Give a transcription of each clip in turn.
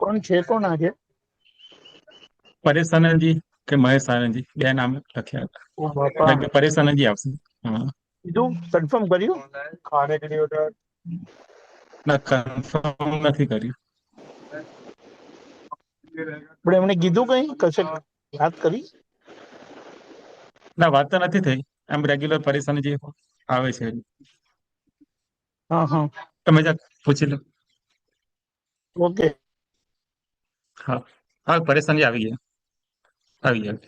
કોણ છે? કોણ આજે? પરેશ આનંદજી કે મહેશ આનંદજી, બે નામ લખ્યા હતા. ઓ બાપા, એટલે પરેશ આનંદજી આવશે. હા, કીધું કન્ફર્મ કર્યું? ના કન્ફર્મ નથી કર્યું. પણ એમને કીધું કઈ કશે વાત કરી? ના, વાત તો નથી થઈ. આમ રેગ્યુલર પરેશ આનંદજી આવે છે. હા હા, તમે જરાક પૂછી લો. ઓકે. હા હા, પરેશ આનંદજી આવી ગયા, આવી ગયા.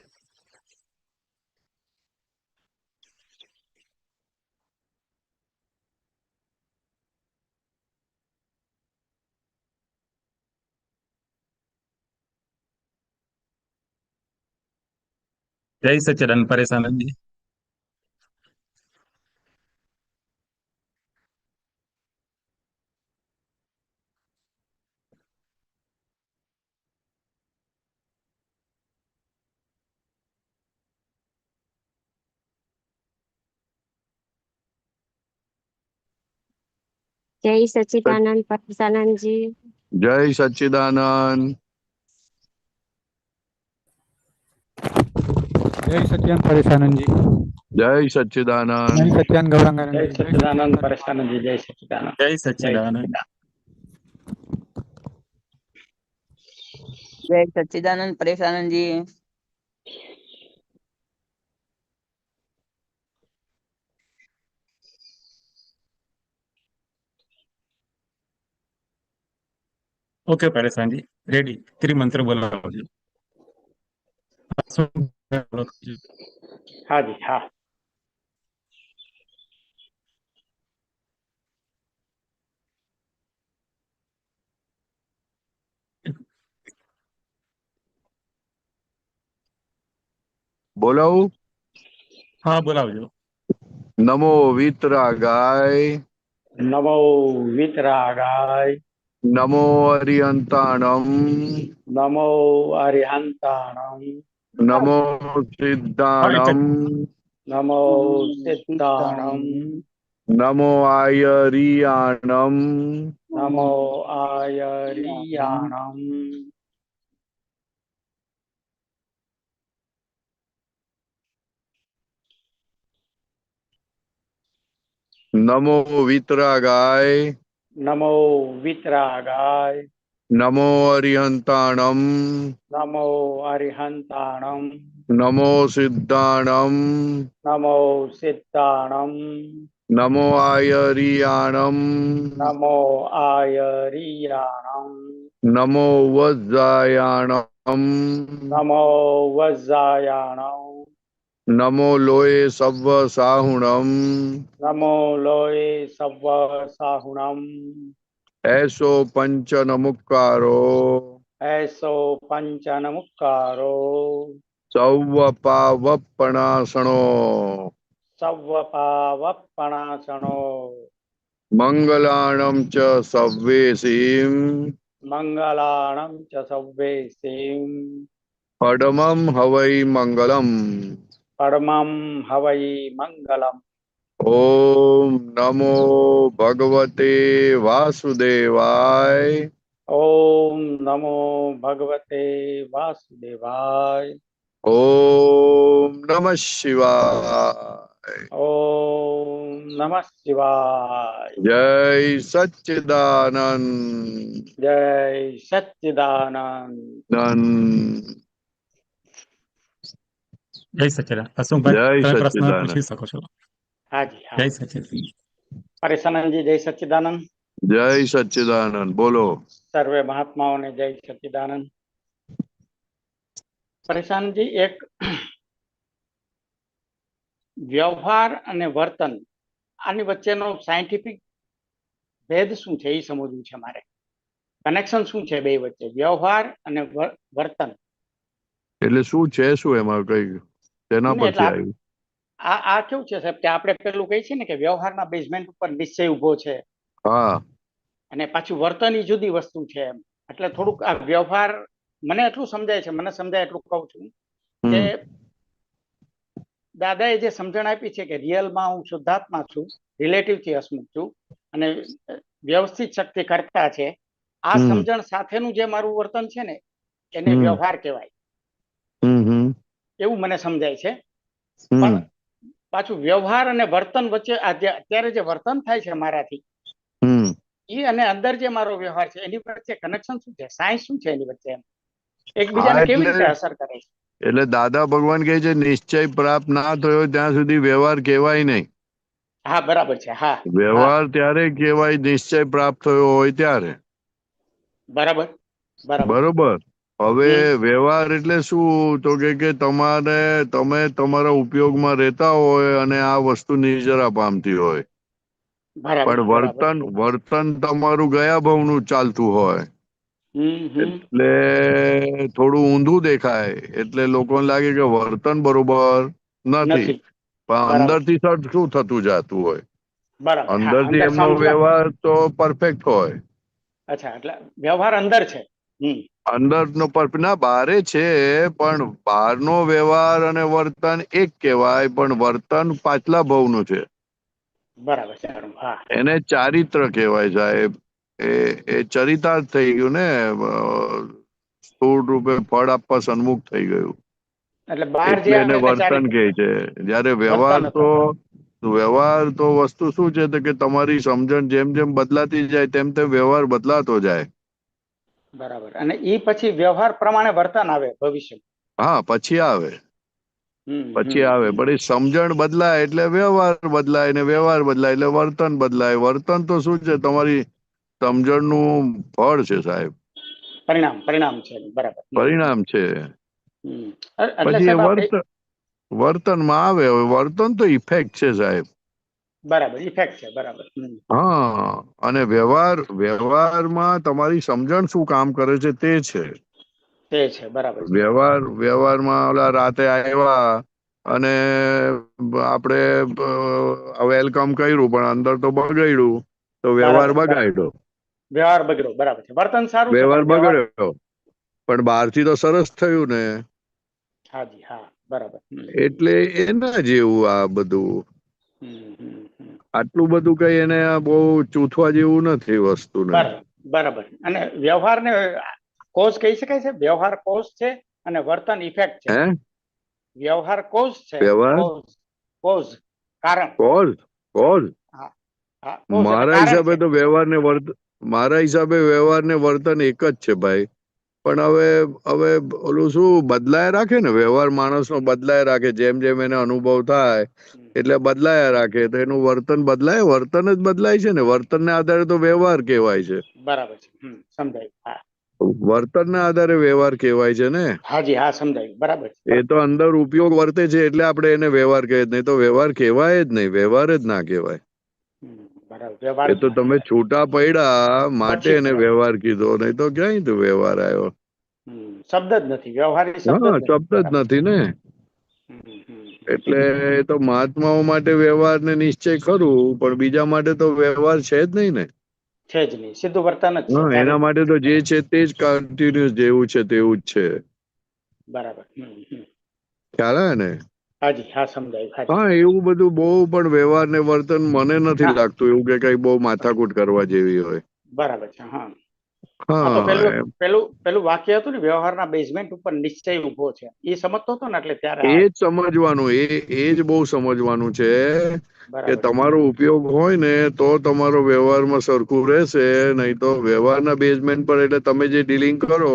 જય સચ્ચિદાનંદ પરેશ આનંદજી. જય સચ્ચિદાનંદ પરેશ આનંદજી. જય સચ્ચિદાનંદ. જય સચ્ચિદાનંદ પરેશ આનંદજી. જય જય સચ્ચિદાનંદ. સચ્ચિદાનંદ ગૌરાંગ જય આનંદજી. સચ્ચિદાનંદ પરેશ આનંદજી. જય સચ્ચિદાનંદ. જય જય સચ્ચિદાનંદ. જય સચ્ચિદાનંદ પરેશ આનંદજી. Okay Paresh Anandji, ready. ત્રિમંત્ર બોલાવજો. હાજી હા. બોલાવું? હા, બોલાવજો. નમો વિતરાગાય. નમો વિતરાગાય. નમો અરિયંતાણમ. નમો અરિહંતાણમ. નમો હા, એક જ. સિદ્ધાણમ. નમો સિદ્ધાણમ. નમો આયરિયાણમ. નમો આયરિયાણમ. નમો વિતરાગાય. નમો વિતરાગાય. નમો અરિયંતાણમ. નમો અરિહંતાણમ. નમો સિદ્ધાણમ. નમો સિદ્ધાણમ. નમો આયરિયાણમ. નમો આયરિયાણમ. નમો વજ્જાયાણમ. નમો વજ્જાયાણમ. નમો લોય સવ્વ સાહુણમ. નમો લોય સવ્વ સાહુણમ. એસો પંચ નમુકારો. એસો પંચન મુક્કારો. સૌવ પાવપણાસણો. સવ્વ પાવપણાસણો. મંગલાણમ ચ સવ્વેસીમ. મંગલાણં ચ સવ્વેસીમ. પડમમ હવૈ મંગલમ. પરમં હવૈ મંગલમ. ઓમ નમો ભગવતે વાસુદેવાય. ઓમ નમો ભગવતે વાસુદેવાય. ઓમ નમઃ શિવાય. ઓમ નમઃ શિવાય. જય સચ્ચિદાનંદ. જય સચ્ચિદાનંદ. જય સચ્ચિદાનંદ. હસમુખભાઈ, જય તમે પ્રશ્ન સચ્ચિદાનંદ. પૂછી શકો છો. હાજી જય હા. સચ્ચિદાનંદ. પરેશાનંદજી જય સચ્ચિદાનંદ. જય સચ્ચિદાનંદ. બોલો. સર્વે મહાત્માઓને જય સચ્ચિદાનંદ. પરેશાનજી, એક વ્યવહાર અને વર્તન, આની વચ્ચેનો સાયન્ટિફિક ભેદ શું છે એ સમજવું છે મારે. કનેક્શન શું છે બે વચ્ચે, વ્યવહાર અને વર્તન? એટલે શું છે, શું એમાં કઈ તેના એટલે પરથી આવ્યું? આ કેવું છે સાહેબ કે આપણે પેલું કહીએ છીએ ને કે વ્યવહારના બેઝમેન્ટ ઉપર નિશ્ચય ઉભો છે, હા, અને પાછું વર્તન એ જુદી વસ્તુ છે એમ. એટલે થોડુંક આ વ્યવહાર મને એટલું સમજાય છે, મને સમજાય એટલું કહું છું કે દાદાએ જે સમજણ આપી છે કે રિયલમાં હું શુદ્ધાત્મા છું, રિલેટિવથી હસમુખ છું, અને વ્યવસ્થિત શક્તિ કરતા છે, આ હમ. સમજણ સાથેનું જે મારું વર્તન છે ને એને હમ. વ્યવહાર કહેવાય, હમ. એવું મને સમજાય છે. હમ. પણ પાછું વ્યવહાર અને વર્તન વચ્ચે અત્યારે જે વર્તન થાય છે મારાથી, હમ. એ અને અંદર જે મારો વ્યવહાર છે એની વચ્ચે કનેક્શન શું છે, સાયન્સ શું છે એની વચ્ચે, એમ હા એકબીજાને કેવી એટલે રીતે અસર કરે છે? એટલે દાદા ભગવાન કહે છે નિશ્ચય પ્રાપ્ત ના થયો ત્યાં સુધી વ્યવહાર કહેવાય નહીં. હા બરાબર છે. હા હા વ્યવહાર ત્યારે કહેવાય નિશ્ચય પ્રાપ્ત થયો હોય ત્યારે. બરાબર બરાબર. બરોબર. હવે હમ વ્યવહાર એટલે શું તો કે તમે તમારા ઉપયોગમાં રહેતા હોય અને આ વસ્તુ નિર્જરા પામતી હોય, બરાબર પણ બરાબર. વર્તન તમારું ગયા ભાવનું ચાલતું હોય હમ. એટલે થોડું ઊંધું દેખાય. એટલે લોકોને લાગે કે વર્તન બરોબર નથી, નથી. પણ બરાબર અંદરથી શું થતું જતું હોય. બરાબર. હા અંદરથી અંદર એમનો સમજણ. વ્યવહાર તો પરફેક્ટ હોય. અચ્છા, એટલે વ્યવહાર અંદર છે. અંદરનો ના બારે છે, પણ બહારનો વ્યવહાર અને વર્તન એક કહેવાય, પણ વર્તન પાછલા ભાવનું છે. બરાબર છે. હા એને ચારિત્ર કહેવાય સાહેબ. એ ચરિતાર્થ થઈ ગયું ને, સ્થૂળ રૂપે ફળ આપવા સન્મુખ થઈ ગયું, એટલે બહાર જે એટલે આવે એને એને વર્તન ચારિત્ર કહે છે. જયારે વર્તન હતું. વ્યવહાર તો વસ્તુ શું છે તો કે તમારી સમજણ જેમ જેમ બદલાતી જાય તેમ તેમ વ્યવહાર બદલાતો જાય. બરાબર. અને એ પછી વ્યવહાર પ્રમાણે વર્તન આવે ભવિષ્ય. હા પછી આવે હમ. પણ એ સમજણ બદલાય એટલે વ્યવહાર બદલાય, ને વ્યવહાર બદલાય એટલે વર્તન બદલાય. વર્તન તો શું છે, તમારી સમજણનું ફળ છે સાહેબ, પરિણામ છે. બરાબર. પરિણામ છે. એટલે પછી એ સાહેબ આપણે વર્તનમાં આવે. હવે વર્તન તો ઇફેક્ટ છે સાહેબ. બરાબર ઇફેક્ટ છે. બરાબર. હા, અને વ્યવહારમાં તમારી સમજણ શું કામ કરે છે તે છે. તે છે. બરાબર છે. વ્યવહારમાં ઓલા રાતે આવ્યા અને આપણે વેલકમ કર્યું, પણ અંદર તો બગડ્યું, તો વ્યવહાર બરાબર બરાબર. બગાડ્યો. વ્યવહાર બગડ્યો. બરાબર છે. વર્તન સારું છે વ્યવહાર પણ વ્યવહાર. બગડ્યો, પણ બહારથી તો સરસ થયું ને. હાજી હા બરાબર. એટલે એના જેવું આ બધું. હમ. આટલું બધું કઈ એને બહુ ચૂથવા જેવું નથી વસ્તુને. બરાબર. અને વ્યવહારને કોઝ કહી શકાય છે. વ્યવહાર કોઝ છે અને વર્તન ઇફેક્ટ છે. હે વ્યવહાર કોઝ છે. વ્યવહાર કોઝ કારણ. કોઝ હા હા. કોઝ એટલે મારા કારણ હિસાબે છે. તો વ્યવહાર ને વર્તન એક જ છે ભાઈ. પણ હવે ઓલું શું બદલાય રાખે ને, વ્યવહાર માણસનો બદલાય રાખે. જેમ જેમ એને અનુભવ થાય એટલે બદલાયા રાખે, તો એનું વર્તન બદલાય. વર્તન જ બદલાય છે ને. વર્તનને આધારે તો વ્યવહાર કહેવાય છે. બરાબર છે. સમજાયું. હા વર્તનના આધારે વ્યવહાર કહેવાય છે ને. હાજી હા સમજાયું. બરાબર છે. એ તો અંદર ઉપયોગ વર્તે છે એટલે આપણે એને વ્યવહાર કહીએ, નહીં તો વ્યવહાર કહેવાય જ નહીં. વ્યવહાર જ ના કહેવાય. બરાબર. વ્યવહાર એ જ તો ના તમે કહેવાય. છૂટા પડ્યા માટે પછી એને બરાબર. વ્યવહાર કીધો, નહીં તો ક્યાંય તો વ્યવહાર આવ્યો. શબ્દ જ નથી. વ્યવહારી શબ્દ હા, જ નથી. શબ્દ જ બરાબર. નથી ને. એટલે એ તો મહાત્માઓ માટે વ્યવહાર ને નિશ્ચય ખરું, પણ બીજા માટે તો વ્યવહાર છે જ નહીં ને. છે જ નહીં. સીધું વર્તન જ છે. હા, ખાલી. એના માટે તો જે છે તે જ કન્ટિન્યુઅસ જેવું છે તેવું જ છે. બરાબર. ખ્યાલ આવે ને. હાજી હા સમજાયું. હાજી. હા, એવું બધું બહુ પણ વ્યવહાર ને વર્તન મને નથી હા લાગતું એવું કે કઈ બહુ માથાકૂટ કરવા જેવી હોય. બરાબર છે. હા તો હા પેલું પેલું પેલું વાક્ય હતું ને, વ્યવહારના બેઝમેન્ટ ઉપર નિશ્ચય ઉભો છે. એ સમજતો હતો ને એટલે ત્યારે એ જ સમજવાનું, એ જ બહુ સમજવાનું છે કે બરાબર. તમારો ઉપયોગ હોય ને તો તમારો વ્યવહારમાં સરખું રહેશે, નહીં તો વ્યવહારના બેઝમેન્ટ પર એટલે તમે જે ડીલિંગ કરો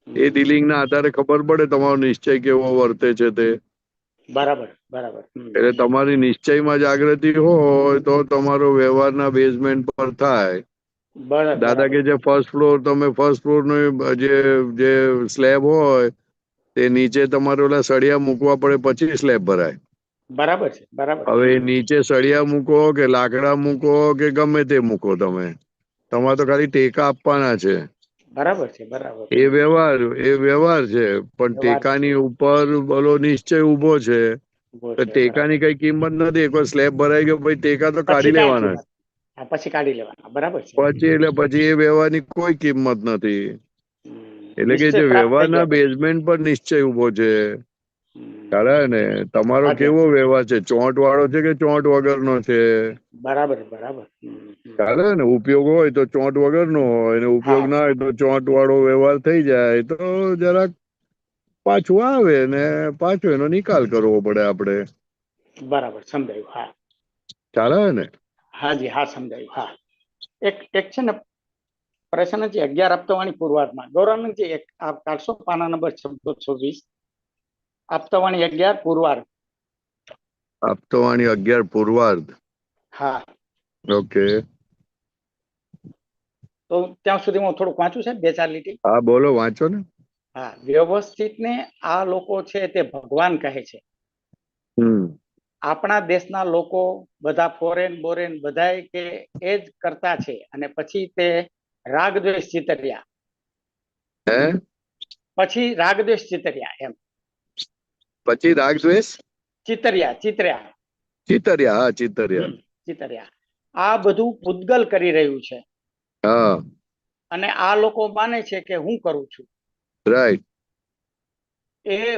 એ ડીલિંગ ના આધારે ખબર પડે તમારો નિશ્ચય કેવો વર્તે છે તે. બરાબર. એટલે તમારી નિશ્ચયમાં જાગૃતિ હોય તો તમારો વ્યવહારના બેઝમેન્ટ પર થાય. દાદા બરાબર કે જે ફર્સ્ટ ફ્લોર નો જે સ્લેબ હોય તે નીચે તમારે ઓલા સળિયા મૂકવા પડે પછી સ્લેબ ભરાય. બરાબર છે. બરાબર. હવે નીચે સળિયા મૂકો કે લાકડા મૂકો કે ગમે તે મૂકો, તમારે તો ખાલી ટેકા આપવાના છે. બરાબર છે. બરાબર. એ વ્યવહાર છે. પણ વાત છે. ટેકાની ઉપર બોલો નિશ્ચય ઉભો છે. ઉભો તો છે. બરાબર. ટેકાની કઈ કિંમત નથી. એકવાર સ્લેબ ભરાઈ ગયો પછી ટેકા તો પછી કાઢી કાંઈ લેવાના. કિંમત. હા પછી કાઢી લેવાના. બરાબર છે. પછી એ વ્યવહારની કોઈ કિંમત નથી. એટલે કે નિશ્ચય જે પ્રાપ્ત થઈ વ્યવહારના ગયા પછી. બેઝમેન્ટ પર નિશ્ચય ઉભો છે ચાલે ને? તમારો હાજી. કેવો વ્યવહાર છે? ચોંટ વાળો છે કે ચોંટ વગરનો છે? બરાબર બરાબર. ચાલે ને? ઉપયોગ હોય તો ચોંટ વગરનો હોય, ને ઉપયોગ હા. ના હોય તો ચોંટ વાળો વ્યવહાર થઈ જાય તો જરાક પાછું આવે ને પાછો એનો નિકાલ કરવો પડે આપણે. બરાબર સમજાયું. હા ચાલે ને? હાજી હા સમજાયું. હા એક છે ને પ્રસન્નજી 11 હપ્તાવાણી પૂર્વાર્ધમાં ગૌરવનંદજી એક આપ કાઢશો પાના નંબર 1420 હપ્તાવાણી 11 પૂર્વાર્ધ. હપ્તાવાણી 11 પૂર્વાર્ધ. હા ઓકે. તો ત્યાં સુધી હું થોડુંક વાંચું છે 2-4 લીટી. હા બોલો, વાંચો ને. હા વ્યવસ્થિત ને આ લોકો છે તે ભગવાન કહે છે. આપણા દેશના લોકો બધા ફોરેન બોરેન બધાય કે એ જ કરતા છે અને પછી તે રાગદ્વેષ ચિતર્યા. હે? પછી રાગદ્વેષ ચિતર્યા એમ. પછી રાગ દ્વેષ ચિતર્યા ચિતર્યા. ચિતર્યા. હા ચિતર્યા. ચિતર્યા. આ બધું પૂતગલ કરી રહ્યું છે હા અને આ લોકો માને છે કે હું કરું છું. રાઈટ.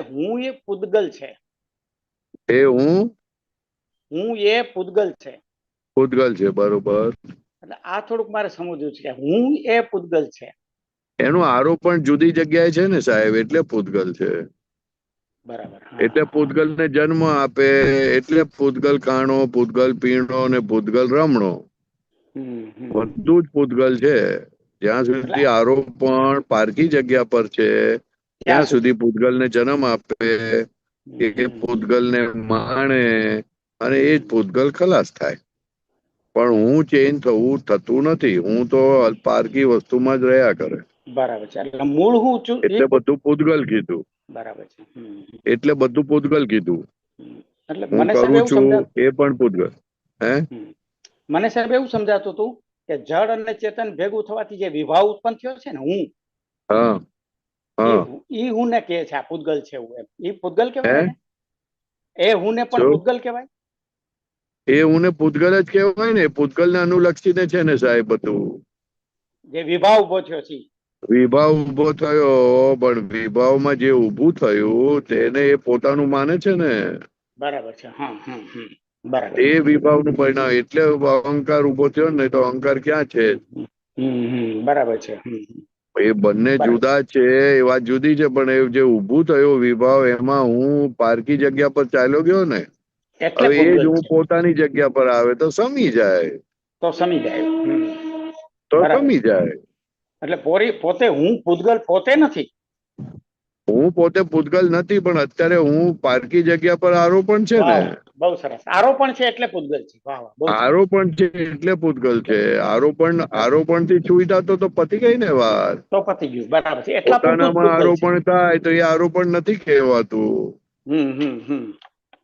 હું એ પૂતગલ છે. એ હું એ પૂતગલ છે. પૂતગલ છે. બરોબર. એટલે આ થોડુંક મારે સમજવું છે કે હું એ પૂતગલ છે. એનું આરોપ પણ જુદી જગ્યાએ છે ને સાહેબ, એટલે પૂતગલ છે. બરાબર. એટલે પૂતગલ ને જન્મ આપે એટલે પૂતગલ કાણો, પૂતગલ પીણો ને પૂતગલ રમણો બધું જ પૂતગલ છે. જ્યાં સુધી આરોપ પણ પારકી જગ્યા પર છે ત્યાં સુધી પૂતગલ ને જન્મ આપે કે પૂતગલ ને માણે અને એ જ પૂતગલ ખલાસ થાય. પણ હું ચેન્જ થતું નથી. હું તો પારકી વસ્તુમાં જ રહ્યા કરે. બરાબર છે. એટલે મૂળ હું છું એટલે બધું પૂતગલ કીધું. બરાબર છે. એટલે બધું પૂતગલ કીધું. એટલે હું મને સાહેબ કરું એવું છું સમજાતું એ પણ પૂતગલ. હે? મને સાહેબ એવું સમજાતું હતું કે જળ અને ચેતન ભેગું થવાથી જે વિભાવ ઉત્પન્ન થયો છે ને હું હા હા. ઈ હું ને કે છે આ પૂતગલ છે એવું એમ. ઈ પૂતગલ હે? કહેવાય ને? એ હું ને પણ શું? પૂતગલ કહેવાય? એ હું પૂતગલ જ કહેવાય ને. પૂતગલ ને અનુલક્ષીને છે ને સાહેબ બધું. જે વિભાવ ઉભો થયો છે. વિભાવ ઉભો થયો પણ વિભાવમાં જે ઉભું થયું તેને એ પોતાનું માને છે ને. બરાબર છે. બરાબર. એ વિભાવનું પરિણામ. એટલે અહંકાર ઉભો થયો ને, તો અહંકાર ક્યાં છે? બરાબર છે. એ બંને જુદા છે એ વાત જુદી છે, પણ એ જે ઉભું થયું વિભાવ એમાં હું પારકી જગ્યા પર ચાલ્યો ગયો ને. એટલે હવે એ જ પૂતગલ હું છે. પોતાની જગ્યા પર આવે તો સમી જાય. તો સમી જાય. તો બરાબર. સમી જાય. એટલે પોતે હું પૂતગલ પોતે નથી. હું પોતે પૂતગલ નથી, પણ અત્યારે હું પારકી જગ્યા પર આરોપણ છે ને. બહુ સરસ. આરોપણ છે એટલે પૂતગલ છે. વાહ વાહ. બહુ સરસ. આરોપણ છે એટલે પૂતગલ છે. આરોપણ થી છૂટા તો પતી ગઈ ને વાત. તો પતી ગયું. બરાબર છે. એટલા પૂરતું જ પોતાનામાં પૂતગલ છે. આરોપણ થાય તો એ આરોપણ નથી કહેવાતું.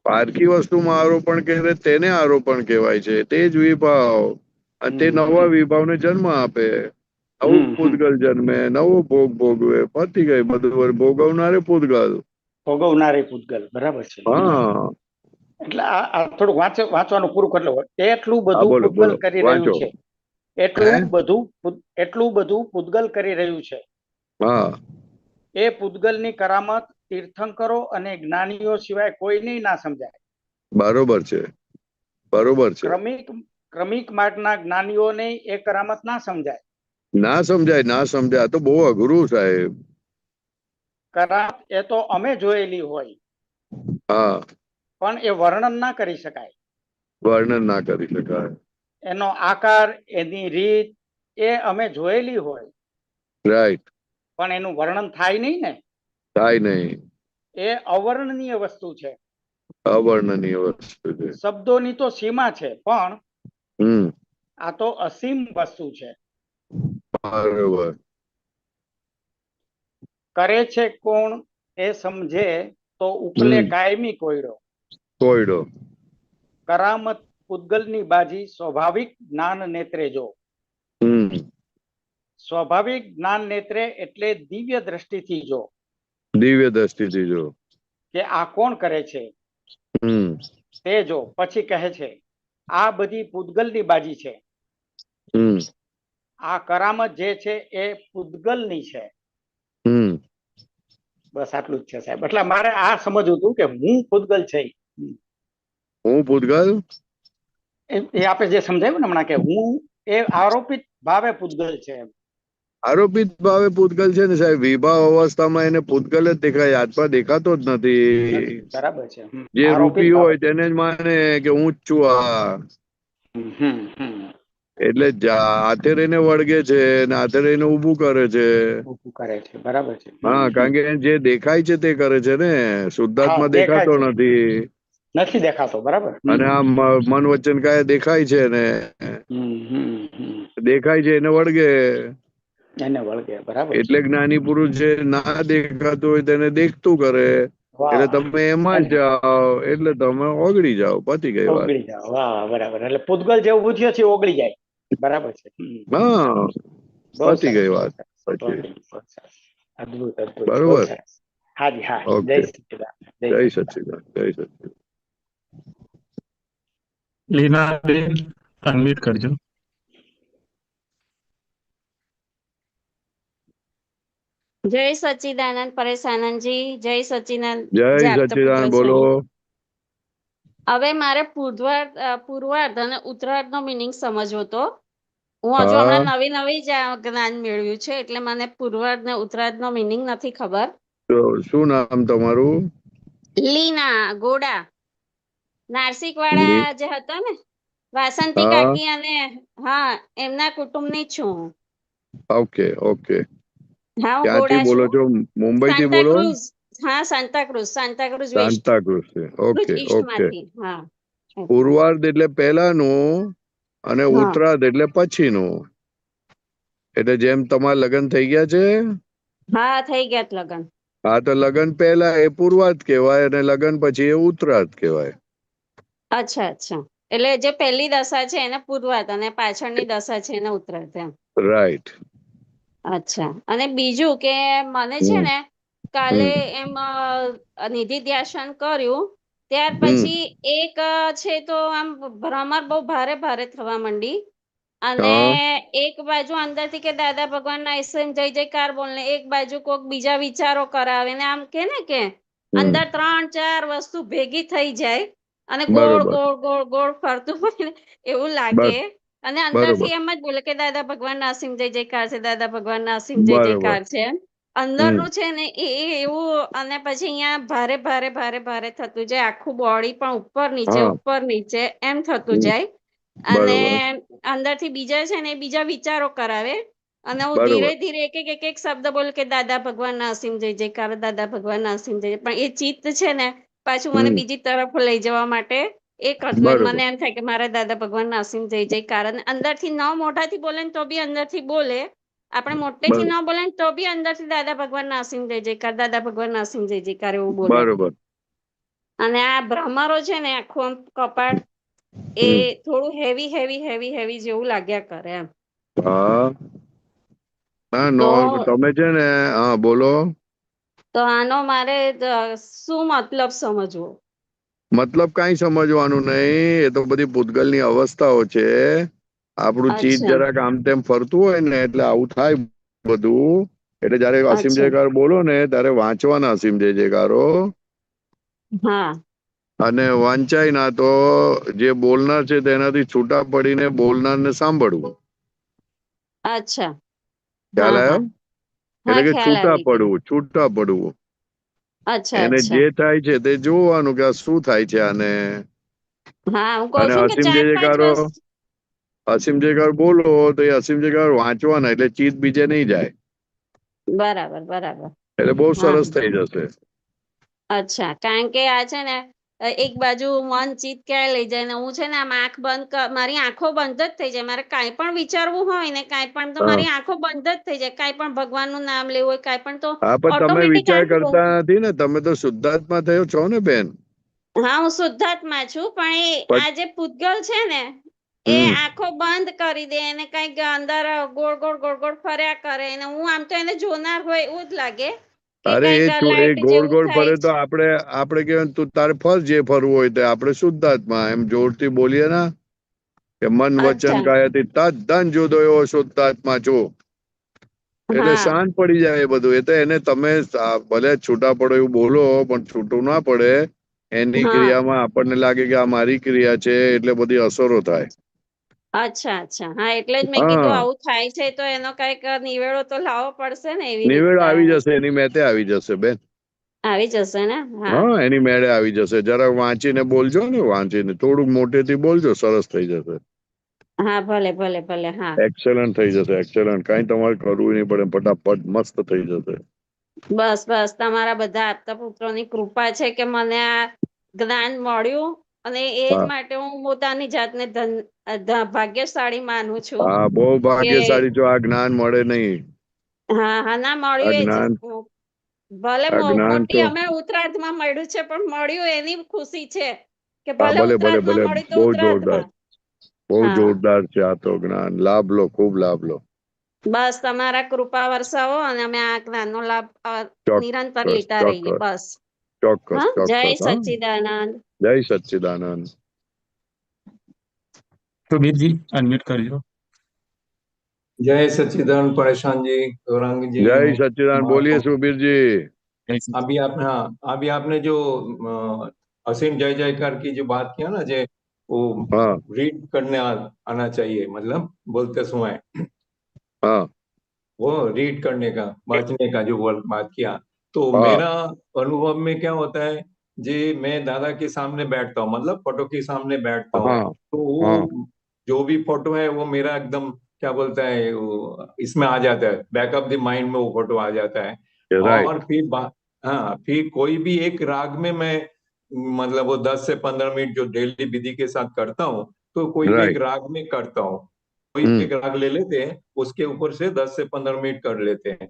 પારકી વસ્તુમાં આરોપણ કહેવાય તેને આરોપણ કહેવાય છે. તે જ વિભાવ અને તે નવા વિભાવને જન્મ આપે. નવું પૂતગલ જન્મે, નવો ભોગ ભોગવે. પતી ગઈ બધું. ભોગવનારે પૂતગલ. ભોગવનારે પૂતગલ. બરાબર છે. હા એટલે આ થોડુંક વાંચવાનું પૂરું કરી લો. એટલું હા બધું બોલો પૂતગલ બોલો કરી વાંચો. રહ્યું છે. હે? એટલું બધું પૂતગલ કરી રહ્યું છે. હા એ પૂતગલની કરામત તીર્થંકરો અને જ્ઞાનીઓ સિવાય કોઈને ના સમજાય. બરોબર છે. બરોબર છે. ક્રમિક માર્ગના જ્ઞાનીઓને એ કરામત ના સમજાય. ના સમજાય. ના સમજાય. આ તો બહુ અઘરું સાહેબ. કરામત એ તો અમે જોયેલી હોય હા. પણ એ વર્ણન ના કરી શકાય. વર્ણન ના કરી શકાય. એનો આકાર, એની રીત એ અમે જોયેલી હોય રાઈટ. પણ એનું વર્ણન થાય નહીં ને. થાય નહીં. એ અવર્ણનીય વસ્તુ છે. અવર્ણનીય વસ્તુ છે. શબ્દોની તો સીમા છે, પણ આ તો અસીમ વસ્તુ છે. બરોબર. કરે છે કોણ એ સમજે તો ઉપલે કાયમી કોયડો. કોયડો. કરામત પૂતગલની બાજી સ્વાભાવિક જ્ઞાન નેત્રે જો. સ્વાભાવિક જ્ઞાન નેત્રે એટલે દિવ્ય દ્રષ્ટિથી જો. દિવ્ય દ્રષ્ટિથી જો. કે આ કોણ કરે છે તે જો. પછી કહે છે આ બધી પૂતગલની બાજી છે. આ કરામત જે છે એ પૂતગલની છે. બસ આટલું જ છે સાહેબ. એટલે મારે આ સમજવું હતું કે હું પૂતગલ છે હું પૂતગલ એ આપણે જે સમજાવ્યું ને હમણાં કે હું એ આરોપિત ભાવે પૂતગલ છે એમ. આરોપિત ભાવે પૂતગલ છે ને સાહેબ, વિભાવ અવસ્થામાં એને પૂતગલ જ દેખાય, હાથમાં દેખાતો જ નથી. બરાબર છે. જે આરોપિત રૂપી ભાવે. હોય તેને જ માને કે હું જ છું આ. એટલે હાથે રહીને વળગે છે ને હાથે રહીને ઊભું કરે છે. ઊભું કરે છે. બરાબર છે. હા, કારણ કે જે દેખાય છે તે કરે છે ને, શુદ્ધાત્મા દેખાય દેખાતો છે. નથી. નથી દેખાતો. બરાબર. અને આ મન વચન કાયા દેખાય છે ને, દેખાય છે એને વળગે. એને વળગે. બરાબર. એટલે જ્ઞાની પુરુષ જે ના દેખાતું હોય તેને દેખતું કરે. એટલે તમે એમાં જ જાઓ એટલે તમે ઓગળી જાઓ, પતી ગઈ વાત. ઓગળી જાઓ. વાહ, બરાબર. એટલે પૂતગલ જેવું બુદ્ધિઓ છે ઓગળી જાય. બરાબર છે. હા, બહુ પતી સરસ, ગઈ બહુ વાત સરસ, પછી. બહુ સરસ. અદ્ભુત, અદ્ભુત. બહુ બરોબર. સરસ. હાજી, હા. ઓકે. જય સચ્ચિદાનંદ. જય સચ્ચિદાનંદ. જય સચ્ચિદાનંદ. લીનાબેન અનમ્યુટ કરજો. જય સચ્ચિદાનંદ પરેશ આનંદજી, જય સચ્ચિદાનંદ. જય આપતા પુત્ર સચ્ચિદાનંદ. છે. બોલો. હવે મારે પૂર્વાર્ધ અને ઉત્તરાર્ધ નો મિનિંગ સમજવો હતો. હું હજુ હા, હમણાં નવી નવી જ આ જ્ઞાન મેળવ્યું છે, એટલે મને પૂર્વાર્ધ ને ઉત્તરાર્ધ નો મિનિંગ નથી ખબર. તો શું નામ તમારું? લીના ગોડા, નાસિક વાળા જે હતા ને, વાસંતી હા, કાકી અને હા એમના કુટુંબની જ છું હું. Okay okay. હા, હું ક્યાંથી ગોડા બોલો છું. છો? મુંબઈ થી સાન્તા બોલો? ક્રુઝ. હા, સાન્તા ક્રુઝ વેસ્ટ, સાંતા ક્રુઝ છે. Cruz okay east okay. માંથી. હા, પૂર્વાર્ધ એટલે પહેલાનું અને હા ઉત્તરાર્ધ એટલે પછીનું. એટલે જેમ તમારા લગ્ન થઈ ગયા છે, હા, થઈ ગયા લગ્ન. હા, તો લગ્ન પહેલા એ પૂર્વાર્ધ કહેવાય અને લગ્ન પછી એ ઉત્તરાર્ધ કહેવાય. અચ્છા અચ્છા. એટલે જે પહેલી દશા છે એને પૂર્વાર્ધ અને પાછળની દશા છે એને ઉત્તરાર્ધ એમ. રાઈટ. અચ્છા. અને બીજું કે મને છે હમ ને કાલે હમ એમ નિધિ ધ્યાસન કર્યું, ત્યાર હમ પછી એક છે તો આમ ભ્રમર બહુ ભારે ભારે થવા માંડી. અને હા એક બાજુ અંદરથી કે દાદા ભગવાન ના જય જયકાર બોલને, એક બાજુ કોક બીજા વિચારો કરાવે ને, આમ કે ને કે હમ અંદર 3-4 વસ્તુ ભેગી થઈ જાય અને ગોળ બરોબર ગોળ ગોળ ગોળ ફરતું હોય ને એવું બર લાગે. અને બરોબર અંદરથી એમ જ બોલે કે દાદા ભગવાન ના અસીમ જય જયકાર છે, દાદા ભગવાન ના અસીમ જય બરોબર. જયકાર છે. હમ અંદરનું છે ને એ એવું. અને પછી અહીંયા ભારે ભારે ભારે ભારે થતું જાય, આખું બોડી પણ હા ઉપર નીચે એમ થતું હમ જાય. અને બરોબર અંદરથી બીજા છે ને બીજા વિચારો કરાવે. અને હું ધીરે બરોબર ધીરે એક શબ્દ બોલ કે દાદા ભગવાન ના અસીમ જય જયકાર, દાદા ભગવાન ના અસીમ જય. પણ એ ચિત્ત છે ને પાછું મને હમ બીજી તરફ લઈ જવા માટે એ કરતું. બરોબર મને એમ થાય કે મારા દાદા ભગવાન ના અસીમ જય જયકાર. અને અંદરથી ન મોઢાથી બોલે ને તો બી અંદરથી બોલે, આપણે મોટેથી બરોબર ન બોલે ને તો બી અંદરથી દાદા ભગવાન ના અસીમ જય જયકાર, દાદા ભગવાન ના અસીમ જય જયકાર એવું બોલે. બરોબર. અને આ ભ્રમરો છે ને આખું આમ કપાટ એ હમ થોડું હેવી હેવી હેવી હેવી જેવું લાગ્યા કરે એમ. હા ના નો તો તમે છે ને, હા બોલો. તો આનો મારે શું મતલબ સમજવો? મતલબ કઈ સમજવાનું નહી, એ તો બધી પૂતગલની અવસ્થાઓ છે. આપણું ચીજ અચ્છા જરાક આમ તેમ ફરતું હોય ને એટલે આવું થાય બધું. એટલે જયારે અસીમ અચ્છા જયકાર બોલો ને ત્યારે વાંચવાના અસીમ જય જયકારો. હા અને વાંચાય ના તો જે બોલનાર છે તેનાથી છૂટા પડીને બોલનારને સાંભળવું. અચ્છા ખ્યાલ હા આવ્યો? હા એટલે હા કે ખ્યાલ છૂટા આવી ગયો. પડવું, છૂટા પડવું. અચ્છા એને અચ્છા. જે થાય છે તે જોવાનું કે આ શું થાય છે આને. હા, હું કઉ અને છું કે અસીમ જય 4-5 જયકારો, વર્ષ. અસીમ જયકાર બોલો તો એ અસીમ જયકાર વાંચવાના એટલે ચીત બીજે નહીં જાય. બરાબર બરાબર. એટલે બહુ હા સરસ થઈ જશે. અચ્છા. કારણ કે આ છે ને એક બાજુ મન ચિત્ત ક્યાંય લઈ જાય ને હું છે ને આમ આંખ બંધ, મારી આંખો બંધ જ થઈ જાય. મારે કાંઈ પણ વિચારવું હોય ને કાંઈ પણ તો હા મારી આંખો બંધ જ થઈ જાય. કાંઈ પણ ભગવાનનું નામ લેવું હોય, કાંઈ પણ તો હા પણ તમે ઓટોમેટિક વિચાર આંખ કરતા નથી ને, તમે તો શુદ્ધાત્મા થયો છો ને બેન. હા, હું શુદ્ધાત્મા છું. પણ પણ આ જે પૂતગલ છે ને એ હમ આંખો બંધ કરી દે અને કઈક અંદર ગોળ ગોળ ગોળ ગોળ ફર્યા કરે. અને હું આમ તો એને જોનાર હોય એવું જ લાગે કે અરે કઈક એ લાઈટ ગોળ જેવું ગોળ ફરે થાય તો છે. આપણે કેવાય તું તારે ફર જે ફરવું હોય તે. આપણે શુદ્ધાત્મા એમ જોરથી બોલીએ ને કે મન વચન અચ્છા કાયાથી તદ્દન જુદો એવો શુદ્ધાત્મા છું. એટલે હા શાંત પડી જાય એ બધું. એ તો એને તમે ભલે છૂટા પડો એવું બોલો, પણ છૂટું ના પડે. એની હા ક્રિયામાં આપણને લાગે કે આ મારી ક્રિયા છે, એટલે બધી અસરો થાય. અચ્છા હા એટલે જ મેં કીધું હા, આવું થાય છે તો એનો કઈક નિવેડો તો લાવવો પડશે ને એવી નિવેડો રીતના આવી એને જશે, એની મેતે આવી જશે બેન. આવી જશે ને હા હા, એની મેળે આવી જશે. જરાક વાંચીને બોલજો ને, વાંચીને થોડુંક મોટેથી બોલજો, સરસ થઈ જશે. હા ભલે ભલે ભલે હા એક્સલન્ટ થઈ જશે, એક્સલન્ટ. કઈ તમારે કરવું નહીં પડે, ફટાફટ મસ્ત થઈ જશે. બસ બસ તમારા બધા આપતા પુત્રોની કૃપા છે કે મને આ જ્ઞાન મળ્યું અને એ જ હા માટે હું પોતાની જાતને ભાગ્યશાળી માનું છું હા, બહુ કે ભાગ્યશાળી છો. આ જ્ઞાન મળે નહીં. હા હા ના આ મળ્યું જ જ્ઞાન, ભલે આ જ્ઞાન મોટી તો અમે ઉત્તરાર્ધમાં મળ્યું છે પણ મળ્યું એની ખુશી છે કે હા, ભલે ભલે ભલે ઉત્તરાર્ધમાં ભલે, મળ્યું તો બહુ જોરદાર, ઉત્તરાર્ધમાં બહુ હા જોરદાર છે આ તો જ્ઞાન. લાભ લો, ખૂબ લાભ લો. બસ તમારા કૃપા વરસાવો અને અમે આ જ્ઞાનનો લાભ નિરંતર ચોક્કસ લેતા રહીએ ચોક્કસ બસ ચોક્કસ હા જય ચોક્કસ. હા, સચ્ચિદાનંદ જય સચ્ચિદાનંદ. સુબીરજી અનમ્યુટ કરજો. जय सच्चिदानंद परेशान जी, गौरांग जी, जय सच्चिदानंद. बोलिए सुबीर जी. જય શ્રી अभी आपने हाँ अभी आपने जो असीम जय जयकार की जो बात किया ना, जे वो हाँ रीड करने आना चाहिए, मतलब बोलते समय हाँ वो रीड करने का, बांचने का जो बात किया, तो हाँ मेरा अनुभव में क्या होता है, जे मैं दादा के सामने बैठता हूँ, मतलब फोटो के सामने बैठता हूँ, हाँ तो वो हाँ, जो भी फोटो है वो मेरा एकदम क्या बोलता है वो इसमें आ जाता है, बैक ऑफ द माइंड में वो फोटो आ जाता है। और राइट. हाँ फिर कोई भी एक राग में मैं मतलब वो 10 से 15 मिनट जो डेली विधि के साथ करता हूँ, तो कोई भी एक राइट. राग में करता हूँ, कोई भी एक राग ले लेते हैं, उसके ऊपर से 10 से 15 मिनट कर लेते हैं।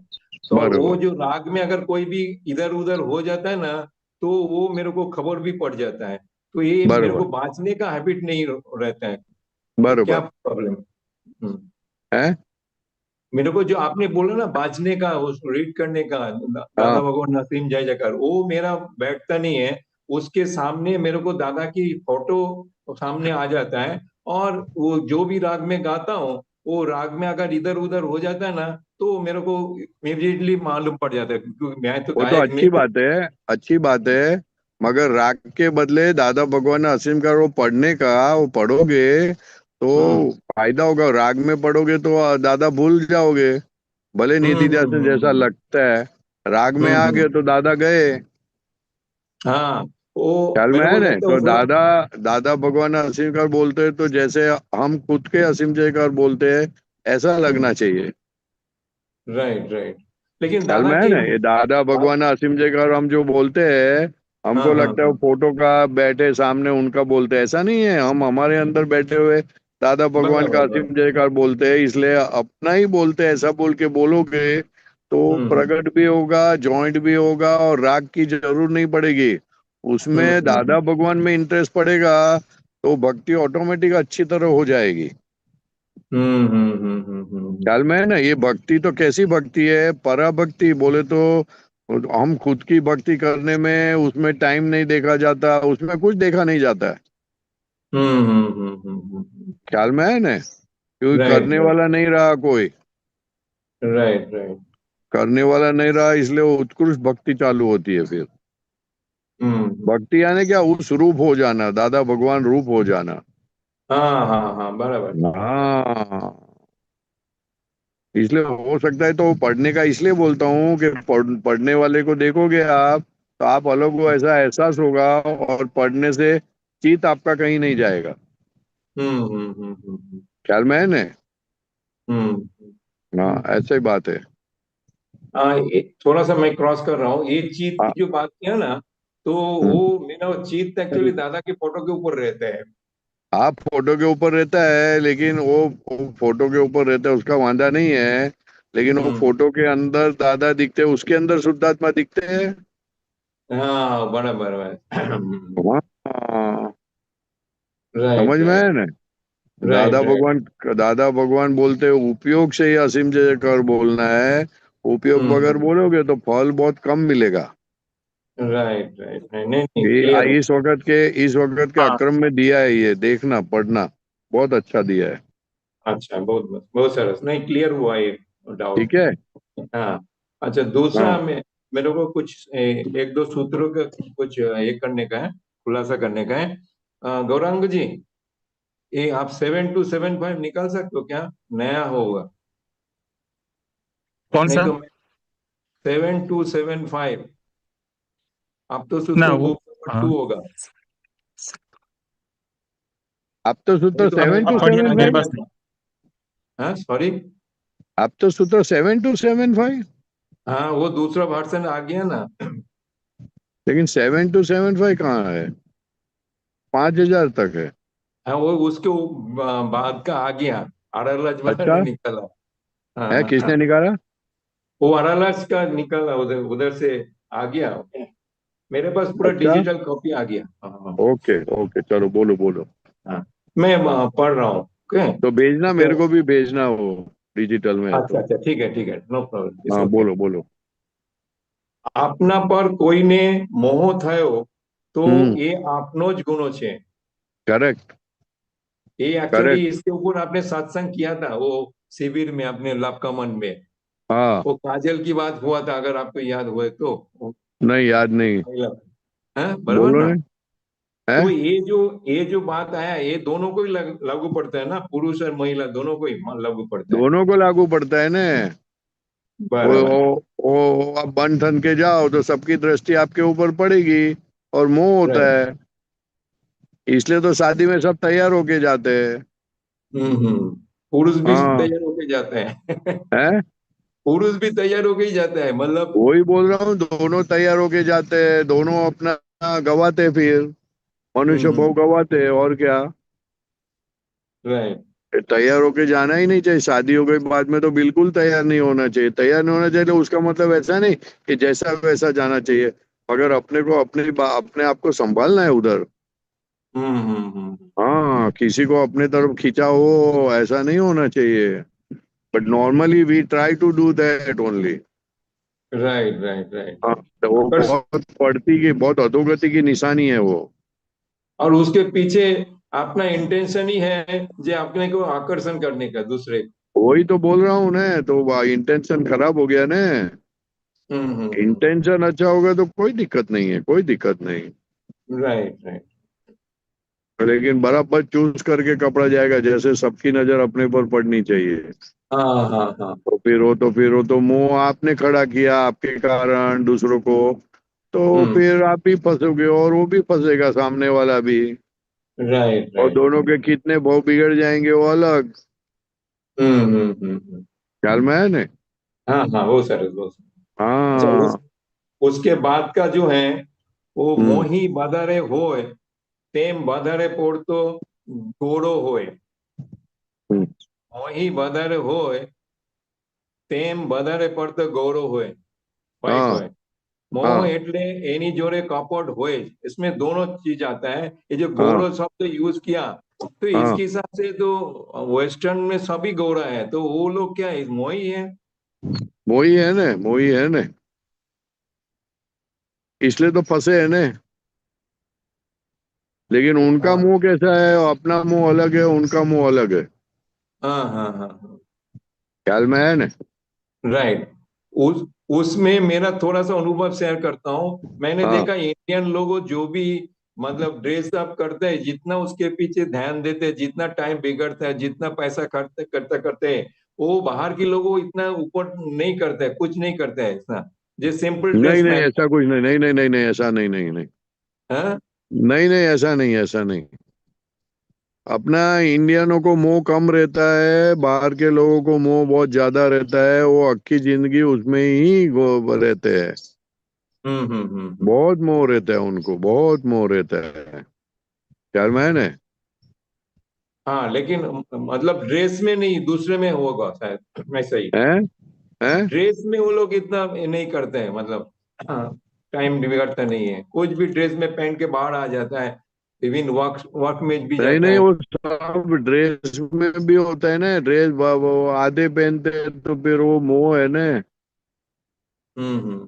तो वो बरोबर जो राग में अगर कोई भी इधर उधर हो जाता है ना, तो वो मेरे को खबर भी पड़ जाता है। तो ये मेरे को बरोबर बांचने का हैबिट नहीं रहता है। क्या बरोबर प्रॉब्लम है. मेरे को जो आपने बोला ना बांचने का, उस रीड करने का, दादा हाँ, भगवान नसीम जय जयकार, वो मेरा बैठता नहीं है। उसके सामने मेरे को दादा की फोटो सामने आ जाता है, और वो जो भी राग में गाता हूँ, वो राग में अगर इधर उधर हो जाता है ना, तो मेरे को इमीडिएटली मालूम पड़ जाता है, क्योंकि मैं तो वो तो गायक नहीं अच्छी हूँ। बात है, अच्छी बात है. मगर राग के बदले दादा भगवान असीम का वो पढ़ने का, वो पढ़ोगे तो हम्म फायदा होगा. राग में पढ़ोगे तो दादा भूल जाओगे. भले हम्म निधि जैसे हम्म जैसा हम्म लगता है, राग में हम्म, आ हम्म, गए तो दादा गए. हाँ वो ख्याल में मेरे है को ना. लगता है तो वो थोड़ा दादा दादा भगवान असीम कर बोलते हैं, तो जैसे हम खुद के असीम जयकार बोलते हैं, ऐसा लगना चाहिए. राइट राइट, लेकिन ख्याल दादा में है के ना. ये दादा भगवान असीम जयकार हम जो बोलते हैं, हाँ हमको हाँ लगता है वो हाँ फोटो का बैठे सामने उनका बोलते हैं. ऐसा नहीं है. हम हमारे अंदर बैठे हुए दादा भगवान का बराबर असीम बराबर जयकार बोलते हैं, इसलिए अपना ही बोलते हैं. ऐसा बोल के बोलोगे तो हम्म प्रकट भी होगा, जॉइंट भी होगा, और राग की जरूर नहीं पड़ेगी. उसमें हम्म दादा भगवान में इंटरेस्ट पड़ेगा, तो भक्ति ऑटोमेटिक अच्छी तरह हो जाएगी. ख्याल में है ना. ये भक्ति तो कैसी भक्ति है, पराभक्ति बोले तो. हम खुद की भक्ति करने में उसमें टाइम नहीं देखा जाता, उसमें कुछ देखा नहीं जाता है. ख्याल में है ना. क्योंकि राइट करने राइट वाला नहीं रहा कोई. राइट राइट करने वाला नहीं रहा, इसलिए वो उत्कृष्ट भक्ति चालू होती है फिर. भक्ति यानी क्या, उस रूप हो जाना, दादा भगवान रूप हो जाना. हाँ हाँ हाँ बराबर हाँ, इसलिए हो सकता है. तो पढ़ने का इसलिए बोलता हूँ कि पढ़ने वाले को देखोगे आप, तो आप अलग हो ऐसा एहसास होगा, और पढ़ने से चित आपका कहीं नहीं जाएगा. ख्याल में है ना. हम्म हाँ, ऐसे ही बात है. थोड़ा सा मैं क्रॉस कर रहा हूँ, ये चीत हाँ, की जो बात किया ना, तो वो मेरा चीत एक्चुअली दादा के फोटो के ऊपर रहता है। आप फोटो के ऊपर रहता है, लेकिन वो फोटो के ऊपर रहता है, उसका वांदा नहीं है. लेकिन वो हम्म फोटो के अंदर दादा दिखते हैं, उसके अंदर शुद्धात्मा दिखते हैं. हाँ बराबर हाँ, समझ राइट में राइट है ना. राइट राइट दादा भगवान बोलते हैं उपयोग से ही असीम जय कर बोलना है. उपयोग बगैर बोलोगे तो फल बहुत कम मिलेगा. राइट राइट नहीं नहीं क्लियर है। इस वक्त के हाँ अक्रम में दिया है, ये देखना पढ़ना बहुत अच्छा दिया है. अच्छा बहुत बहुत सरस, नहीं क्लियर हुआ ये डाउट। ठीक है. हाँ, अच्छा दूसरा हाँ मेरे को कुछ एक दो सूत्रों का कुछ ये करने का है, खुलासा करने का है। गौरांग जी, ये आप 7275 निकाल सकते हो क्या? नया होगा, कौन नहीं सा? तो 7275, आप तो ना सूत्र वो, बुक नंबर हाँ 2 होगा, अब तो सूत्र नहीं तो सेवन टू पढ़िए ना, सेवन मेरे फाइव पास नहीं। हाँ सॉरी, अब तो सूत्र 7275, हाँ वो दूसरा वर्जन आ गया ना। लेकिन 7275 कहाँ है? 5000 तक है। हाँ वो उसके बाद का आ गया, अड़लज वाला अच्छा, ने निकाला। है हाँ हाँ, किसने निकाला? वो अड़लज का निकाला, उधर उधर से आ गया। मेरे पास पूरा अच्छा, डिजिटल कॉपी आ गया। हाँ हाँ ओके ओके, चलो बोलो बोलो। हाँ, मैं पढ़ रहा हूँ। ओके, तो भेजना, तो मेरे को भी भेजना हो, डिजिटल में है अच्छा तो। अच्छा, ठीक है, नो प्रॉब्लम, इट्स हाँ ओके। बोलो बोलो। આપના પર કોઈને મોહ થયો તો हम्म, એ આપનો જ ગુનો છે। करेक्ट ये एक्चुअली करेक्ट। इसके ऊपर आपने सत्संग किया था, वो शिविर में अपने लपका मन में, हाँ, वो काजल की बात हुआ था, अगर आपको याद हुए तो। वो नहीं याद नहीं। महिला, हाँ बराबर बोलो ना। ने, है? तो ये जो बात आया, ये दोनों को ही लागू पड़ता है ना, पुरुष और महिला दोनों को ही लागू पड़ता है। दोनों को लागू पड़ता है ने। बराबर। आप बन ठन के जाओ तो सबकी दृष्टि आपके ऊपर पड़ेगी, और मोह होता राइट। है। इसलिए तो शादी में सब तैयार होके जाते हैं। हम्म, पुरुष भी हाँ, तैयार होके जाते हैं। है, पुरुष भी तैयार होके ही जाता है, मतलब। वही बोल रहा हूँ, दोनों तैयार होके जाते हैं, दोनों अपना गवाते, फिर मनुष्य बहु गवाते, और क्या। राइट तैयार होके जाना ही नहीं चाहिए, शादियों के बाद में तो बिल्कुल तैयार नहीं होना चाहिए। तैयार नहीं होना चाहिए तो उसका मतलब ऐसा नहीं कि जैसा वैसा जाना चाहिए, मगर अपने को अपने आप को संभालना है उधर। हाँ, किसी को अपने तरफ खींचा हो ऐसा नहीं होना चाहिए। But normally we try to do that only. Right right right. हाँ, तो वो पर बहुत अधोगति की निशानी है वो। और उसके पीछे अपना इंटेंशन ही है, जो अपने को आकर्षण करने का दूसरे। वही तो बोल रहा हूँ ना, तो इंटेंशन खराब हो गया ना। हम्म। इंटेंशन अच्छा होगा तो कोई दिक्कत नहीं है, कोई दिक्कत नहीं। Right right. लेकिन बराबर चूज करके कपड़ा जाएगा, जैसे सबकी नजर अपने पर पड़नी चाहिए। हाँ हाँ हाँ। तो मुंह आपने खड़ा किया आपके कारण दूसरों को, तो हम्म। फिर आप भी फंसोगे और वो भी फंसेगा, सामने वाला भी। राइट और राइट। दोनों के कितने भाव बिगड़ जाएंगे वो अलग। हम्म। ख्याल में है ना? हाँ हाँ, वो सर वो सर। अच्छा, हाँ। उसके बाद का जो है, वो हम्म मोही बधारे होय तेम बधारे पोड़तो घोड़ो होय। हम्म, मोही बधारे होय તેમ વધારે પડતો ગૌરવ હોય, फाइट हाँ હોય। मोह हाँ એટલે એની જોડે कपट होए, इसमें दोनों चीज आता है। ये जो हाँ गौरव शब्द यूज किया, तो हाँ, इसके हिसाब से तो वेस्टर्न में सभी गौरा है, तो वो लोग क्या है, मोही है। वही है ना, वही है ना, इसलिए तो फंसे है ना। लेकिन उनका हाँ मुंह कैसा है, अपना मुंह अलग है, उनका मुंह अलग है। हाँ हाँ हाँ। ख्याल में है ना? राइट। उस उसमें मेरा थोड़ा सा अनुभव शेयर करता हूँ। मैंने हाँ देखा इंडियन लोगों जो भी मतलब ड्रेस अप करते हैं, जितना उसके पीछे ध्यान देते हैं, जितना टाइम बिगड़ता है, जितना पैसा खर्च करते करते हैं, वो बाहर के लोगों को इतना ऊपर नहीं करते, कुछ नहीं करते हैं इतना, जो सिंपल नहीं ड्रेस नहीं, में। ऐसा कुछ नहीं, नहीं नहीं नहीं नहीं, ऐसा नहीं नहीं नहीं, हाँ नहीं नहीं, ऐसा नहीं, ऐसा नहीं। अपना इंडियनों को मोह कम रहता है, बाहर के लोगों को मोह बहुत ज्यादा रहता है, वो अक्की जिंदगी उसमें ही रहते हैं। हम्म। बहुत मोह रहता है उनको, बहुत मोह रहता है। ख्याल में है ना? हाँ लेकिन मतलब ड्रेस में नहीं, दूसरे में होगा शायद, मैं सही। है है। ड्रेस में वो लोग इतना नहीं करते हैं, मतलब टाइम बिगड़ता नहीं है, कुछ भी ड्रेस में पहन के बाहर आ जाता है, इवन वर्क वर्क में भी नहीं जाता नहीं, है। वो सब ड्रेस में भी होता है ना, ड्रेस वो आधे पहनते हैं तो फिर वो मोह है ना। हम्म।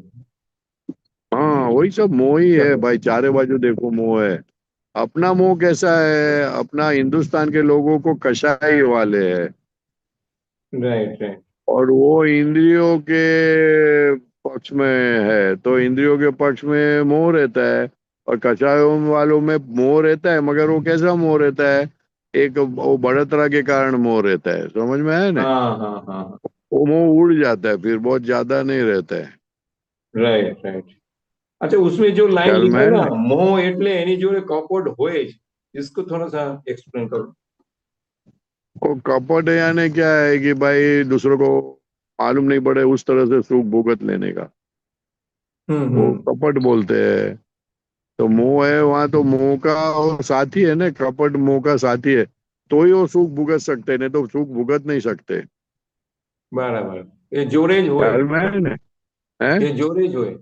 हाँ, वही सब मोह ही है चलो। भाई, चारे बाजू देखो मोह है। अपना मुंह कैसा है, अपना हिंदुस्तान के लोगों को कशाई वाले है। Right right. और वो इंद्रियों के पक्ष में है, तो इंद्रियों के पक्ष में मोह रहता है, और कषायों वालों में मोह रहता है, मगर वो कैसा मोह रहता है, एक वो बढ़ोतरा के कारण मोह रहता है, समझ में आया ना? हाँ हाँ हाँ वो मोह उड़ जाता है, फिर बहुत ज्यादा नहीं रहता है, राइट राइट। अच्छा, उसमें जो लाइन ख्याल में लिखा है है ना, ना? मोह એટલે એની જોડે કપટ હોય જ, इसको थोड़ा सा एक्सप्लेन करो। वो कपट यानी क्या है कि भाई दूसरों को मालूम नहीं पड़े उस तरह से सुख भुगत लेने का, वो हम्म। कपट बोलते हैं। तो मोह है वहां, तो मोह का वो साथी है ना, कपट मोह का साथी है, तो ही वो सुख भुगत सकते, नहीं तो सुख भुगत नहीं सकते, બરાબર, એ જોડે જ હોય, ख्याल में है ना? है એ જોડે જ હોય,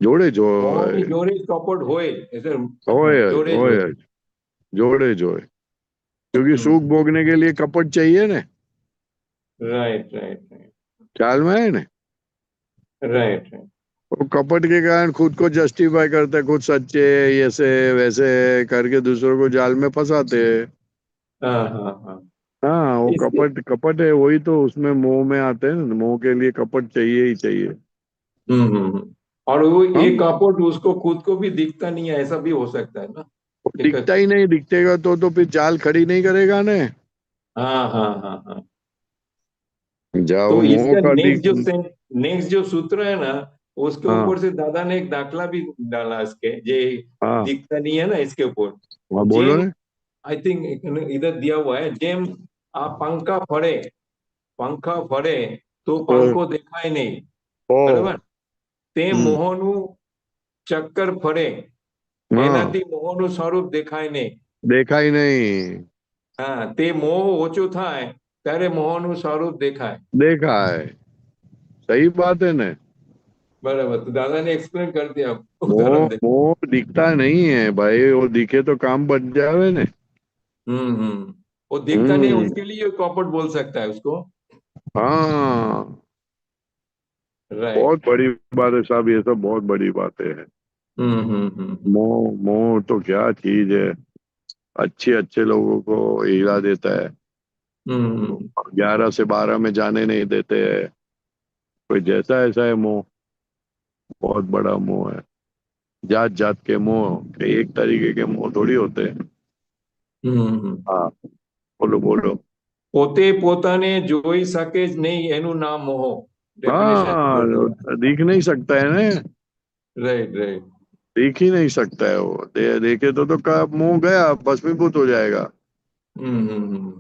जोड़े जो મોહની જોડે જ કપટ હોય જ, એટલે होए જોડે જ होए હોય। जोड़े जो है, क्योंकि सुख भोगने के लिए कपट चाहिए ना, રાઈટ રાઈટ રાઈટ ख्याल में है ना? Right right. वो कपट के कारण खुद को जस्टिफाई करते हैं, खुद सच्चे ऐसे वैसे करके दूसरों को जाल में फंसाते हैं। हाँ हाँ हाँ। हाँ, वो इसके कपट कपट है, वही तो उसमें मोह में आते हैं ना, मोह के लिए कपट चाहिए ही चाहिए। और वो हाँ, एक कपट उसको खुद को भी दिखता नहीं है, ऐसा भी हो सकता है ना? वो एक दिखता ही नहीं, दिखेगा तो फिर जाल खड़ी नहीं करेगा ना। हाँ हाँ हाँ हाँ। जाओ तो मोह इसका का दिख। नेक्स्ट जो सूत्र है ना, उसके हाँ ऊपर से दादा ने एक दाखला भी डाला इसके, जे हाँ दिखता नहीं है ना इसके ऊपर। हाँ, बोलो जेम ना। आई थिंक इधर दिया हुआ है, जेम आ पंखा फरे तो ओ, पंखो देखाय नहीं, ओ, बराबर? તે हम्म, મોહનું ચક્કર ફરે, हाँ, એનાથી મોહનું સ્વરૂપ દેખાય નહીં। देखा ही नहीं, હા, તે મોહ ઓછું થાય ત્યારે મોહનું સ્વરૂપ દેખાય। देखा है, सही बात है ना। बराबर, तो दादा ने एक्सप्लेन कर दिया, मोह उदाहरण दे। मोह दिखता नहीं है भाई, वो दिखे तो काम बच जावे ने। वो दिखता नहीं, हम्म, उसके लिए कॉपर्ट बोल सकता है उसको। हाँ, राइट। बहुत बड़ी बात है साहब, ये सब बहुत बड़ी बातें हैं। हम्म। मोह मोह तो क्या चीज है, अच्छे अच्छे लोगों को हिला देता है, हम्म। 11 से 12 में जाने नहीं देते हैं, कोई जैसा ऐसा है मोह, बहुत बड़ा मोह है। जात जात के मोह, के एक तरीके के मोह थोड़ी होते हैं। हम्म। हाँ, बोलो बोलो। પોતે પોતાને જોઈ શકે જ નહીં, એનું નામ મોહ। ડેફિનેશન हाँ, दे दिया। दिख नहीं सकता है ना, राइट राइट। दिख ही नहीं सकता है वो, देखे तो कब मुंह गया, भस्मीभूत हो जाएगा, हम्म।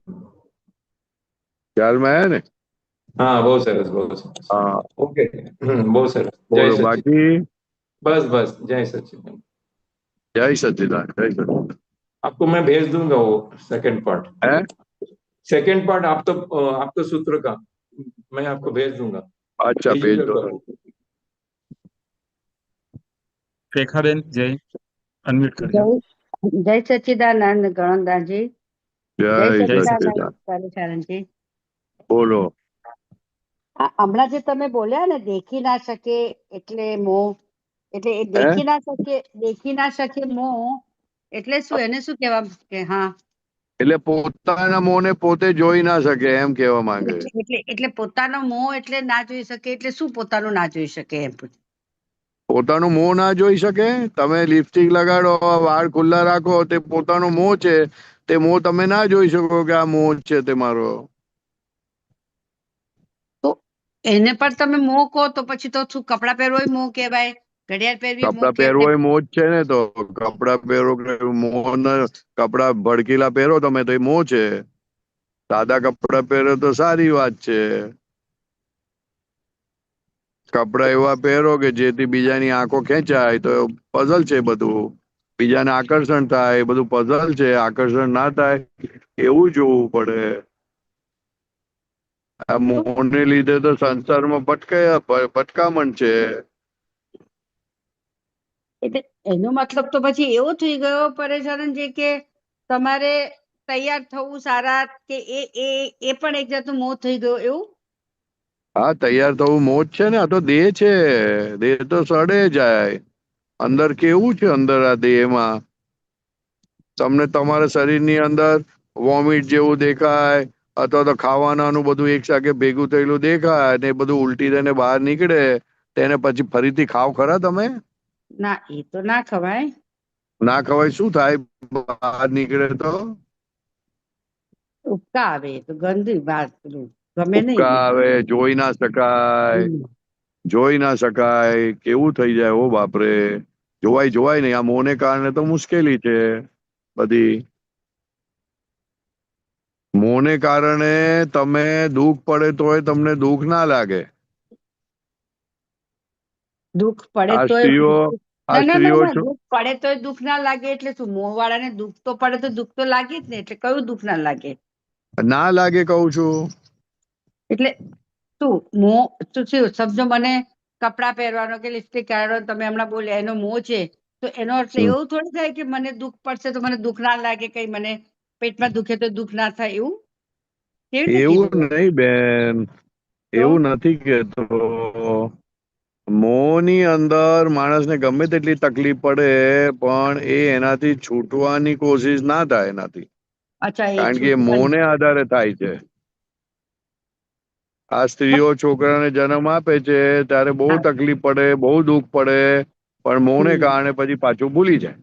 ख्याल में आया ना? હા, બહુ સરસ બહુ સરસ। हाँ, ઓકે, બહુ સરસ। જય बोलो સચિદાનંદ। बाकी। बस बस, जय सच्चिदानंद। जय सच्चिदानंद, जय सच्चिदानंद। आपको मैं भेज दूंगा वो सेकंड पार्ट। है, सेकंड पार्ट आप तो सूत्र का मैं आपको भेज दूंगा, अच्छा भेज डिजिटल दो। करो। રેખાબેન જય અનમ્યુટ કરજો। જય સચ્ચિદાનંદ ગણોદાજી, જય जय જય સચ્ચિદાનંદ સચિદાનંદ। सच्चिदानंद, કાલીચરણજી। बोलो। હમણાં જે તમે બોલ્યા ને દેખી ના શકે એટલે મોહ, એટલે એ है, દેખી ના શકે મોહ એટલે શું, એને શું કહેવા કે હા, એટલે પોતાના મોહને પોતે જોઈ ના શકે એમ કહેવા માંગે છે. એટલે પોતાનો મોહ એટલે ના જોઈ શકે એટલે શું પોતાનું ના જોઈ શકે એમ પૂછે। પોતાનું મોં ના જોઈ શકે, તમે લિપસ્ટિક લગાડો, વાળ ખુલ્લા રાખો, તે પોતાનો મોં છે, તે મોં તમે ના જોઈ શકો કે આ મોં છે તે મારો. તો એને પણ તમે મોહ કહો તો પછી તો શું કપડા પહેરવો મોહ કહેવાય, ઘડિયાળ પહેરવી મોહ કપડા પહેરવો કહેવાય? એ મોં જ છે ને, તો કપડા પહેરો કે મોં કપડા ભડકીલા પહેરો તમે તો એ મોં છે, સાદા કપડા પહેરો તો સારી વાત છે. કપડા એવા પહેરો કે જેથી બીજાની આંખો ખેંચાય તો પઝલ છે બધું, બીજાને આકર્ષણ થાય, એ બધું પઝલ છે, આકર્ષણ ના થાય એવું જોવું પડે. આ મોહને લીધે તો સંસારમાં ભટકામણ છે. એટલે એનો મતલબ તો પછી એવો થઈ ગયો પરેશાનજી કે તમારે તૈયાર થવું સારા કે એ પણ એક જાતનું મોહ થઈ ગયો એવું? હા, તૈયાર થવું મોજ છે ને, આ તો દેહ છે, દેહ તો સડે જાય. અંદર કેવું છે, અંદર આ દેહમાં તમને તમારા શરીરની અંદર વોમિટ જેવું દેખાય, અથવા તો ખાવાનાનું બધું એક સાથે ભેગું થયેલું દેખાય ને એ બધું ઉલટી થઈને બહાર નીકળે તેને પછી ફરીથી ખાવ ખરા તમે? ના એ તો ના ખવાય. ના ખવાય શું થાય બહાર નીકળે તો? ઉપકા આવે, એ તો ગંદી વાત, પેલું ગમે નહીં. ઉપકા આવે, જોઈ ના શકાય, જોઈ ના શકાય, કેવું થઈ જાય ઓ બાપરે. જોવાય નહીં. આ મોને કારણે તો મુશ્કેલી છે બધી. મોને કારણે તમે દુઃખ પડે તોય તમને દુઃખ ના લાગે. દુઃખ પડે આ તો સ્ત્રીઓ આ સ્ત્રીઓ છો દુઃખ પડે તો દુઃખ ના લાગે એટલે શું? મોહ વાળાને દુઃખ તો પડે તો દુઃખ તો લાગે જ ને, એટલે કયું દુઃખ ના લાગે? ના લાગે કહું છું. એટલે શું મોહ? શું થયું સમજો, મને કપડાં પહેરવાનો કે લિપસ્ટિક કાઢવાનો તમે હમણાં બોલ્યા એનો મોહ છે, તો એનો અર્થ એવું થોડું થાય કે મને દુઃખ પડશે તો મને દુઃખ ના લાગે, કઈ મને પેટમાં દુખે તો દુઃખ ના થાય, એવું કેવી રીતે એવું કીધું? નહીં બેન, એવું નથી કેતો. મોહની અંદર માણસને ગમે તેટલી તકલીફ પડે પણ એ એનાથી છૂટવાની કોશિશ ના થાય એનાથી, અચ્છા, એ કારણ કે એ છૂટવાની. મોહને આધારે થાય છે. આ સ્ત્રીઓ છોકરાને જન્મ આપે છે ત્યારે બહુ હા. તકલીફ પડે, બહુ દુઃખ પડે, પણ મોહને કારણે પછી પાછું ભૂલી જાય.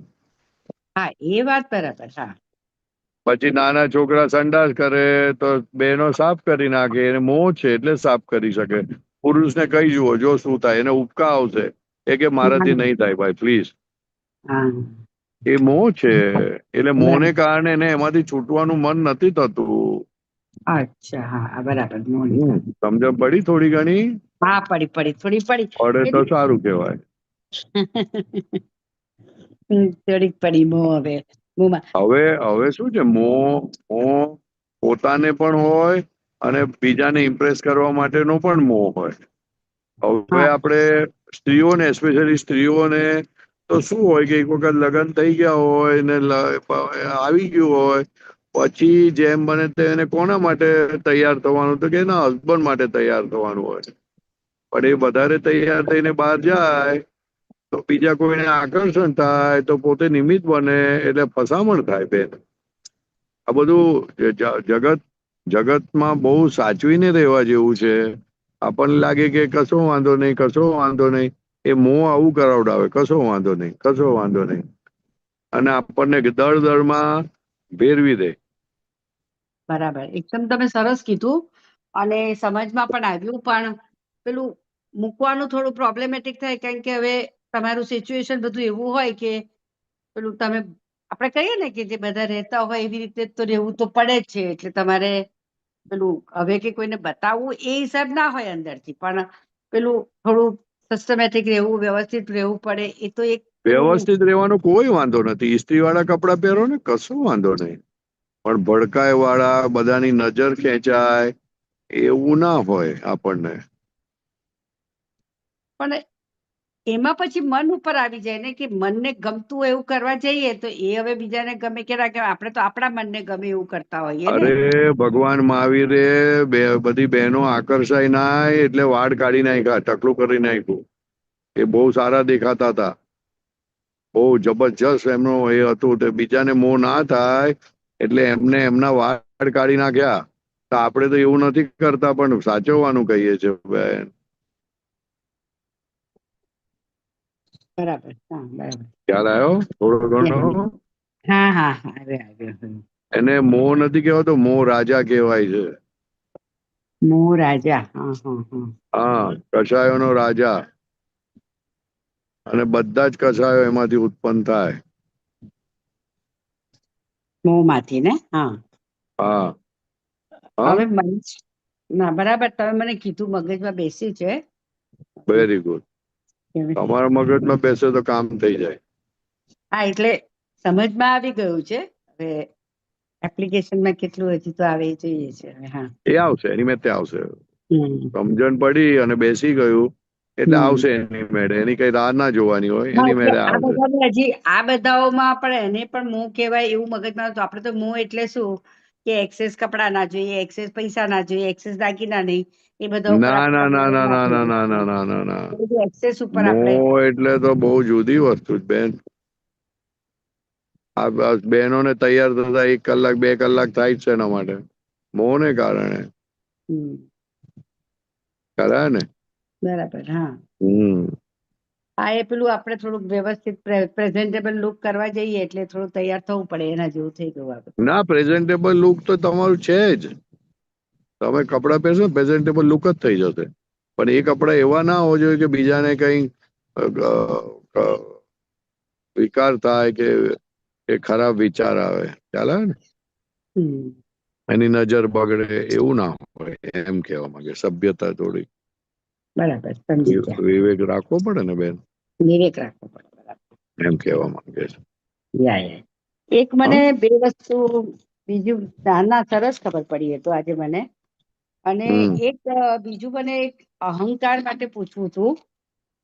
હા, એ વાત બરાબર. હા, પછી નાના છોકરા સંડાસ કરે તો બેનો સાફ કરી નાખે, એને મોહ છે એટલે સાફ કરી શકે. પુરુષને કહી જુઓ જો શું થાય, એને ઉપકા આવશે, એ કે મારાથી નહીં થાય ભાઈ પ્લીઝ. હા, એ મોહ છે, એટલે મોહને બરાબર. કારણે એને એમાંથી છૂટવાનું મન નથી થતું. અચ્છા, હા, બરાબર. મોહની. સમજણ પડી થોડી ઘણી? હા, પડી થોડી પડી. પડે તો સારું કહેવાય. થોડીક પડી મોહ. હવે મોહમાં હવે શું છે, મોહ પોતાને પણ હોય અને બીજાને ઇમ્પ્રેસ કરવા માટેનો પણ મોહ હોય. હવે હા, આપણે સ્ત્રીઓને, એસ્પેશિયલી સ્ત્રીઓને તો શું હોય કે એક વખત લગ્ન થઈ ગયા હોય ને આવી ગયું હોય પછી જેમ બને તેને કોના માટે તૈયાર થવાનું, તો કે એના હસબન્ડ માટે તૈયાર થવાનું હોય. પણ એ વધારે તૈયાર થઈને બહાર જાય તો બીજા કોઈને આકર્ષણ થાય તો પોતે નિમિત્ત બને એટલે ફસામણ થાય બેન. આ બધું જગતમાં બહુ સાચવીને રહેવા જેવું છે. આપણને લાગે કે કશો વાંધો નહીં, એ મોહ આવું કરાવડાવે, કશો વાંધો નહીં, અને આપણને દળમાં ભેરવી દે. બરાબર. એકદમ તમે સરસ કીધું અને સમજમાં પણ આવ્યું, પણ પેલું મૂકવાનું થોડું પ્રોબ્લેમેટિક થાય, કારણ કે હવે તમારું સિચ્યુએશન બધું એવું હોય કે પેલું તમે આપણે કહીએ ને કે જે બધા રહેતા હોય એવી રીતે તો રહેવું તો પડે જ છે. એટલે તમારે પેલું હવે કે કોઈને બતાવવું એ હિસાબ ના હોય અંદરથી, પણ પેલું થોડું સિસ્ટમેટિક રહેવું, વ્યવસ્થિત રહેવું પડે. એ તો એક પેલું. વ્યવસ્થિત રહેવાનો કોઈ વાંધો નથી. ઇસ્ત્રી વાળા કપડાં પહેરો ને, કશો વાંધો નહીં, પણ ભડકાય વાળા, બધાની નજર ખેંચાય એવું ના હોય આપણને. પણ એમાં પછી મન ઉપર આવી જાય ને, કે મનને ગમતું એવું કરવા જઈએ તો એ હવે બીજાને ગમે કે ના ગમે, આપણે તો આપણા મનને ગમે એવું કરતા હોઈએ ને. અરે ભગવાન મહાવીરે બધી બહેનો આકર્ષાય ના એટલે વાળ કાઢી નાખ્યા, ટકલું કરી નાખ્યું. એ બહુ સારા દેખાતા હતા, બહુ જબરજસ્ત એમનો એ હતું. તે બીજાને મોહ ના થાય એટલે એમને એમના વાળ કાઢી નાખ્યા. તો આપણે તો એવું નથી કરતા, પણ સાચવવાનું કહીએ છીએ બેન. બરાબર. હા, બરાબર. ખ્યાલ આવ્યો થોડો ઘણો? હા, હા, હા, આવ્યો. એને મોહ નથી કહેવાતો, મોહ રાજા કહેવાય છે. મોહ રાજા. હા, હા, હા. હા, કષાયોનો રાજા. અને બધા જ કષાયો એમાંથી ઉત્પન્ન થાય. મોહમાંથી ને. હા. હા. હવે ના, બરાબર. તમે મને કીધું, મગજમાં બેસી છે. Very good. તમારા મગજમાં બેસે તો કામ થઈ જાય. હા, એટલે સમજમાં આવી ગયું છે. હવે એપ્લિકેશનમાં કેટલું હજી તો આવે એ જોઈએ છે. હા, એ આવશે, એની મેં આવશે. હમ. સમજણ પડી અને બેસી ગયું એટલે હમ. આવશે એની મેળે. એની કઈ રાહ ના જોવાની હોય, હા, એની એટલે મેળે આ આવશે. બધાને હજી આ બધાઓમાં પણ એને પણ મોહ કહેવાય એવું મગજમાં તો આપણે તો મોહ એટલે શું કે એક્સેસ કપડા ના જોઈએ, એક્સેસ પૈસા ના જોઈએ, એક્સેસ દાગીના નહીં, એ બધા ઉપર ના ના ના ના ના ના ના ના આપણે ના ના ના. એક્સેસ ઉપર આપણે. મોહ એટલે તો બહુ જુદી વસ્તુ જ બેન. આ બસ બહેનોને તૈયાર થતા 1 કલાક 2 કલાક થાય જ છે એના માટે. મોહને કારણે હમ ખરા ને. બરાબર. હા, હમ એ પેલું આપણે થોડુંક વ્યવસ્થિત પ્રેઝન્ટેબલ લુક કરવા જઈએ એટલે થોડું તૈયાર થવું પડે, એના જેવું થઈ ગયું આ બધું. ના, પ્રેઝન્ટેબલ લુક તો તમારું છે જ. તમે કપડાં પહેરશો ને પ્રેઝન્ટેબલ લુક જ થઈ જશે. પણ એ કપડાં એવા ના હોવા જોઈએ કે બીજાને કઈ વિકાર થાય કે ખરાબ વિચાર આવે. ખ્યાલ આવે ને? હમ એની નજર બગડે એવું ના હોય, એમ કહેવા માંગે. સભ્યતા થોડી બરાબર, સમજી ગયા. વિવેક રાખવો પડે ને બેન, વિવેક રાખવો પડે. બરાબર. એમ કહેવા માંગે છે. યા. એક મને બે વસ્તુ બીજું ના સરસ ખબર પડી એ તો આજે મને. અને એક બીજું મને એક અહંકાર માટે પૂછવું હતું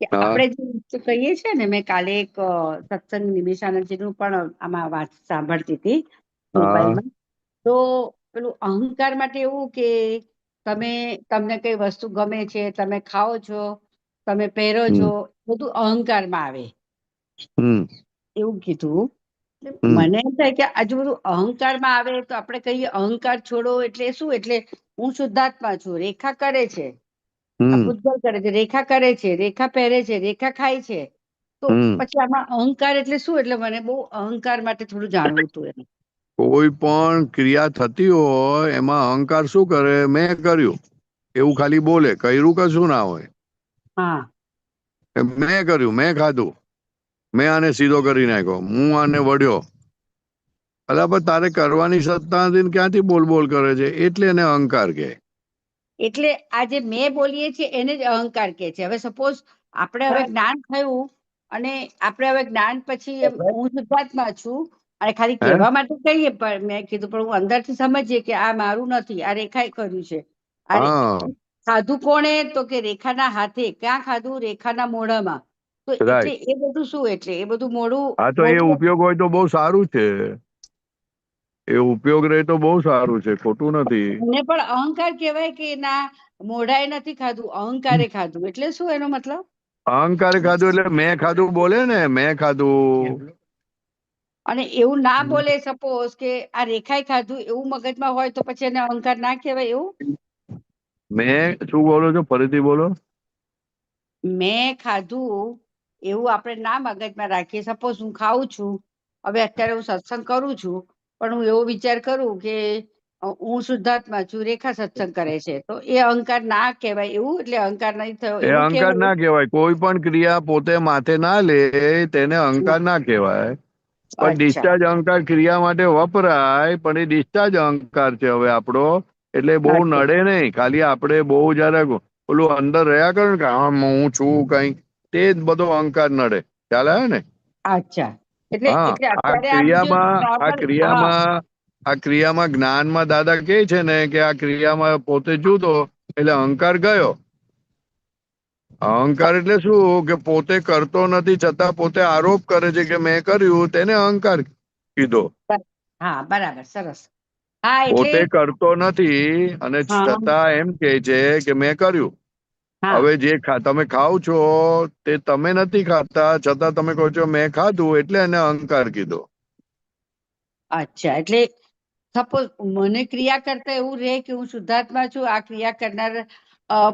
કે હા. આપણે જે કહીએ છીએ ને, મેં કાલે એક સત્સંગ નિમિષાનંદજીનું પણ આમાં વાત સાંભળતી હતી મોબાઈલમાં. તો પેલું અહંકાર માટે એવું કે તમને કઈ વસ્તુ ગમે છે, તમે ખાઓ છો, તમે પહેરો છો, બધું અહંકારમાં આવે એવું કીધું. મને એમ થાય કે આજુ બધું અહંકારમાં આવે તો આપણે કહીએ અહંકાર છોડો એટલે શું? એટલે હું શુદ્ધાત્મા છું, રેખા કરે છે, આ પૂતગલ કરે છે, રેખા કરે છે, રેખા પહેરે છે, રેખા ખાય છે, તો પછી આમાં અહંકાર એટલે શું? એટલે મને બહુ અહંકાર માટે થોડું જાણવું હતું એમ. કોઈ પણ ક્રિયા થતી હોય એમાં અહંકાર શું કરે? મેં કર્યું એવું ખાલી બોલે, કર્યું કશું ના હોય. હા, મેં કર્યું, મેં ખાધું, મેં આને સીધો કરી નાખ્યો, હું આને વળ્યો. અલા પણ તારે કરવાની સત્તા નથી, ક્યાંથી બોલ બોલ કરે છે? એટલે એને અહંકાર કહે. એટલે આ જે મેં બોલીએ છીએ એને જ અહંકાર કહે છે. હવે સપોઝ આપણે હવે જ્ઞાન થયું અને આપણે હવે જ્ઞાન પછી હું શુદ્ધાત્મા છું અને ખાલી કહેવા માટે કહીએ, પણ મેં કીધું પણ હું અંદરથી સમજીએ કે આ મારું નથી, આ રેખાએ કર્યું છે. ખાધું કોણે? તો કે રેખાના હાથે. ક્યાં ખાધું? રેખાના મોઢામાં. તો એટલે એ બધું શું? એટલે એ બધું મોઢું. હા, તો એ ઉપયોગ હોય તો બહુ સારું છે. એ ઉપયોગ રહે તો બહુ સારું છે, ખોટું નથી. એને પણ અહંકાર કહેવાય કે ના? મોઢાએ નથી ખાધું, અહંકારે ખાધું. એટલે શું એનો મતલબ? અહંકારે ખાધું એટલે મેં ખાધું બોલે ને, મેં ખાધું. અને એવું ના બોલે, સપોઝ કે આ રેખાએ ખાધું એવું મગજમાં હોય તો પછી એને અહંકાર ના કહેવાય એવું? મેં શું બોલો છો? ફરીથી બોલો. મેં ખાધું એવું આપણે ના મગજમાં રાખીએ. સપોઝ હું ખાઉં છું, હવે અત્યારે હું સત્સંગ કરું છું, પણ હું એવો વિચાર કરું કે હું શુદ્ધાત્મા છું, રેખા સત્સંગ કરે છે, તો એ અહંકાર ના કહેવાય એવું? એટલે અહંકાર નહીં થયો એ એવું અહંકાર કહેવાય? ના કહેવાય. કોઈ પણ ક્રિયા પોતે માથે ના લે તેને અહંકાર ના કહેવાય. પણ અચ્છા. ડિસ્ચાર્જ અહંકાર ક્રિયા માટે વપરાય, પણ એ ડિસ્ચાર્જ અહંકાર છે હવે આપણો. એટલે બહુ અચ્છા. નડે નહીં. ખાલી આપણે બહુ જયારે ઓલું અંદર રહ્યા કરે ને કે હું છું કઈ, તે જ બધો અહંકાર નડે. ખ્યાલ આવે ને? અચ્છા. એટલે હા, આ અત્યારે આમ જો ક્રિયામાં આ નોર્મલ. હા, ક્રિયામાં આ ક્રિયામાં જ્ઞાનમાં દાદા કહે છે ને કે આ ક્રિયામાં પોતે જુદો એટલે અહંકાર ગયો. અહંકાર એટલે શું? કે પોતે કરતો નથી છતાં પોતે આરોપ કરે છે કે મેં કર્યું, તેને અહંકાર કીધો. હા, બરાબર, સરસ. હા, એટલે પોતે કરતો નથી અને હા, છતાં એમ કે છે કે મેં કર્યું. હા, હવે જે તમે ખાવ છો તે તમે નથી ખાતા, છતાં તમે કહો છો મેં ખાધું, એટલે એને અહંકાર કીધો. અચ્છા. એટલે સપોઝ મને ક્રિયા કરતા એવું રહે કે હું શુદ્ધાત્મા છું, આ ક્રિયા કરનાર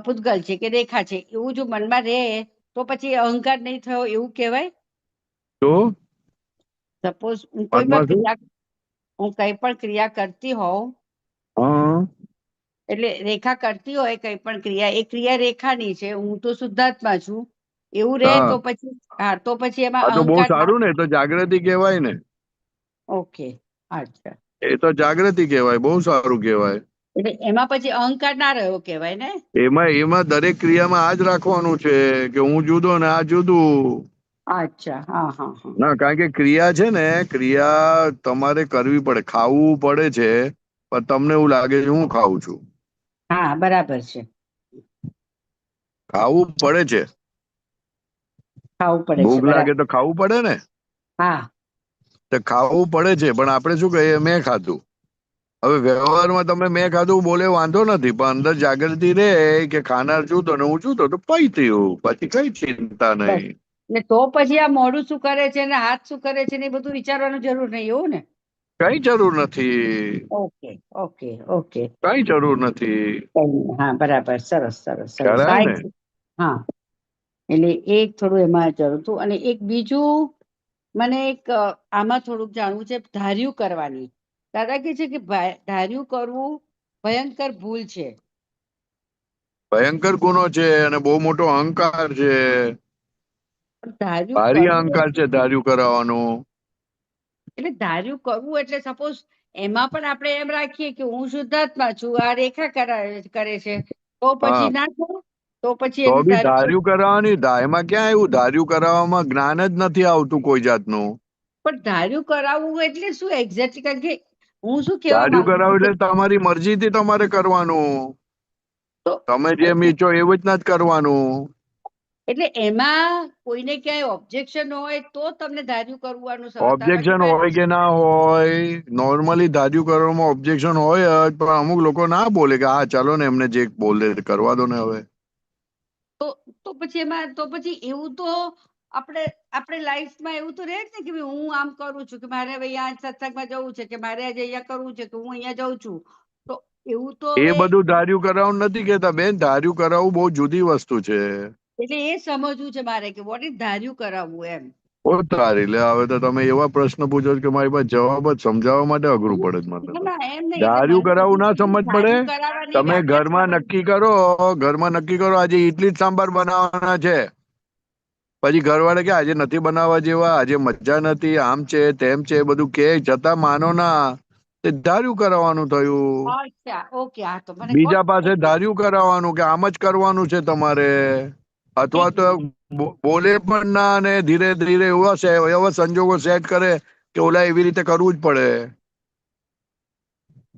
પૂતગલ છે કે રેખા છે, એવું જો મનમાં રહે તો પછી અહંકાર નહીં થયો એવું કહેવાય? તો સપોઝ હું મનમાં શું? હું કઈ પણ ક્રિયા કરતી હોઉં, એટલે રેખા કરતી હોય કઈ પણ ક્રિયા, એ ક્રિયા રેખાની છે, હું તો શુદ્ધાત્મા છું એવું રહે તો પછી તો પછી એમાં હા, તો બહુ અહંકાર ના. સારું ને, તો જાગૃતિ કહેવાય ને. ઓકે, અચ્છા. એ તો જાગૃતિ કહેવાય, બહુ સારું કહેવાય. એટલે એમાં પછી અહંકાર ના રહ્યો કહેવાય ને? એમાં દરેક ક્રિયામાં આ જ રાખવાનું છે કે હું જુદો ને આ જુદું. અચ્છા. હા, હા, હા. ના, કારણ કે ક્રિયા છે ને, ક્રિયા તમારે કરવી પડે, ખાવું પડે છે, પણ તમને એવું લાગે છે હું ખાઉં છું. હા, બરાબર છે. ખાવું પડે છે. ખાવું પડે છે, ભૂખ લાગે બરાબર. તો ખાવું પડે ને. હા. તો ખાવું પડે છે, પણ આપણે શું કહીએ? મેં ખાધું. હવે વ્યવહારમાં તમે મેં ખાધું બોલે વાંધો નથી, પણ અંદર જાગૃતિ રે કે ખાનાર જુદો ને હું જુદો, તો પઈ થયું, પછી કઈ ચિંતા બસ. નહીં. ને તો પછી આ મોઢું શું કરે છે ને હાથ શું કરે છે ને એ બધું વિચારવાનું જરૂર નહીં એવું ને? કઈ જરૂર નથી, ઓકે ઓકે ઓકે કઈ જરૂર નથી. કઈ નહીં. હા બરાબર, સરસ સરસ ખ્યાલ સરસ. આવે હા ને? હા, એટલે એક થોડું એમાં જરૂર હતું. અને એક બીજું મને એક આમાં થોડુંક જાણવું છે, ધાર્યું કરવાની. દાદા કહે છે કે ધાર્યું કરવું ભયંકર ભૂલ છે. ભયંકર ગુનો છે અને બહુ મોટો અહંકાર છે. પણ ધાર્યું ભારી કરવું અહંકાર છે ધાર્યું કરાવવાનું. એટલે ધાર્યું કરવું એટલે સપોઝ એમાં પણ આપણે એમ રાખીએ કે હું શુદ્ધાત્મા છું, આ રેખા કરે છે, તો પછી હા, ના કરું, તો પછી તો એનું બી ધાર્યું ધાર્યું કરાવવાની. એમાં ક્યાં એવું ધાર્યું કરાવવામાં જ્ઞાન જ નથી આવતું કોઈ જાતનું. પણ ધાર્યું કરાવવું એટલે શું એક્ઝેક્ટલી? કારણ કે હું શું કહેવા ધાર્યું માંગુ છું કરાવું કે એટલે તમારી મરજીથી તમારે કરવાનું. તો તમે જેમ ઈચ્છો એવું જ નથી કરવાનું. એટલે એમાં કોઈને ક્યાંય ઓબ્જેક્શન હોય તો તમને ધાર્યું કરવાનું દાદા કે ઓબ્જેક્શન હોય કે ના હોય, નોર્મલી ધાર્યું કરવામાં ઓબ્જેક્શન હોય જ, પણ અમુક લોકો ના બોલે કે હા ચાલો ને એમને જે બોલે તે કરવા દો ને હવે. તો પછી એમાં તો પછી એવું તો આપણે આપણે લાઈફમાં એવું તો રહે જ ને કે ભાઈ હું આમ કરું છું, કે મારે હવે અહીંયા સત્સંગમાં જવું છે, કે મારે આજે અહીંયા કરવું છે, કે હું અહીંયા જાઉં છું. તો એવું તો એ હવે બધું ધાર્યું કરાવવું નથી કેતા બેન. ધાર્યું કરાવવું બહુ જુદી વસ્તુ છે. એટલે એ સમજવું છે મારે કે વોટ ઇઝ ધાર્યું કરાવવું એમ. ઓ તારી લે, હવે તો તમે એવા પ્રશ્ન પૂછો છો કે મારી પાસે જવાબ જ સમજાવવા માટે અઘરું પડે છે મને તો. ના એમ નહીં, એટલે ધાર્યું મને કરાવવું એવું ના છે કે સમજ પડે. ધાર્યું કરાવવાની તમે વ્યાખ્યા જ ઘરમાં ખબર નક્કી કરો, ઘરમાં નક્કી કરો આજે ઇડલી જ સાંભાર બનાવવાના છે, પછી ઘરવાળા કે આજે નથી બનાવવા જેવા, આજે મજા નથી, આમ છે તેમ છે બધું કે છતાં માનો ના, તે ધાર્યું કરાવવાનું થયું. અચ્છા ઓકે. હા તો મને કહો બીજા પાસે ધાર્યું કરાવવાનું કે આમ જ કરવાનું છે તમારે, અથવા તો બોલે પણ ના અને ધીરે ધીરે એવા સંજોગો સેટ કરે કે ઓલા એવી રીતે કરવું જ પડે.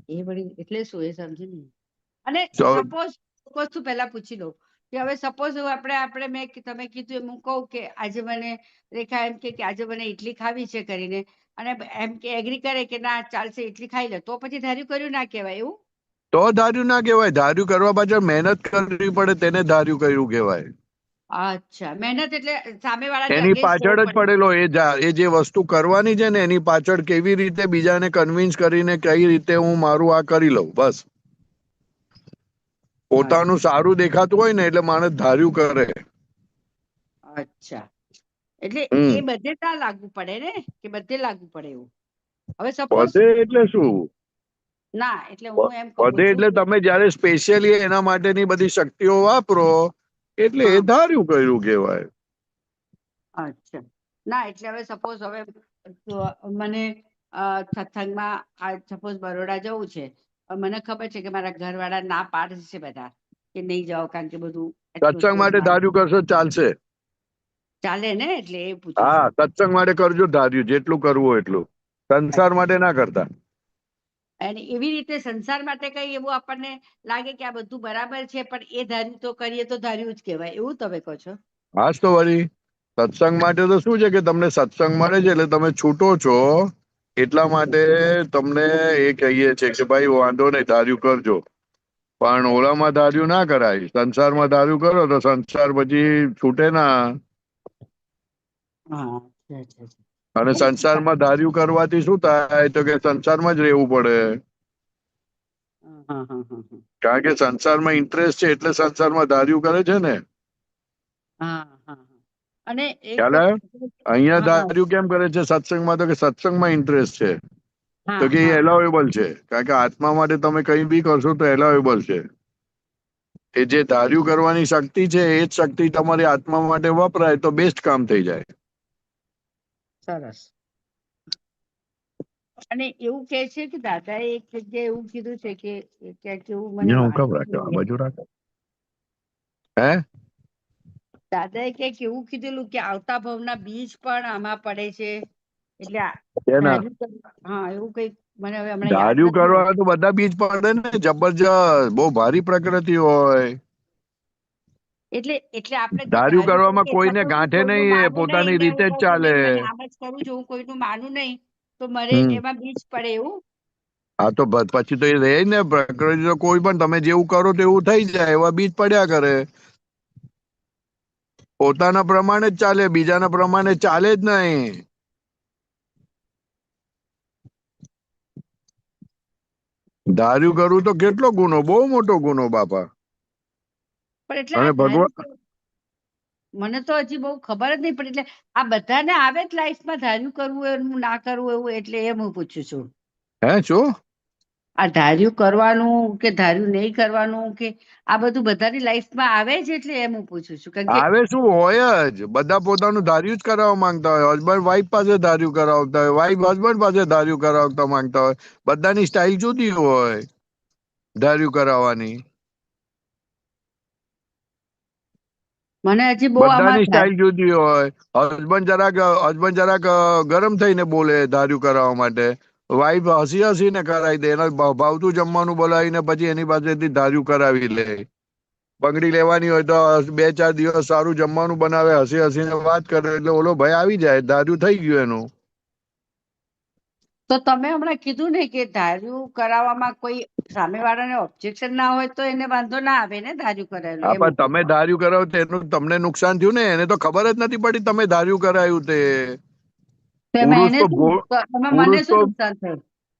એ વળી એટલે શું એ સમજી નહીં. અને તો સપોઝ વસ્તુ પહેલા પૂછી લઉં કે હવે સપોઝ આપણે મેં તમે કીધું એમ હું કહું કે આજે મને રેખા એમ કે આજે મને ઇડલી ખાવી છે કરીને, અને એમ કે એગ્રી કરે કે ના ચાલશે ઇડલી ખાઈ લે, તો પછી ધાર્યું કર્યું ના કહેવાય એવું? તો ધાર્યું ના કહેવાય. ધાર્યું કરવા પાછળ મહેનત કરવી પડે તેને ધાર્યું કર્યું કહેવાય. અચ્છા, મહેનત એટલે સામેવાળાને એની અગેન્સ્ટ પાછળ જવું જ પડે. પડેલો એ જે વસ્તુ કરવાની છે ને એની પાછળ કેવી રીતે બીજાને કન્વિન્સ કરીને કઈ રીતે હું મારું આ કરી લઉં, બસ. પોતાનું સારું દેખાતું હોય ને એટલે માણસ ધાર્યું કરે. અચ્છા, એટલે હમ એ બધે ના લાગુ પડે ને, કે બધે લાગુ પડે એવું? હવે સપોઝ વધે એટલે શું? ના, એટલે હું એમ કહું વધે છું એટલે કે તમે જયારે સ્પેશિયલી એના માટેની બધી શક્તિઓ વાપરો એટલે એ હા, ધાર્યું કર્યું કહેવાય. અચ્છા. ના એટલે હવે સપોઝ હવે મને સત્સંગમાં સપોઝ બરોડા જવું છે, મને ખબર છે કે મારા ઘરવાળા ના પાડે છે બધા કે નહીં જાઓ કારણ કે બધું સત્સંગ માટે ધાર્યું કરશો ચાલશે. ચાલે ને, એટલે એ પૂછું હા, છું. સત્સંગ માટે કરજો ધાર્યું, જેટલું કરવું હોય એટલું. સંસાર માટે ના કરતા. અને એવી રીતે સંસાર માટે કઈ એવું આપણને લાગે કે આ બધું બરાબર છે પણ એ ધાર્યું તો કરીએ તો ધાર્યું જ કહેવાય, એવું તમે કહો છો? હાજ તો વળી. સત્સંગ માટે તો શું છે કે તમને સત્સંગ મળે છે એટલે તમે છૂટો છો, એટલા માટે તમને એ કહીએ છે કે ભાઈ વાંધો નહીં ધાર્યું કરજો. પણ ઓલામાં ધાર્યું ના કરાય. સંસારમાં ધાર્યું કરો તો સંસાર પછી છૂટે ના. હા, અચ્છા. અને સંસારમાં ધાર્યું કરવાથી શું થાય તો કે સંસારમાં જ રહેવું પડે. હા. કારણ કે સંસારમાં ઇન્ટરેસ્ટ છે એટલે સંસારમાં ધાર્યું કરે છે ને. હા. અને એક ખ્યાલ આવ્યો? અહીંયા હા ધાર્યું કેમ કરે છે સત્સંગમાં? તો કે સત્સંગમાં ઇન્ટરેસ્ટ છે, તો કે એ એલાવેબલ છે. કારણ કે આત્મા માટે તમે કઈ બી કરશો તો એલાવેબલ છે. એ જે ધાર્યું કરવાની શક્તિ છે એ જ શક્તિ તમારી આત્મા માટે વપરાય તો બેસ્ટ કામ થઈ જાય. સરસ. અને એવું કે છે કે દાદાએ એક જગ્યાએ એવું કીધું છે કે ક્યાંક એવું મને હું કબ વાંચ્યું રાખ્યો આ છે. બાજુ રાખો. હે? દાદાએ ક્યાંક એવું કીધેલું કે આવતા ભવના બીજ પણ આમાં પડે છે, એટલે કેના? હા એવું કઈક મને હવે હમણાં યાદ ધાર્યું નથી કરવા આવતું. તો બધા બીજ પડે ને, જબરજસ્ત. બહુ ભારી પ્રકૃતિ હોય. એટલે આપણે જો ધાર્યું ધાર્યું કરવામાં કરીએ કોઈને suppose હું ગાંઠે કોઈનું નહીં, એ માનું નહીં, પોતાની મેં રીતે એવું જ કહું છું ચાલે. નહીં મને આમ જ કરું છું, હું કોઈનું માનું નહીં તો મારે હમ એમાં બીજ પડે એવું? હા તો પછી તો એ રહે ને. પ્રકૃતિ તો કોઈ પણ તમે જેવું કરો તો એવું થઈ જાય, એવા બીજ પડ્યા કરે. પોતાના પ્રમાણે જ ચાલે, બીજાના પ્રમાણે ચાલે જ નહીં. ધાર્યું કરવું તો કેટલો ગુનો, બહુ મોટો ગુનો બાપા. પણ એટલે અને આ ધાર્યું મને તો હજી બહુ ખબર જ નહીં પડી. એટલે આ બધાને આવે જ લાઈફમાં ધાર્યું કરવું એવું ના કરવું એવું, એટલે એમ હું પૂછું છું. હે શું? આ ધાર્યું કરવાનું કે ધાર્યું નહીં કરવાનું કે આ બધું બધાની લાઈફમાં આવે જ, એટલે એમ હું પૂછું છું. કારણ કે આવે શું હોય જ, બધા પોતાનું ધાર્યું જ કરાવવા માંગતા હોય. હસબન્ડ વાઈફ પાસે ધાર્યું કરાવતા હોય, વાઈફ હસબન્ડ પાસે ધાર્યું કરાવતા માંગતા હોય. બધાની સ્ટાઇલ જુદી હોય ધાર્યું કરાવવાની. મને હજી બહુ આમાં બધાની સ્ટાઇલ જુદી હોય. હસબન્ડ જરાક ગરમ થઈને બોલે ધાર્યું કરાવવા માટે, વાઈફ હસી હસીને કરાવી દે. એના ભાવતું જમવાનું બોલાવીને પછી એની પાસેથી ધાર્યું કરાવી લે. બંગડી લેવાની હોય તો 2-4 દિવસ સારું જમવાનું બનાવે, હસી હસીને વાત કરે, એટલે ઓલો ભાઈ આવી જાય, ધાર્યું થઈ ગયું એનું. તો તમે હમણાં કીધું ને કે ધાર્યું કરાવવામાં કોઈ સામેવાળાને ઓબ્જેક્શન ના હોય તો એને વાંધો ના આવે ને, ધાર્યું કરાયેલું. હા, એમ પણ તમે ધાર્યું કરાવો તો એનું તમને નુકસાન થયું ને. એને તો ખબર જ નથી પડી તમે ધાર્યું કરાયું તે. તો એમાં પુરુષ મને તો શું નુકસાન થયું?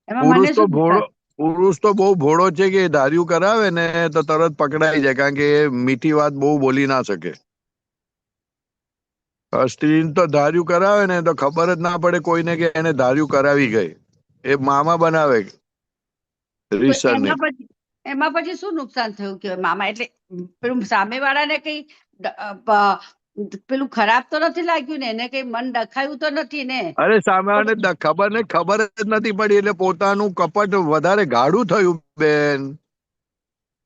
એમાં પુરુષ મને તો શું ભોળો નુકસાન? પુરુષ તો બહુ ભોળો છે કે ધાર્યું કરાવે ને તો તરત પકડાઈ જાય, કારણ કે એ મીઠી વાત બહુ બોલી ના શકે. સ્ત્રી તો ધાર્યું કરાવે ને તો ખબર જ ના પડે કોઈને કે એને ધાર્યું કરાવી ગઈ. એ મામા બનાવે તો રીસર ને. એમાં પછી શું નુકસાન થયું કે મામા? એટલે પેલું સામેવાળાને કઈ પેલું ખરાબ તો નથી લાગ્યું ને? એને કઈ મન દખાયું તો નથી ને? અરે સામેવાળાને ખબર જ નથી પડી, એટલે પોતાનું કપટ વધારે ગાઢું થયું બેન.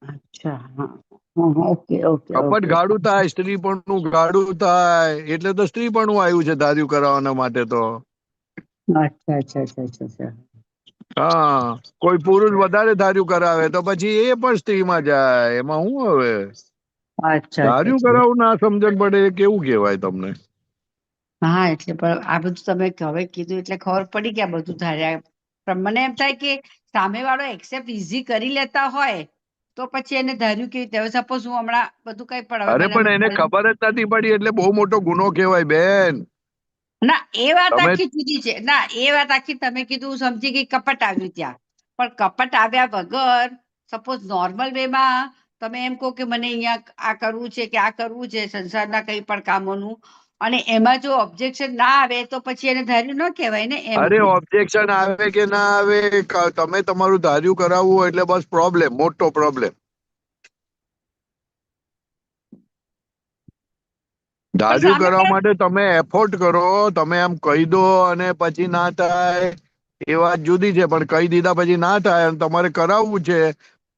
અચ્છા, હા, ઓકે ઓકે કપટ ઓકે. ગાઢું થાય, સ્ત્રી પણ ગાઢું થાય, એટલે તો સ્ત્રી પણ આવ્યું છે ધાર્યું કરાવવાના માટે તો. અચ્છા અચ્છા અચ્છા અચ્છા. હા, કોઈ પુરુષ વધારે ધાર્યું કરાવે તો પછી એ પણ સ્ત્રીમાં જાય. એમાં હું હવે અચ્છા ધાર્યું અચ્છા. કરાવવું ના સમજણ પડે એ કેવું કહેવાય તમને? હા, એટલે પણ આ બધું તમે હવે કીધું એટલે ખબર પડી કે આ બધું ધાર્યા. પણ મને એમ થાય કે સામેવાળો એક્સેપ્ટ ઈઝી કરી લેતા હોય તો પછી એને ધાર્યું કેવી રીતે? હવે સપોઝ હું હમણાં બધું કઈ પણ હવે અરે મને પણ એને ખબર જ નથી પડી, એટલે બહુ મોટો ગુનો કહેવાય બેન. ના, એ વાત તમે આખી જુદી છે. ના, એ વાત આખી તમે કીધું હું સમજી ગઈ, કપટ આવ્યું ત્યાં. પણ કપટ આવ્યા વગર સપોઝ નોર્મલ વેમાં તમે એમ કહો કે મને અહીંયા આ કરવું છે કે આ કરવું છે સંસારના કઈ પણ કામોનું, અને એમાં જો ઓબ્જેક્શન ના આવે તો પછી એને ધાર્યું ન કહેવાય ને, એમ અરે કહું. ઓબ્જેક્શન આવે કે ના આવે, તમે તમારું ધાર્યું કરાવવું હોય એટલે બસ પ્રોબ્લેમ, મોટો પ્રોબ્લેમ. પણ ધાર્યું સામે કરવા માટે તમે એફોર્ટ કરો, તમે એમ કહી દો અને પછી ના થાય એ વાત જુદી છે. પણ કહી દીધા પછી ના થાય અને તમારે કરાવવું છે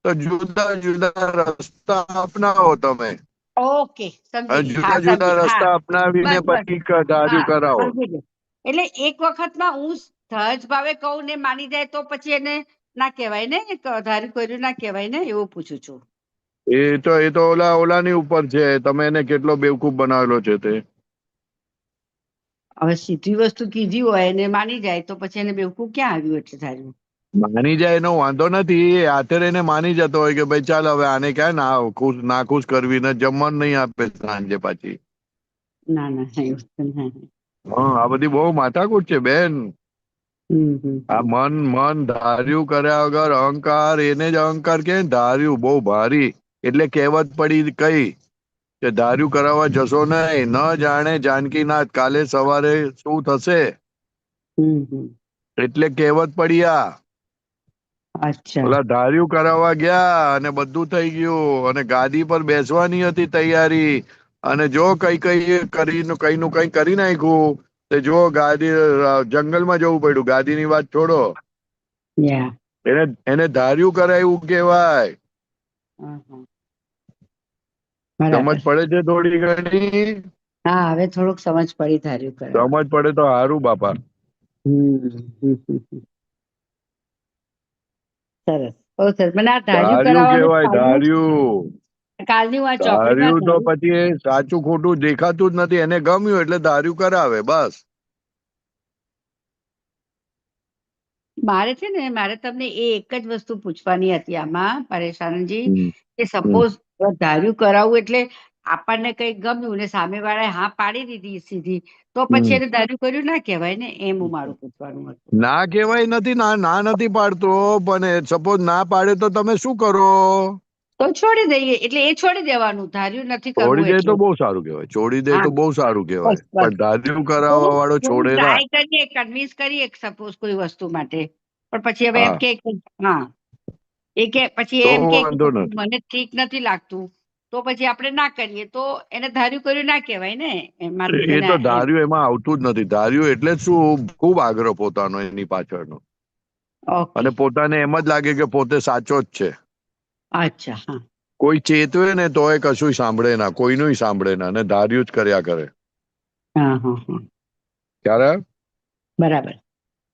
તો જુદા જુદા રસ્તા અપનાવો તમે. ઓકે, સમજી ગઈ. હા, જુદા જુદા સમજી. હા, રસ્તા અપનાવીને બસ બસ. પછી ધાર્યું હા, કરાવો. સમજી ગઈ. એટલે એક વખતમાં હું સહજ ભાવે કહું ને માની જાય તો પછી એને ના કહેવાય ને, ધાર્યું કર્યું ના કહેવાય ને, એવું પૂછું છું. એ તો ઓલાની ઉપર છે, તમે એને કેટલો બેવકૂફ બનાવેલો છે તે. હવે સીધી વસ્તુ કીધી હોય ને માની જાય તો પછી એને બેવકૂફ ક્યાં આવ્યું? એટલે ધાર્યું માની જાય એનો વાંધો નથી, એ હાથે રહીને માની જતો હોય કે ભાઈ ચાલ હવે આને ક્યાં નાખુશ કરવી ને જમવાનું નહીં આપે સાંજે પાછી. ના ના, એવું તો નહીં. હા, આ બધી બહુ માથાકૂટ છે બેન. આ હમ. મન ધાર્યું કર્યા વગર અહંકાર, એને જ અહંકાર કે ધાર્યું બહુ ભારી. એટલે કહેવત પડી કઈ કે ધાર્યું કરાવવા જશો નહીં, ન જાણે જાનકીનાથ કાલે સવારે શું થશે. એટલે કહેવત પડી આ. અચ્છા. ઓલા ધાર્યું કરાવવા ગયા અને બધું થઈ ગયું અને ગાદી પર બેસવાની હતી તૈયારી, અને જો કઈ નું કઈ કરી નાખ્યું તે જો ગાદી જંગલમાં જવું પડ્યું. ગાદીની વાત છોડો, યા. એને ધાર્યું કરાયું કહેવાય. સમજ બરાબર. પડે છે થોડી ઘણી? હા, હવે થોડુંક સમજ પડી ધાર્યું કરાયું. સમજ પડે તો સારું બાપા. સરસ, બહુ સરસ. મને આ ધાર્યું ધાર્યું કરાવવાનું કહેવાય, ધાર્યું. કાલની હું આ ચોપડીમાં ધાર્યું તો પછી સાચું ખોટું દેખાતું જ નથી, એને ગમ્યું એટલે ધાર્યું કરાવે બસ. મારે છે ને, મારે તમને એ એક જ વસ્તુ પૂછવાની હતી આમાં પરેશાનજી, હમ, કે હમ. સપોઝ ધાર્યું કરાવવું એટલે આપણને કઈ ગમ્યું ને સામેવાળાએ હા પાડી દીધી સીધી, તો પછી એને ધાર્યું કર્યું ના કહેવાય ને, એમ મારું પૂછવાનું હતું. ના કહેવાય નથી, ના નથી પાડતો, પણ સપોઝ ના પાડે તો તમે શું કરો? તો છોડી દઈએ, એટલે એ છોડી દેવાનું, ધાર્યું નથી કરવું છોડી દે તો એટલે. બહુ સારું કહેવાય, છોડી દે હા, તો બહુ સારું કહેવાય, બસ બસ. પણ ધાર્યું કરાવવા વાળો છોડે ના. ટ્રાય કરીએ, કન્વિન્સ કરીએ સપોઝ કોઈ વસ્તુ માટે, પણ પછી હવે હા. એમ કે હા, એ કે પછી તો એમ કે વાંધો પછી નથી. મને ઠીક નથી લાગતું, તો પછી આપણે ના કરીએ, તો એને ધાર્યું કર્યું ના કહેવાય ને. એ તો ધાર્યું એમાં આવતું જ નથી. ધાર્યું એટલે શું? ખૂબ આગ્રહ પોતાનો એની પાછળનો, ઓકે, અને પોતાને એમ જ લાગે કે પોતે સાચો જ છે. અચ્છા, હા, કોઈ ચેતવે ને તોય કશું સાંભળે ના, કોઈનું સાંભળે ના, અને ધાર્યું જ કર્યા કરે. હા, હા, હા, ક્યારે બરાબર,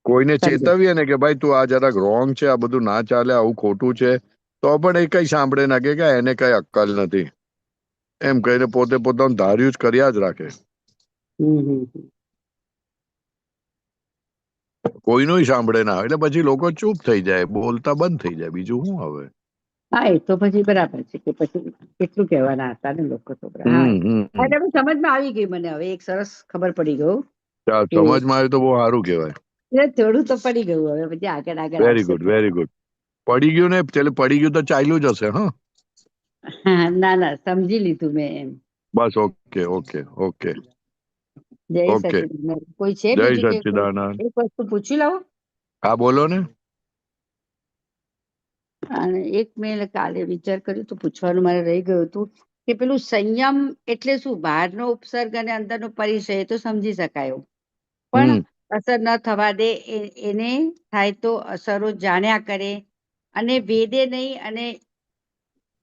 કોઈને સમજો. ચેતવીએ ને કે ભાઈ તું આ જરાક રોંગ છે, આ બધું ના ચાલે, આવું ખોટું છે, તો પણ એ કઈ સાંભળે ના, કે એને કઈ અક્કલ નથી, એમ કહીને પોતે પોતાનું ધાર્યું જ કર્યા જ રાખે. કોઈનું સાંભળે ના, એટલે પછી લોકો ચૂપ થઈ જાય, બોલતા બંધ થઈ જાય, બીજું શું હવે. હા, એ તો પછી બરાબર છે કે પછી કેટલું કહેવાના હતા ને લોકો તો. હા, એટલે હવે સમજમાં આવી ગઈ મને, હવે એક સરસ ખબર પડી ગયું કે સમજમાં આવ્યું તો બહુ સારું કહેવાય. થોડું તો પડી ગયું, હવે પછી આગળ આગળ વેરી આવશે. Good, very good. પડી ગયું ને, પડી ગયું તો ચાલ્યું જ હશે. હા, હા, ના ના, સમજી લીધું મેં એમ. બસ, ઓકે ઓકે ઓકે જય ઓકે. સચિદાનંદ. કોઈ છે જય બીજું કે સચ્ચિદાનંદ. એક વસ્તુ પૂછી લઉં? હા, બોલો ને. અને એક મેં કાલે વિચાર કર્યું તો પૂછવાનું મારે રહી ગયું હતું કે પેલું સંયમ એટલે શું? બહારનો ઉપસર્ગ અને અંદરનો પરિચય એ તો સમજી શકાયો, પણ અસર ન થવા દે, એને થાય તો અસરો જાણ્યા કરે, અને વેદે નહીં,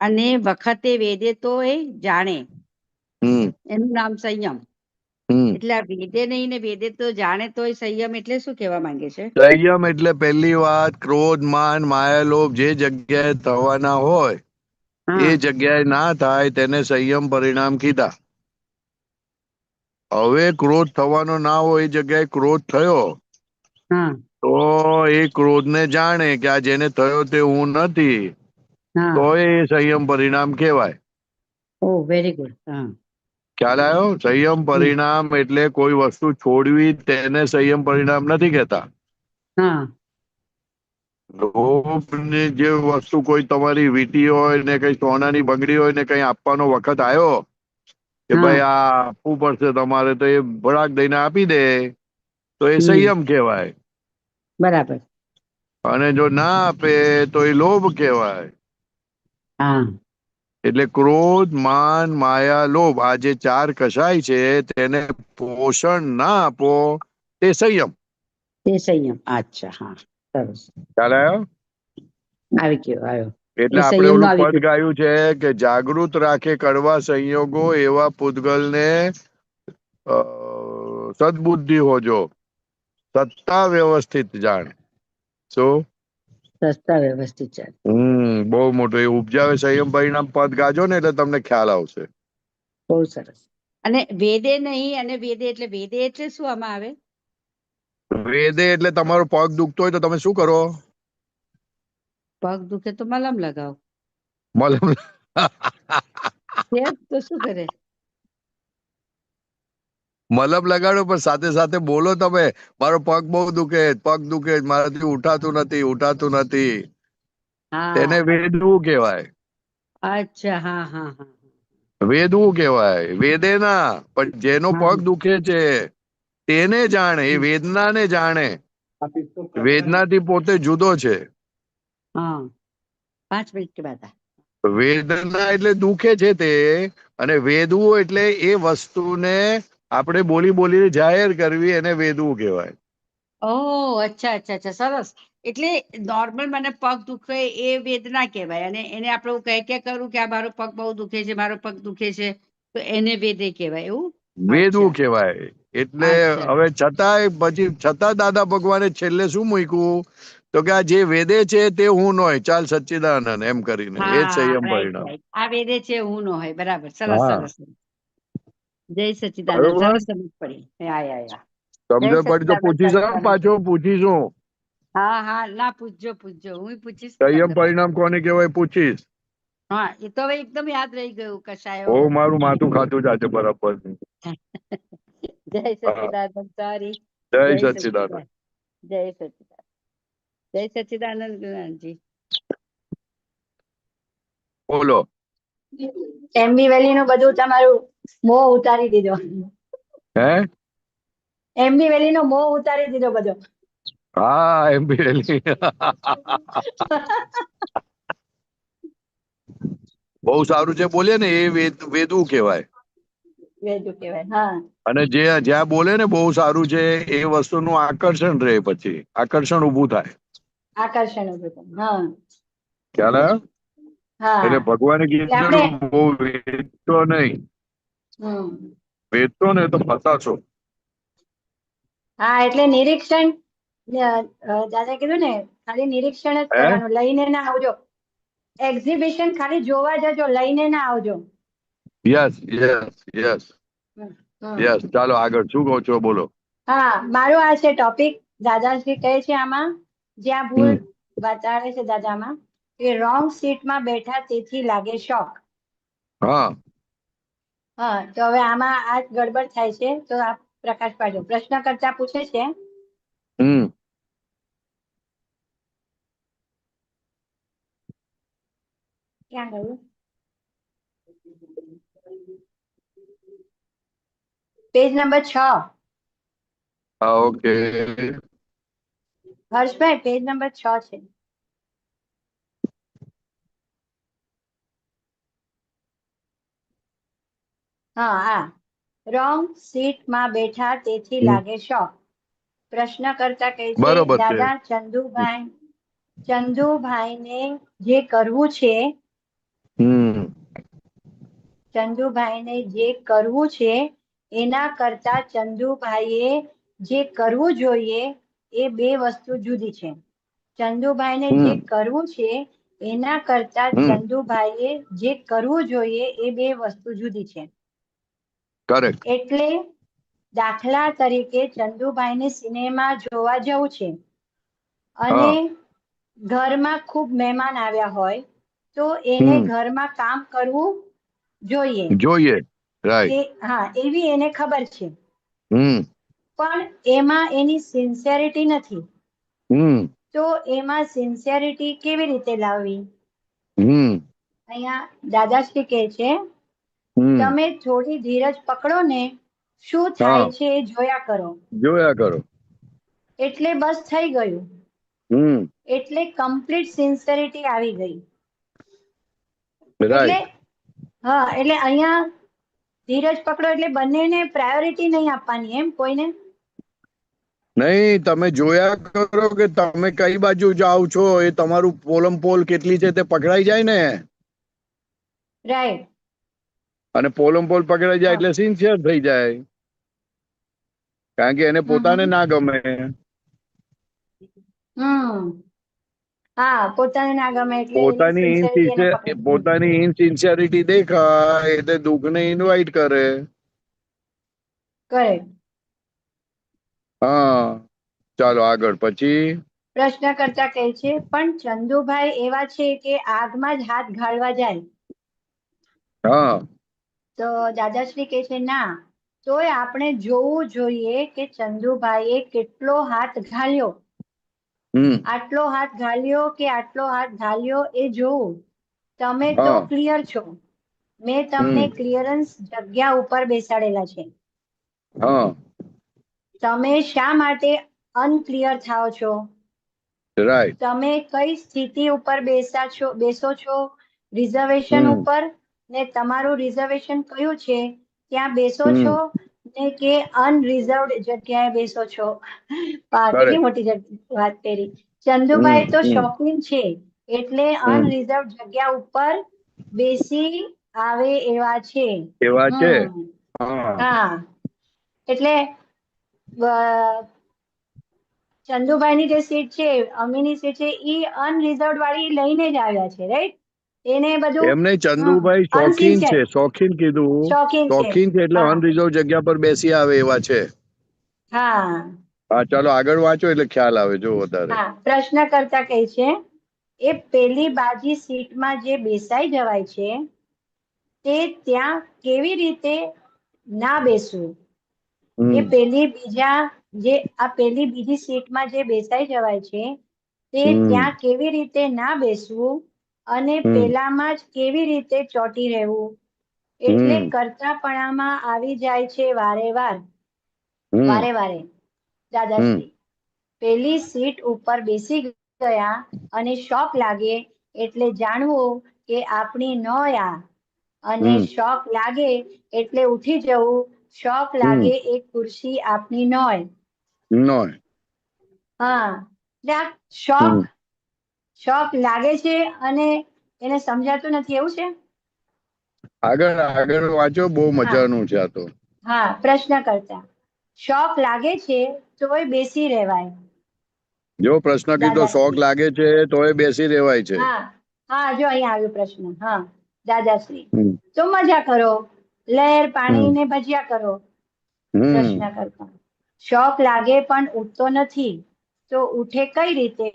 અને વખતે વેદે તો એ જાણે, એનું નામ સંયમ. એટલે આ વેદે નહીં ને વેદે તો જાણે તો એ સંયમ એટલે શું કહેવા માંગે છે? સંયમ એટલે પહેલી વાત, ક્રોધ, માન, માયા, લોભ જે જગ્યાએ થવાના હોય એ હા, જગ્યાએ ના થાય, તેને સંયમ પરિણામ કીધા. હવે ક્રોધ થવાનો ના હોય એ જગ્યાએ ક્રોધ થયો, હા, તો એ ક્રોધને જાણે કે આ જેને થયો તે હું નથી, હા. તો એ સંયમ પરિણામ કહેવાય. ઓહ, વેરી ગુડ. હા, ખ્યાલ આવ્યો? સંયમ પરિણામ એટલે કોઈ વસ્તુ છોડવી, તેને સંયમ પરિણામ નથી કહેતા. હા, લોભની જે વસ્તુ કોઈ તમારી વીટી હોય ને, કઈ સોનાની બંગડી હોય ને, કઈ આપવાનો વખત આવ્યો કે હા, ભાઈ આ આપવું પડશે તમારે, તો એ ભડાક દઈને આપી દે, તો એ હમ, સંયમ કહેવાય. બરાબર. અને જો ના આપે તો એ લોભ કહેવાય. હા, એટલે ક્રોધ, માન, માયા, લોભ, આ જે ચાર કસાય છે, તેને પોષણ ના આપો તે સંયમ. તે સંયમ. અચ્છા, હા, સરસ. ખ્યાલ આવ્યો? આવી ગયો, આવ્યો. એટલે એ આપણે સંયમ નો ઓલું આવી પદ ગયું. ગાયું છે કે જાગૃત રાખે કડવા સંયોગો, એવા પૂતગલને સદબુદ્ધિ હોજો, સત્તા વ્યવસ્થિત જાણે. શું? સસ્તા વ્યવસ્થિત છે. બહુ મોટું એ ઉપજાવે સંયમ પરિણામ પદ ગાજો ને, એટલે તમને ખ્યાલ આવશે. બહુ સરસ. અને વેદે નહીં, અને વેદે એટલે વેદે એટલે શું આમાં આવે? વેદે એટલે તમારો પગ દુખતો હોય તો તમે શું કરો? પગ દુખે તો મલમ લગાવો. મલમ. તો શું કરે? મલમ લગાડો, પણ સાથે સાથે બોલો તમે, મારો પગ બહુ દુખે, પગ દુખે, મારાથી ઉઠાતું નથી, ઉઠાતું નથી. તેને હા, વેદવું કહેવાય. અચ્છા, હા, હા, હા, વેદવું કહેવાય. વેદે ના, પણ જેનો હા, પગ દુખે છે તેને જાણે, એ વેદનાને જાણે. વેદનાથી પોતે જુદો છે. હા. 5 મિનિટ કે બાદ. વેદના એટલે દુખે છે તે, અને વેદવું એટલે એ વસ્તુને આપણે બોલી બોલીને જાહેર કરવી, એને વેદવું કહેવાય. ઓહ, અચ્છા, અચ્છા, અચ્છા, સરસ. એટલે નોર્મલ મને પગ દુખે એ વેદના કહેવાય, અને એને આપણે કહે કરું કે આ મારો પગ બહુ દુખે છે, મારો પગ દુખે છે, તો એને વેદે કહેવાય, એવું? વેદવું અચ્છા, કહેવાય. એટલે અચ્છા, હવે છતાં દાદા ભગવાને છેલ્લે શું મૂક્યું? તો કે આ જે વેદે છે તે હું નો હોય, ચાલ સચ્ચિદાનંદ, એમ કરીને. એ જ હા, સંયમ રાઈટ, પરિણામ. રાઈટ. આ વેદે છે, હું નો હોય, બરાબર. સરસ, હા, સરસ. જય સચિદાનંદ. બરોબર. સરસ સમજ પડી. યા. જય સમજણ પડી તો સચિદાનંદ, પૂછીશું, સચિદાનંદ. પાછો પૂછીશું. હા, હા, ના, પૂછજો, પૂછજો, હું પૂછીશ ને સંયમ તમને પાછું. પરિણામ કોને કહેવાય પૂછીશ. હા એ તો હવે એકદમ યાદ રહી ગયું કશાયો. બહુ મારું માથું ખાતું છે આજે બરાબર. જય સચ્ચિદાનંદ. સોરી. જય જય સચ્ચિદાનંદ. સચ્ચિદાનંદ. જય સચ્ચિદાનંદ. જય સચ્ચિદાનંદ ગુણાજી. બોલો. એમબી વેલી નું બધું તમારું મોહ ઉતારી દીધો. હે? એમબી વેલી નો મોહ ઉતારી દીધો બધો. હા એમબી બહુ સારું છે બોલે ને એ વેદવું કહેવાય. વેદું કહેવાય. હા અને જે જ્યાં બોલે ને બહુ સારું છે એ વસ્તુનું આકર્ષણ રહે, પછી આકર્ષણ ઊભું થાય. આકર્ષણ ઉભું થાય. હા ખ્યાલ આવ્યો? હા એટલે ભગવાને એટલે આપણે કીધેલું બહુ વેચતો નહીં. વેચતો ને તો ફસાશો. હા એટલે નિરીક્ષણ દાદા કીધું ને ખાલી નિરીક્ષણ જ હે? કરવાનું, લઈને ના આવજો. એક્ઝિબિશન ખાલી જોવા જજો, લઈને ના આવજો. Yes yes yes yes. ચાલો આગળ શું કહો છો બોલો. હા મારું આ છે ટોપિક. દાદાશ્રી કહે છે આમાં જ્યાં ભૂલ બતાવે છે દાદામાં કે રોંગ સીટમાં બેઠા તેથી લાગે શોક. હા હા તો હવે આમાં આ ગડબડ થાય છે તો આપ પ્રકાશ પાડજો. પ્રશ્ન કરતા પૂછે છે ક્યાં ગયું? Page number 6. હા ઓકે. હર્ષભાઈ પેજ નંબર 6 છે. હા આ રોંગ સીટમાં બેઠા તેથી લાગે શોક. પ્રશ્ન કરતા કહે છે બરોબર છે. દાદા ચંદુભાઈને જે કરવું છે ચંદુભાઈને જે કરવું છે એના કરતા ચંદુભાઈએ જે કરવું જોઈએ એ બે વસ્તુ જુદી છે. ચંદુભાઈને જે કરવું છે એના કરતા ચંદુભાઈએ જે કરવું જોઈએ એ બે વસ્તુ જુદી છે. કરેક્ટ. એટલે દાખલા તરીકે ચંદુભાઈને સિનેમા જોવા જવું છે અને ઘરમાં ખૂબ મહેમાન આવ્યા હોય તો એને ઘરમાં કામ કરવું જોઈએ. રાઈટ. હા એવી એને ખબર છે. પણ એમાં એની સિન્સિયરિટી નથી. તો એમાં સિન્સિયરિટી કેવી રીતે લાવવી? અહીંયા દાદાશ્રી કહે છે તમે થોડી ધીરજ પકડો ને, શું થાય છે એ જોયા કરો. એટલે બસ થઈ ગયું. એટલે કમ્પ્લીટ સિન્સિયરિટી આવી ગઈ. એટલે હા એટલે અહીંયા ધીરજ પકડો એટલે બંનેને પ્રાયોરિટી નહીં આપવાની એમ કોઈને. નહીં, તમે જોયા કરો કે તમે કઈ બાજુ જાઓ છો, એ તમારું પોલમ પોલ કેટલી છે તે પકડાઈ જાય ને. રાઈટ. અને પોલમ પોલ પકડાઈ જાય એટલે સિન્સિયર થઈ જાય, કારણ કે એને પોતાને ના ગમે. હા પોતાને ના ગમે એટલે એની સિન્સિયરિટી એને પકડે. પોતાની ઇનસિન્સિયરિટી દેખાય એટલે દુઃખને ઇન્વાઇટ કરે. કરેક્ટ. હા ચાલો આગળ. પછી પ્રશ્ન કરતા કહે છે પણ ચંદુભાઈ એવા છે કે આગમાં જ હાથ ઘાલવા જાય. તો દાદાશ્રી કહે છે ના, તોય આપણે જોવું જોઈએ કે ચંદુભાઈએ કેટલો હાથ ઘાલ્યો. આટલો હાથ ઘાલ્યો કે આટલો હાથ ઘાલ્યો એ જોવું. તમે તો ક્લિયર છો, મેં તમને ક્લિયરન્સ જગ્યા ઉપર બેસાડેલા છે. તમે શા માટે અનક્લિયર થાઓ છો? તમે કઈ સ્થિતિ ઉપર બેસો છો? રિઝર્વેશન ઉપર, ને તમારું રિઝર્વેશન કયું છે ત્યાં બેસો છો ને કે અનરિઝર્વડ જગ્યાએ બેસો છો? કેટલી મોટી વાત કરી. ચંદુભાઈ તો શોખીન છે એટલે અનરિઝર્વ જગ્યા ઉપર બેસી આવે એવા છે. હા એટલે ચંદુભાઈની જે સીટ છે, અમીની સીટ છે, ઈ અનરિઝર્વડ વાળી લઈને જ આવ્યા છે. રાઈટ. એને બધું એમને ચંદુભાઈ શોખીન છે, શોખીન કીધું, શોખીન છે એટલે અનરિઝર્વ જગ્યા પર બેસી આવે એવા છે. હા ચાલો આગળ વાંચો એટલે ખ્યાલ આવે જો વધારે. પ્રશ્ન કરતા કહે છે એ પેલી બાજી સીટમાં જે બેસાઈ જવાય છે તે ત્યાં કેવી રીતે ના બેસવું, એ પેલી બીજી સીટમાં જે બેસાઈ જવાય છે તે ત્યાં કેવી રીતે ના બેસવું અને પેલામાં જ કેવી રીતે ચોંટી રહેવું, એટલે કરતાપણામાં આવી જાય છે વારે વારે દાદાશ્રી. પેલી સીટ ઉપર બેસી ગયા અને શોક લાગે એટલે જાણવું કે આપણી નો આ, અને શોક લાગે એટલે ઉઠી જવું, શોક લાગે એ ખુરશી આપની નોય. હા, એટલે આ શોક લાગે છે અને એને સમજાતું નથી એવું છે. આગળ વાંચો, બહુ મજાનું છે આ તો. હા, પ્રશ્ન કરતા શોક લાગે છે તોય બેસી રહેવાય. જો પ્રશ્ન કીધો શોખ લાગે છે તોય બેસી રહેવાય છે. હા, જો અહીંયા આવ્યો પ્રશ્ન. હા દાદાશ્રી, તો મજા કરો, લહેર પાણી ને ભજ્યા કરો. પ્રશ્ન કરતા શોખ લાગે પણ ઉઠતો નથી તો ઉઠે કઈ રીતે?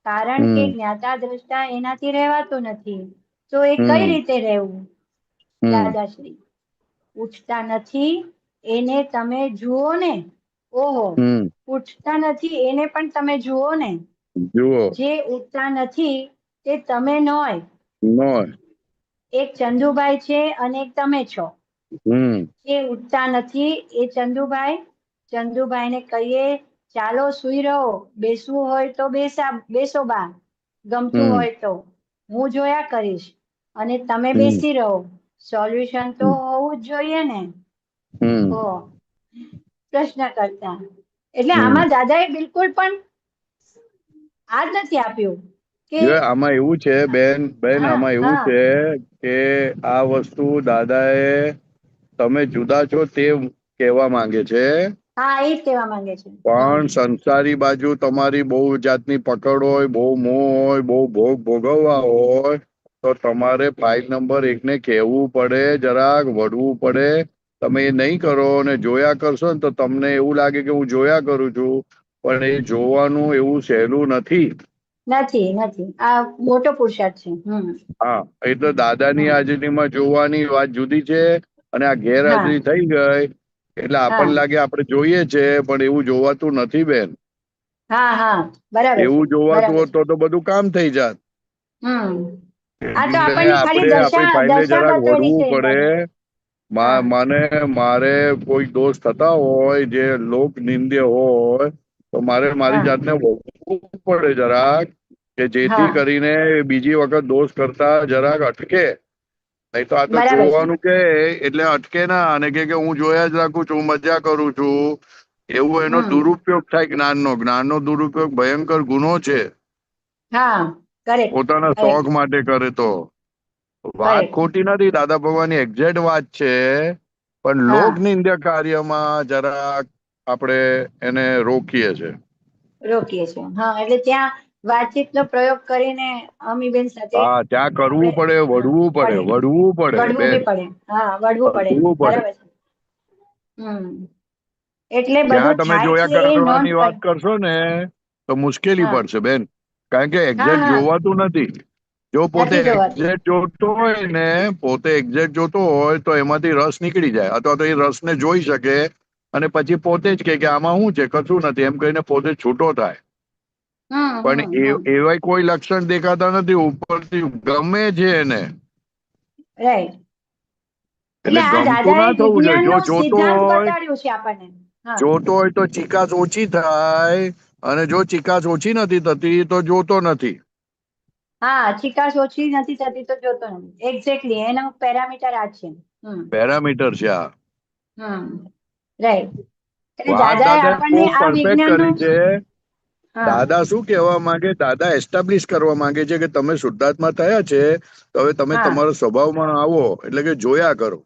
કારણ કે જ્ઞાતા દ્રષ્ટા એનાથી રહેવાતું નથી, તો એ કઈ રીતે રહેવું? દાદાશ્રી, ઉઠતા નથી એને તમે જુઓ ને. ઓહો, ઉઠતા નથી એને પણ તમે જુઓ ને. જે ઉઠતા નથી તે તમે નોય. એક ચંદુભાઈ છે અને એક તમે છો. જે ઉઠતા નથી એ ચંદુભાઈ ને કહીએ ચાલો સુઈ રહો, બેસવું હોય તો બેસો બા, ગમતું હોય તો હું જોયા કરીશ, અને તમે બેસી રહો. સોલ્યુશન તો હોવું જ જોઈએ ને. પ્રશ્ન કરતા એટલે આમાં દાદાએ બિલકુલ પણ આ જ નથી આપ્યું કે આમાં એવું છે બેન, આમાં એવું છે કે આ વસ્તુ દાદાએ તમે જુદા છો તે કહેવા માંગે છે. હા, એ જ કહેવા માંગે છે. પણ સંસારી બાજુ તમારી બહુ જાતની પકડ હોય, બહુ મોહ હોય, બહુ ભોગ ભોગવવા હોય તો તમારે ફાઇલ નંબર 1 ને કહેવું પડે, જરાક વળવું પડે. તમે એ નહીં કરો અને જોયા કરશો ને તો તમને એવું લાગે કે હું જોયા કરું છું, પણ એ જોવાનું એવું સહેલું નથી. આ મોટો પુરુષાર્થ છે. હા, એટલે દાદાની હાજરીમાં જોવાની વાત જુદી છે, અને આ ગેરહાજરી થઈ ગઈ એટલે આપણને લાગે આપણે જોઈએ છે, પણ એવું જોવાતું નથી બેન. બરાબર. એવું જોવાતું હોત તો બધું કામ થઈ જાત. આ તો એટલે આપણને ખાલી આપણે આપણી ફાઇલે દશા જરાક બતાવવાની વળવું છે પડે. મારે કોઈ દોષ થતા હોય જે લોક નિંદ્ય હોય તો મારે મારી જાતને વળવું પડે જરાક, કે જેથી કરીને બીજી વખત દોષ કરતા જરાક અટકે. નહીં તો આ તો જોવાનું કે એટલે અટકે ના, અને કે હું જોયા જ રાખું છું, મજા કરું છું, એવું એનો દુરુપયોગ થાય જ્ઞાનનો દુરુપયોગ ભયંકર ગુનો છે. પોતાના શોખ માટે કરે તો વાત ખોટી નથી, દાદા ભગવાનની એક્ઝેક્ટ વાત છે, પણ લોક નિંદ્ય કાર્યમાં જરાક આપણે એને રોકીએ છીએ. એટલે ત્યાં વાતચીતનો પ્રયોગ કરીને અમીબેન સાથે ત્યાં કરવું પડે, વળવું પડે બેન, વળવું પડે. બરાબર છે. એટલે ત્યાં બધું તમે થાય જોયા છે એ કરવાની નોંધ વાત કરશો ને તો મુશ્કેલી પડશે બેન, કારણ કે એક્ઝેક્ટ જોવાતું નથી. જો પોતે એક્ઝેક્ટ જોતો હોય ને, તો એમાંથી રસ નીકળી જાય, અથવા તો એ રસને જોઈ શકે અને પછી પોતે જ કે આમાં શું છે, કશું નથી એમ કહીને પોતે છૂટો થાય. પણ એવા કોઈ લક્ષણ દેખાતા નથી ઉપરથી, ગમે છે એને. એટલે આ ગમતું દાદાએ ના થવું જોઈએ. જો વિજ્ઞાનનો સિદ્ધાંત બતાડ્યું છે આપણને. જોતો હોય તો ચિકાસ ઓછી થાય, અને જો ચિકાસ ઓછી નથી થતી તો જોતો નથી. ચિકાસ ઓછી નથી થતી તો જોતો નથી. એક્ઝેક્ટલી એનો પેરામીટર આ છે. પેરામીટર છે આ. રાઈટ. એટલે વાત દાદાએ દાદા બહુ આપણને આ પરફેક્ટ વિજ્ઞાનનો કરી છે. દાદા શું કહેવા માંગે, દાદા એસ્ટાબ્લિશ કરવા માંગે છે કે તમે શુદ્ધાત્મા થયા છે, તો હવે તમે તમારા સ્વભાવમાં આવો, એટલે કે જોયા કરો.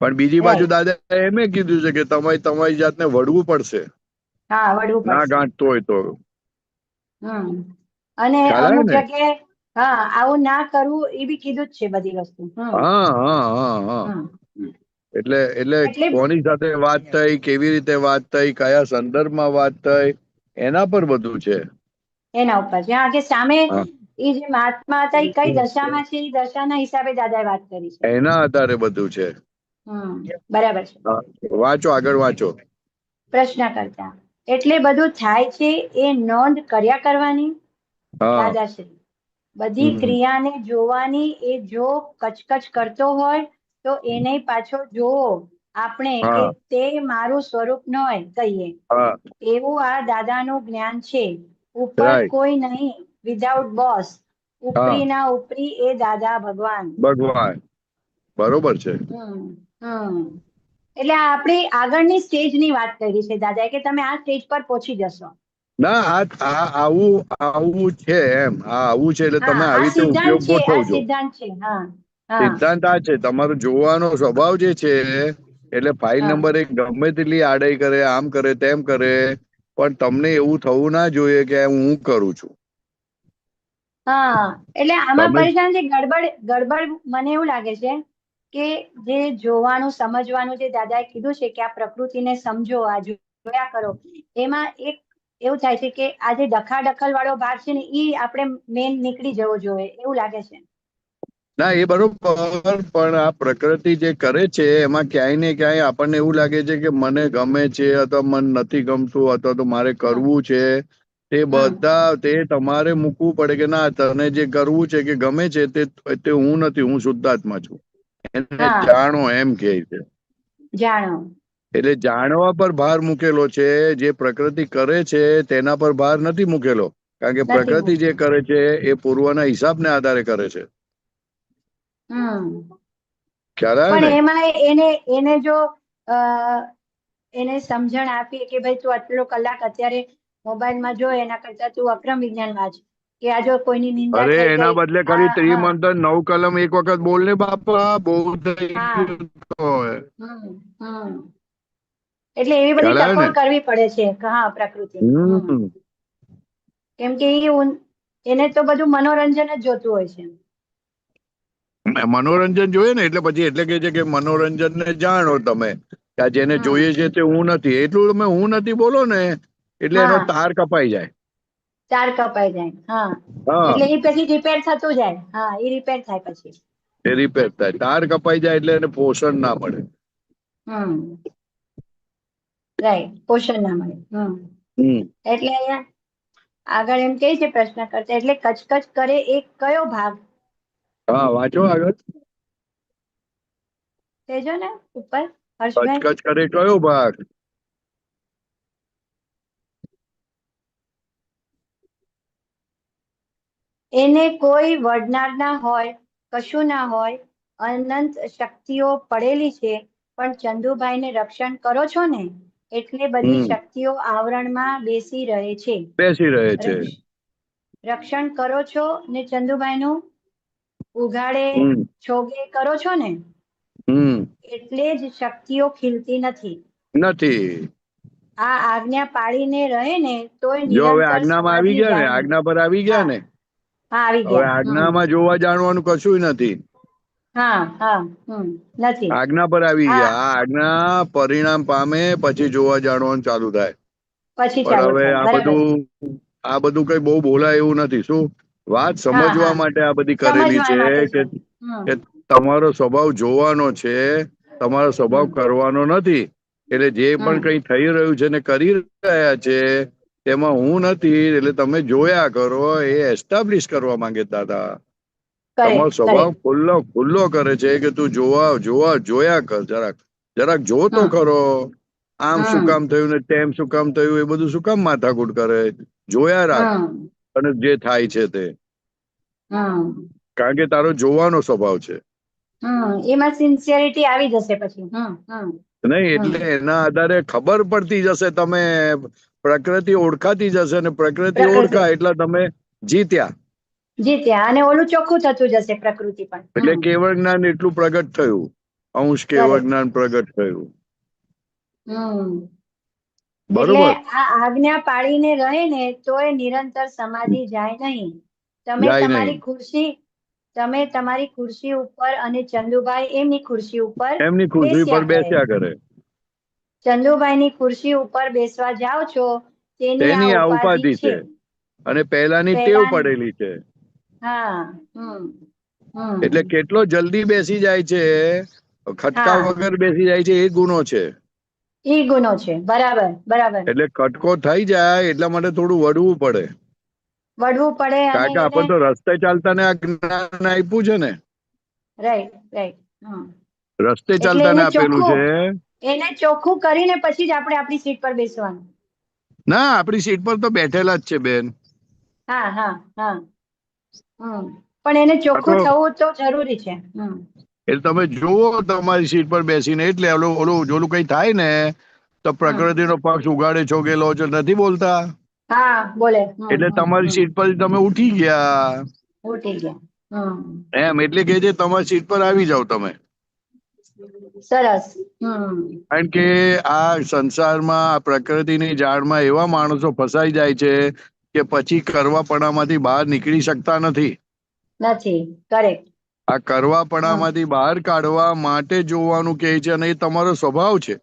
પણ બીજી બાજુ દાદા એમ કીધું છે કે તમારી જાતને વળવું પડશે. ના ગાંઠતું હોય તો. અને અમુક જગ્યાએ આવું ના કરવું એ બી કીધું જ છે બધી વસ્તુ. એટલે કોની સાથે વાત થઈ, કેવી રીતે વાત થઈ, કયા સંદર્ભમાં વાત થઈ, એના પર બધું છે. એના ઉપર છે. હા, કે સામે હા. એ જે મહાત્મા હતા એ કઈ દશામાં છે, એ દશાના હિસાબે દાદાએ વાત કરી છે. એના આધારે બધું છે. બરાબર છે. હા, વાંચો, આગળ વાંચો. પ્રશ્ન કરતા એટલે બધું થાય છે એ નોંધ કર્યા કરવાની. હા. દાદાશ્રી બધી ક્રિયાને જોવાની, એ જો કચકચ કરતો હોય તો એને પાછો જોવો આપણે કે હા. તે મારું સ્વરૂપ ન હોય કહીએ. હા, એવું આ દાદાનું જ્ઞાન છે. ઉપર રાઈટ. કોઈ નહીં, વિધાઉટ બોસ. હા, ઉપરી ના ઉપરી એ દાદા ભગવાન. ભગવાન. બરોબર છે. એટલે આપણી આગળની સ્ટેજની વાત કરી છે દાદાએ કે તમે આ સ્ટેજ પર પહોંચી જશો. ના, આવું છે એમ. આવું છે એટલે હા, તમે આ આવી રીતે સિદ્ધાંત ઉપયોગ છે, આ ગોઠવજો. સિદ્ધાંત છે. હા, હા, સિદ્ધાંત આ છે, તમારો જોવાનો સ્વભાવ જે છે એટલે ફાઇલ હા, નંબર 1 ગમે તેટલી આડાઈ કરે, આમ કરે, તેમ કરે, પણ તમને એવું થવું ના જોઈએ કે હું કરું છું. હા. એટલે આમાં તમે પરેશાન છે, ગડબડ મને એવું લાગે છે કે જે જોવાનું સમજવાનું જે દાદાએ કીધું છે કે આ પ્રકૃતિને સમજો, આ જોયા કરો, એમાં એક એવું થાય છે કે આ જે દખલ વાળો ભાગ છે ને એ આપણે મેન નીકળી જવો જોઈએ એવું લાગે છે. ના, એ બરોબર, પણ આ પ્રકૃતિ જે કરે છે એમાં ક્યાંય ને ક્યાંય આપણને એવું લાગે છે કે મને ગમે છે અથવા મને નથી ગમતું અથવા તો મારે કરવું છે. તે બધા તે તમારે મૂકવું પડે કે ના, તને જે કરવું છે કે ગમે છે તે હું નથી, હું શુદ્ધાત્મા છું. એને હા, જાણો એમ કહે છે. જાણો. એટલે જાણવા પર ભાર મૂકેલો છે. જે પ્રકૃતિ કરે છે તેના પર ભાર નથી મૂકેલો, કારણ કે નથી પ્રકૃતિ જે મૂકવું. કરે છે એ પૂર્વના હિસાબને આધારે કરે છે. ખ્યાલ આવે ને? પણ એમાં એને જો અ એને સમજણ આપીએ કે ભાઈ તું આટલો કલાક અત્યારે મોબાઈલમાં જો, એના કરતા તું અક્રમ વિજ્ઞાન વાંચ, કે આ જો કોઈની નિંદા અરે, થઈ એના ગઈ. બદલે ખાલી હા, હા, ત્રિમંત્ર 9 કલમ એક વખત બોલ ને બાપા, બહુ થઈ હા. ગયું તો હોય. એટલે એવી બધી ખ્યાલ આવે ને? ટકોર કરવી પડે છે. હા, પ્રકૃતિની. કેમ કે એને તો બધું મનોરંજન જ જોતું હોય છે. મનોરંજન જોઈએ ને એટલે પછી એટલે કે છે કે મનોરંજન ને જાણો તમે, કે જેને જોઈએ છે તે હું નથી. એટલું તમે હું નથી બોલો ને એટલે એનો હા, તાર કપાઈ જાય. તાર કપાઈ જાય. હા, હા, એટલે એ પછી રિપેર થતું જાય. હા, એ રિપેર થાય પછી. એ રિપેર થાય. તાર કપાઈ જાય એટલે એને પોષણ ના મળે. રાઈટ, પોષણ ના મળે. એટલે અહીંયા આગળ એમ કે છે પ્રશ્ન કરતા, એટલે કચકચ કરે એ કયો ભાગ? હા, વાંચો આગળ. કહેજો ને ઉપર, હર્ષભાઈ. કચકચ કરે કયો ભાગ? એને કોઈ વડનાર ના હોય, કશું ના હોય, અનંત શક્તિઓ પડેલી છે, પણ ચંદુભાઈને રક્ષણ કરો છો ને એટલે બધી શક્તિઓ આવરણમાં બેસી રહે છે. બેસી રહે છે. રક્ષણ કરો છો ને ચંદુભાઈનું ઉઘાડે છોગે કરો છો ને, એટલે જ શક્તિઓ ખીલતી નથી. આ આજ્ઞા પાળીને રહે ને તોય જો હવે નિરંતર આજ્ઞામાં આવી સમાધિ ગયા ને, જાય નહીં. આજ્ઞા પર આવી ગયા હા, ને, હા, આવી હવે ગયા. આજ્ઞામાં જોવા જાણવાનું કશું નથી. હા, હા, નથી. આજ્ઞા પર આવી હા, ગયા. આ આજ્ઞા પરિણામ પામે પછી જોવા જાણવાનું ચાલુ થાય. પછી પણ ચાલુ હવે થાય. બરાબર છે. આ બધું કઈ બહુ બોલાય એવું નથી. શું વાત હા, સમજવા હા, માટે આ બધી કરેલી સમજવા છે માટે છે. કે તમારો સ્વભાવ જોવાનો છે, તમારો સ્વભાવ કરવાનો નથી. એટલે જે પણ કઈ થઈ રહ્યું છે ને કરી રહ્યા છે તેમાં હું નથી. એટલે તમે જોયા કરો. એ એસ્ટાબ્લિશ કરવા માંગે દાદા. તમારો કરેક્ટ, સ્વભાવ કરેક્ટ. ખુલ્લો કરે છે કે તું જોયા કર. જરાક જો તો ખરો. આમ શું કામ થયું ને તેમ શું કામ થયું, એ બધું શું કામ માથાકૂટ કરે? જોયા રાખ અને જે થાય છે તે. કારણ કે તારો જોવાનો સ્વભાવ છે. એમાં સિન્સિયરિટી આવી જશે પછી. નહીં, એટલે એના આધારે ખબર પડતી જશે. તમે પ્રકૃતિ ઓળખાતી જશે ને પ્રકૃતિ ઓળખાય એટલે તમે જીત્યા. અને ઓલું ચોખ્ખું થતું જશે પ્રકૃતિ પણ. એટલે કેવળ જ્ઞાન એટલું પ્રગટ થયું. અંશ કેવળ કરેક્ટ. જ્ઞાન પ્રગટ થયું. એટલે બરોબર. આ આજ્ઞા પાળીને રહે ને તોય નિરંતર સમાધિ જાય નહીં. જાય નહીં. તમે તમારી ખુરશી ઉપર અને ચંદુભાઈ એમની ખુરશી ઉપર એમની ખુરશી પર બેસ્યા કરે. બેસ્યા કરે. ચંદુભાઈની ખુરશી ઉપર બેસવા જાઓ છો તેની આ ઉપાધિ છે. અને પહેલાની ટેવ પડેલી છે. એટલે કેટલો જલ્દી બેસી જાય છે, ખટકા વગર બેસી જાય છે, એ ગુનો છે. એ ગુનો છે. બરાબર બરાબર. એટલે ખટકો થઈ જાય એટલા માટે થોડું વળવું પડે. કારણ કે આપણે તો રસ્તે ચાલતા ને આ જ્ઞાન આપ્યું છે ને. Right right. રસ્તે ચાલતા ને આપેલું છે. એને ચોખ્ખું કરીને પછી જ આપણે આપણી સીટ પર બેસવાનું. ના, આપણી સીટ પર તો બેઠેલા જ છે બેન. હા હા હા. પણ એને ચોખ્ખું થવું તો જરૂરી છે. એટલે તમે જુઓ તમારી સીટ પર બેસીને, એટલે ઓલું કઈ થાય ને તો પ્રકૃતિનો પક્ષ ઉગાડે છોગેલો છો નથી બોલતા. હા બોલે. એટલે તમારી સીટ પર તમે ઉઠી ગયા. ઉઠી ગયા. એમ એટલે કે છે તમારી સીટ પર આવી જાવ તમે. સરસ. કારણ કે આ સંસારમાં, આ પ્રકૃતિની જાળમાં એવા માણસો ફસાઈ જાય છે કે પછી કરવાપણામાંથી બહાર નીકળી શકતા નથી. કરેક્ટ. આ કરવાપણામાંથી બહાર કાઢવા માટે જોવાનું કે છે, અને એ તમારો સ્વભાવ છે.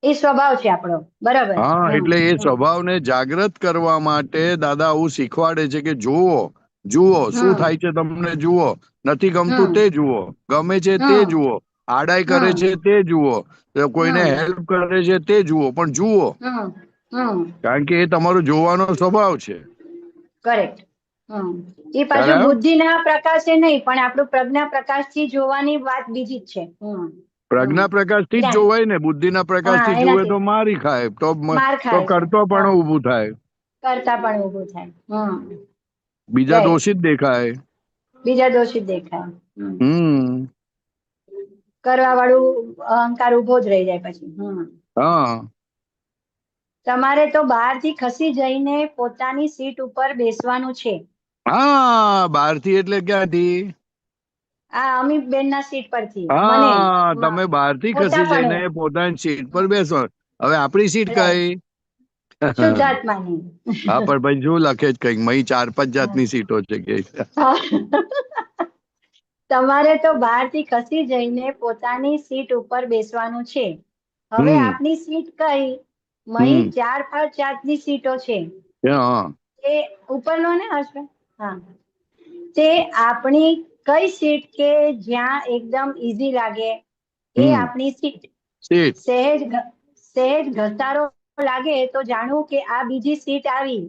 એ સ્વભાવ છે આપણો. બરાબર. હા, એટલે એ સ્વભાવને જાગૃત કરવા માટે દાદા આવું શીખવાડે છે કે જુઓ શું થાય છે તમને, જુઓ. નથી ગમતું તે જુઓ, ગમે છે તે જુઓ, આડાઈ કરે છે તે જુઓ, કોઈને હેલ્પ કરે છે તે જુઓ, પણ જુઓ. કારણ કે એ તમારો જોવાનો સ્વભાવ છે. કરેક્ટ. એ પાછું બુદ્ધિના પ્રકાશે નહીં, પણ આપણું પ્રજ્ઞા પ્રકાશથી જોવાની વાત બીજી જ છે. પ્રજ્ઞા પ્રકાશથી જ જોવાય ને. બુદ્ધિના પ્રકાશથી જોવે તો મારી ખાય, તો કરતો પણ ઊભું થાય. કરતા પણ ઊભું થાય. બીજા દોષિત દેખાય. કરવા વાળું અહંકાર ઉભો જ રહી જાય પછી. હા. તમારે તો બહારથી ખસી જઈને પોતાની સીટ ઉપર બેસવાનું છે. હા, બહારથી એટલે ક્યાંથી? આ અમીબેન ના સીટ પરથી. હા, તમે બહારથી ખસી જઈને પોતાની સીટ પર બેસો. હવે આપણી સીટ કઈ? શુદ્ધાત્માની. હા, પણ ભાઈ શું લખે છે કઈક મહી 4-5 જાતની સીટો છે કે. તમારે તો બહારથી ખસી જઈને પોતાની સીટ ઉપર બેસવાનું છે. હવે આપની સીટ કઈ? મહી 4-5 જાતની સીટો છે. તે ઉપરનો ને હશે. હા, તે આપણી કઈ સીટ કે જ્યાં એકદમ ઈઝી લાગે એ આપણી સીટ. સહેજ ઘસારો લાગે તો જાણવું કે આ બીજી સીટ આવી.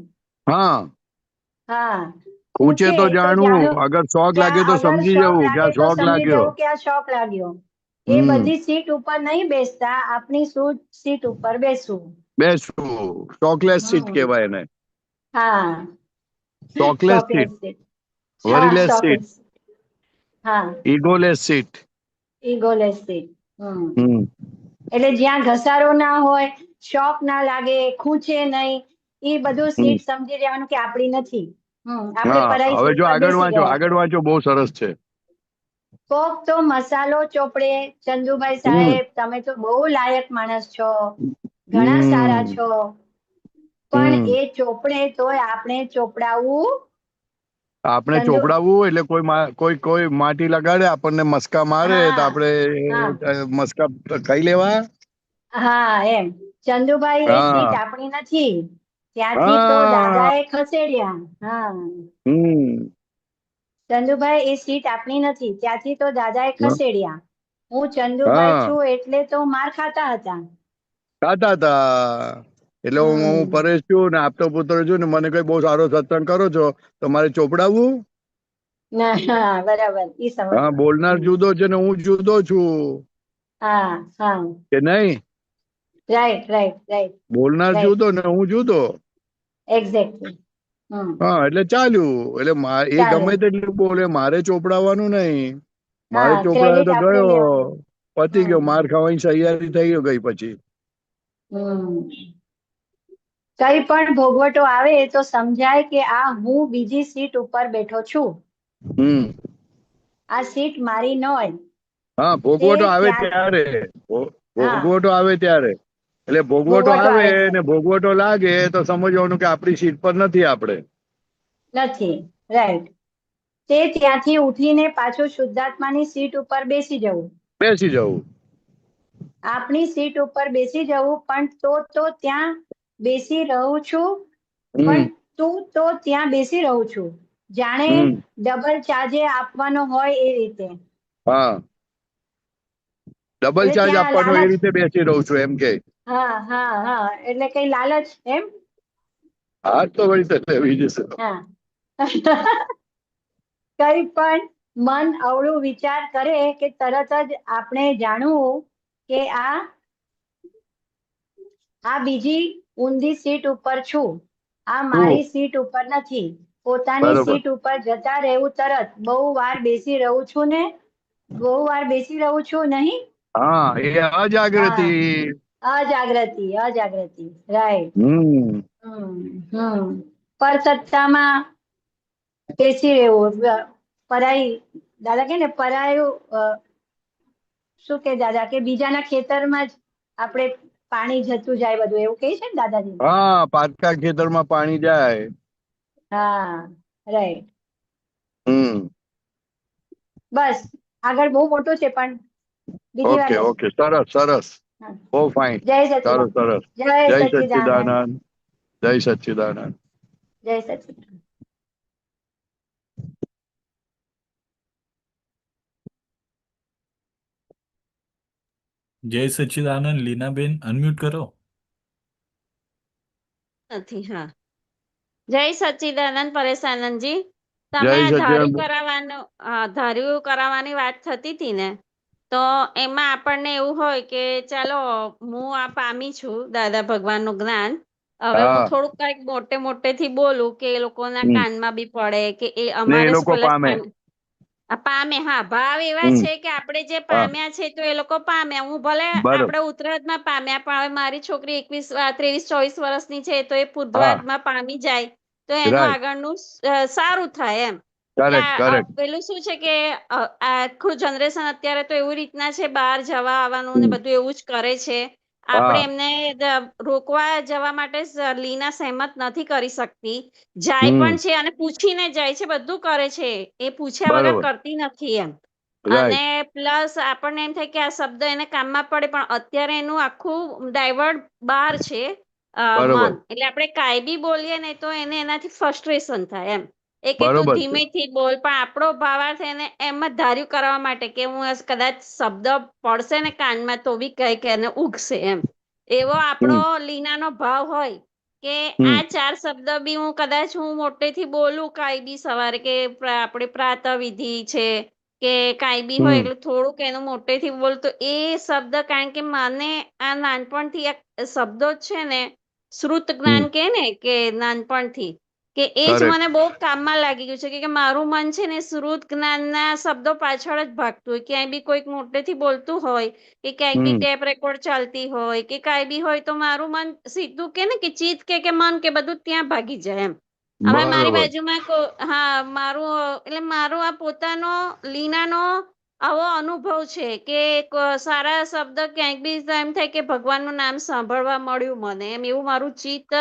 હા. ઊંચે તો જાણવું, અગર શોખ લાગે તો સમજી જવું કે આ શોખ લાગ્યો. એ બધી સીટ ઉપર નહીં બેસતા, આપણી સીટ ઉપર બેસવું. શોકલેસ સીટ કહેવાય એને. હા, શોકલેસ સીટ, વરીલેસ સીટ, ઈગોલેસ સીટ. ઈગોલેસ સીટ. એટલે જ્યાં ઘસારો ના હોય, શોખ ના લાગે, ખૂંચે નહીં, એ બધું સીટ સમજી લેવાનું કે આપણી નથી. આપણે પરાઈ હવે સીટ જો પર બેસી ગયા. આગળ વાંચો, બહુ સરસ છે. કોક તો મસાલો ચોપડે. ચંદુભાઈ સાહેબ, તમે તો બહુ લાયક માણસ છો, ઘણા સારા છો, પણ એ ચોપડે તોય આપણે ચોપડાવવું. આપણે ચોપડાવવું એટલે કોઈ માટી લગાડે, આપણને મસ્કા મારે તો આપણે મસ્કા ખાઈ લેવા. હા, એમ. ચંદુભાઈ, એ સીટ આપણી નથી, ત્યાંથી તો દાદા એ ખસેડ્યા. હા. ચંદુભાઈ, એ સીટ આપણી નથી, ત્યાંથી તો દાદા એ ખસેડ્યા. હું ચંદુભાઈ છું એટલે તો માર ખાતા હતા. એટલે હું પરેશ છું ને, આપતો પુત્ર છું ને, મને કઈ બહુ સારો સત્સંગ કરો છો તો મારે ચોપડાવવું. બરાબર. હા, બોલનાર જુદો છે ને હું જુદો છું. કે નહીં? Right right right. બોલનાર જુદો ને હું જુદો. એક્ઝેક્ટલી. હા, એટલે ચાલ્યું. એટલે એ ગમે તેટલું બોલે, મારે ચોપડાવવાનું નહીં. મારે ચોપડાવે તો ગયો, પતી ગયો, માર ખાવાની તૈયારી થઈ ગઈ પછી. કઈ પણ ભોગવટો આવે તો સમજાય કે આ હું બીજી સીટ ઉપર બેઠો છું. આ સીટ મારી ન હોય. હા, ભોગવટો આવે ત્યારે. ભોગવટો આવે ત્યારે. એટલે ભોગવટો આવે ને ભોગવટો લાગે તો સમજવાનું કે આપણી સીટ પર નથી આપણે. નથી. રાઈટ. તે ત્યાંથી ઉઠીને પાછું શુદ્ધાત્માની સીટ ઉપર બેસી જવું. આપણી સીટ ઉપર બેસી જવું, પણ તો ત્યાં બેસી રહું છું, પણ તો ત્યાં બેસી રહું છું, જાણે ડબલ ચાર્જે આપવાનો હોય એ રીતે. હા, ડબલ એટલે ચાર્જ ત્યાં આપવાનો એ લાલચ. રીતે બેસી રહું છું એમ કે. હા હા હા, એટલે કઈ લાલચ એમ. હા તો વળી તો લેવી જશે. હા. કઈ પણ મન અવળું વિચાર કરે કે તરત જ આપણે જાણવું કે આ બીજી ઊંધી સીટ ઉપર છું, આ મારી સીટ ઉપર નથી. પોતાની બરોબર. સીટ ઉપર જતા રહેવું તરત. બહુ વાર બેસી રહું છું નહીં. હા, એ અજાગૃતિ. અજાગૃતિ રાઈટ. પર સત્તામાં બેસી રહેવું. પરાઈ દાદા કે ને પરાયું શું કે દાદા કે બીજાના ખેતરમાં જ આપણે પાણી જતું જાય બધું એવું કહે છે ને દાદાજી. હા, પાટકા ખેતરમાં પાણી જાય. હા રાઈટ. હમ. બસ આગળ બહુ મોટું છે પણ બીજી વાર ઓકે લઈશું. ઓકે, સરસ સરસ, હા. બહુ ફાઇન. જય સરસ સચિદાનંદ. સરસ. જય જય સચિદાનંદ. સચ્ચિદાનંદ. જય સચ્ચિદાનંદ. જય સચિદાનંદ. જય સચ્ચિદાનંદ. લીનાબેન અનમ્યુટ કરો. નથી. હા, જય સચ્ચિદાનંદ પરેશાનંદજી. જય તમે આ સચ્ચિદાનંદ. ધાર્યું કરાવવાની વાત થતી હતી ને, તો એમાં આપણને એવું હોય કે ચાલો હું આ પામી છું દાદા ભગવાનનું જ્ઞાન. હવે હું હા. થોડુંક કઈક મોટેથી બોલું કે એ લોકોના કાનમાં બી પડે કે એ ને એ અમારે લોકો પામે. પામે. હા, ભાવ એવા છે કે આપણે જે હા, પામ્યા છે તો એ લોકો પામે. હું ભલે બરોબર. આપણે ઉત્તરાયણમાં પામ્યા, પણ હવે મારી છોકરી 23-24 વર્ષની છે તો એ હા, પૂર્વાર્ધમાં પામી જાય તો એનું રાઈટ. આગળનું સારું થાય એમ. કે કરેક્ટ કરેક્ટ. પેલું શું છે કે આખું જનરેશન અત્યારે તો એવી રીતના છે, બહાર જવા આવવાનું ને બધું એવું જ કરે છે. આપણે હા. એમને રોકવા જવા માટે લીના સહેમત નથી કરી શકતી. જાય પણ છે અને પૂછીને જાય છે, બધું કરે છે. એ પૂછ્યા વગર બરોબર. કરતી નથી એમ. અને રાઈટ. પ્લસ આપણને એમ થાય કે આ શબ્દ એને કામમાં પડે, પણ અત્યારે એનું આખું ડાયવર્ટ બહાર છે મન. બરોબર. એટલે આપણે કાંઈ બી બોલીએ ને તો એને એનાથી ફ્રસ્ટ્રેશન થાય એમ. એ કે તું બરોબર છે. ધીમેથી બોલ, પણ આપણો ભાવાર્થ એને એમ જ ધાર્યું કરવા માટે કે હું કદાચ શબ્દ પડશે ને કાનમાં તો બી કઈક એને ઉગશે એમ. એવો આપણો લીનાનો ભાવ હોય કે આ 4 શબ્દ બી કદાચ હું મોટેથી બોલું કાંઈ બી સવારે, કે આપણે પ્રાતઃ વિધિ છે કે કાંઈ બી હોય, એટલે થોડુંક એનું મોટેથી બોલતો એ શબ્દ, કારણ કે મને આ નાનપણથી શબ્દો જ છે ને, શ્રુત જ્ઞાન કે ને કે નાનપણથી કે એ જ કરેક્ટ. મને બહુ કામમાં લાગી ગયું છે. કે મારું મન છે ને શ્રુત જ્ઞાનના શબ્દો પાછળ જ ભાગતું હોય. ક્યાંય બી કોઈક મોટેથી બોલતું હોય કે ક્યાંક બી ટેપ રેકોર્ડ ચાલતી હોય કે કાંઈ બી હોય, તો મારું મન સીધું કે ને કે ચિત્ત કે મન કે બધું ત્યાં ભાગી જાય એમ. હવે મારી બરોબર. બાજુમાં મારો આ પોતાનો લીનાનો આવો અનુભવ છે કે સારા શબ્દ ક્યાંક બી એમ થાય કે ભગવાનનું નામ સાંભળવા મળ્યું મને, એમ એવું મારું ચિત્ત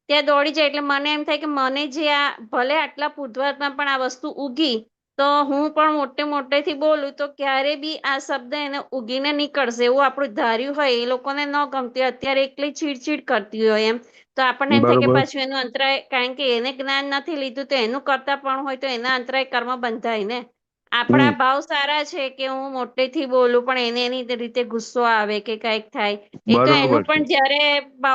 ત્યાં દોડી જાય. એટલે મને એમ થાય કે મને જે આ ભલે આટલા પૂર્વાર્ધમાં પણ આ વસ્તુ ઉગી, તો હું પણ મોટેથી બોલું તો ક્યારે બી આ શબ્દ એને ઉગીને નીકળશે. એવું આપણું ધાર્યું હોય, એ લોકોને ન ગમતી અત્યારે એકલી ચીડચીડ કરતી હોય એમ, તો આપણને એમ થાય કે બરોબર. પાછું એનું અંતરાય, કારણ કે એને જ્ઞાન નથી લીધું તો એનું કરતા પણ હોય તો એના અંતરાય કર્મ બંધાય ને. આપણા ભાવ સારા છે કે હું મોટેથી બોલું, પણ એને એની રીતે ગુસ્સો આવે કે કંઈક થાય, એ તો બરોબર એનું છે. પણ જ્યારે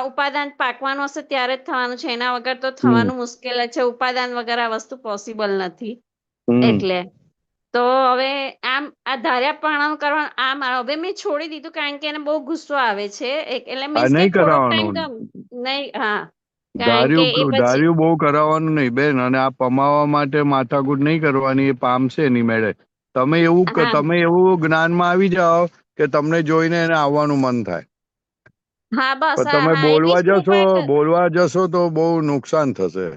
ઉપાદાન પાકવાનું હશે ત્યારે જ થવાનું છે. એના વગર તો થવાનું મુશ્કેલ જ છે. ઉપાદાન વગર આ વસ્તુ પોસિબલ નથી. એટલે તો હવે આ ધાર્યાપણું કરવાનું હવે મેં છોડી દીધું, કારણ કે એને બહુ ગુસ્સો આવે છે. એટલે આ મીન્સ કે નહીં થોડોક ટાઈમ કરાવવાનું. નહીં. હા, કારણ કે એ પછી ધાર્યું બહુ કરાવવાનું નહીં બેન. અને આ પમાવા માટે માથાકૂટ નહીં કરવાની, એ પામશે નહીં મેળે. તમે હા એવું જ્ઞાનમાં આવી જાઓ કે તમને જોઈને એને આવવાનું મન થાય. હા બસ. પણ હા તમે હા, એવી જ કૃપા. બોલવા જશો તો બહુ નુકસાન થશે.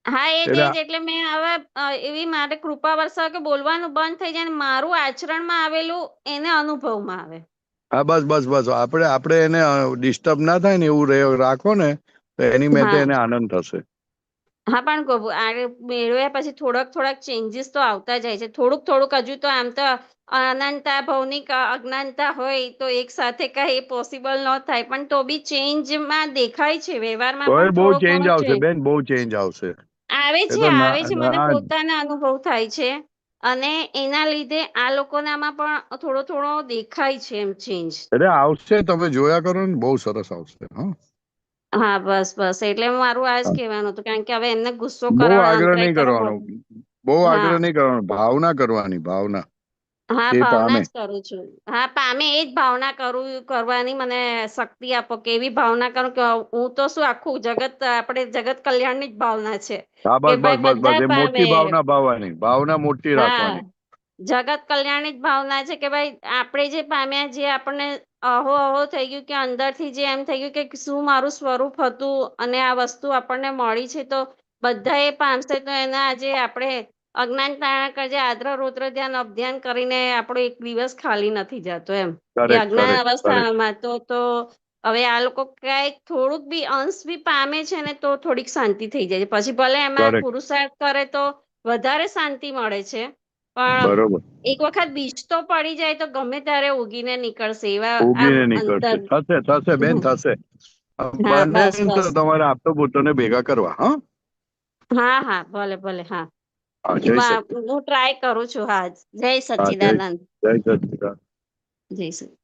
હા, એટલે એટલે મેં હવે એવી મારે કૃપા વરસાવ કે બોલવાનું બંધ થઈ જાય ને મારું આચરણમાં આવેલું એને અનુભવમાં આવે. હા, બસ આપણે એને ડિસ્ટર્બ ના થાય ને એવું રાખો ને, તો એની મેતે હા એને આનંદ થશે. હા પણ આ મેળવ્યા પછી થોડાક ચેન્જીસ તો આવતા જાય છે. થોડુંક હજુ તો આમ તો અનંતા ભૌતિક અજ્ઞાનતા હોય તો એક સાથે કઈ પોસિબલ ન થાય, પણ તો બી ચેન્જમાં દેખાય છે, વ્યવહારમાં તોય પણ બહુ થોડો ચેન્જ ઘણો આવશે ચેન્જ બેન, બહુ ચેન્જ આવશે. આવે એ છે તો આવે છે મને ના પોતાના અનુભવ થાય છે. અને એના લીધે આ લોકોનામાં પણ થોડો દેખાય છે એમ ચેન્જ. અરે આવશે, તમે જોયા કરો ને, બહુ સરસ આવશે. હા હા બસ એટલે મારું આ જ કહેવાનું હતું, કારણ કે હવે એમને ગુસ્સો બહુ કરાવવાનો, આગ્રહ અંતરાય નહીં કરવો. કરવાનો, બહુ હા આગ્રહ નહીં કરવાનો, ભાવના કરવાની, ભાવના. હા એ ભાવના પામે. જ કરું છું. હા પામે એ જ ભાવના કરવાની મને શક્તિ આપો કે એવી ભાવના કરું કે હું તો શું આખું જગત, આપણે જગત કલ્યાણની જ ભાવના છે હા કે બસ બસ ભાઈ બસ બસ, બધા એ પામે. મોટી ભાવના ભાવવાની, ભાવના મોટી હા રાખવાની. જગત કલ્યાણની જ ભાવના છે કે ભાઈ આપણે જે પામ્યા, જે આપણને અહો થઈ ગયું કે અંદરથી જે એમ થઈ ગયું કે શું મારું સ્વરૂપ હતું અને આ વસ્તુ આપણને મળી છે, તો બધા એ પામશે. તો એના આજે આપણે અજ્ઞાનતા જે આદ્ર રૌદ્ર ધ્યાન અભ્યાન કરીને આપણો એક દિવસ ખાલી નથી જતો એમ, એ કરેક્ટ અજ્ઞાન કરેક્ટ કરેક્ટ અવસ્થામાં તો હવે આ લોકો ક્યાંક થોડુંક બી અંશ બી પામે છે ને તો થોડીક શાંતિ થઈ જાય છે. પછી ભલે એમાં કરેક્ટ. પુરુષાર્થ કરે તો વધારે શાંતિ મળે છે, પણ બરોબર. એક વખત બીજ તો પડી જાય તો ગમે ત્યારે ઉગીને નીકળશે એવા આમ ઉગીને અંદર. નીકળશે, થશે બેન, થશે. હા બને બસ ને તો બસ તમારે આપતો પોતાને ભેગા કરવા. હા હા ભલે હા. હા, જય સચિદાનંદ. હું ટ્રાય કરું છું. હા જય હા સચ્ચિદાનંદ. જય સચિદાનંદ. જય સચિદાનંદ.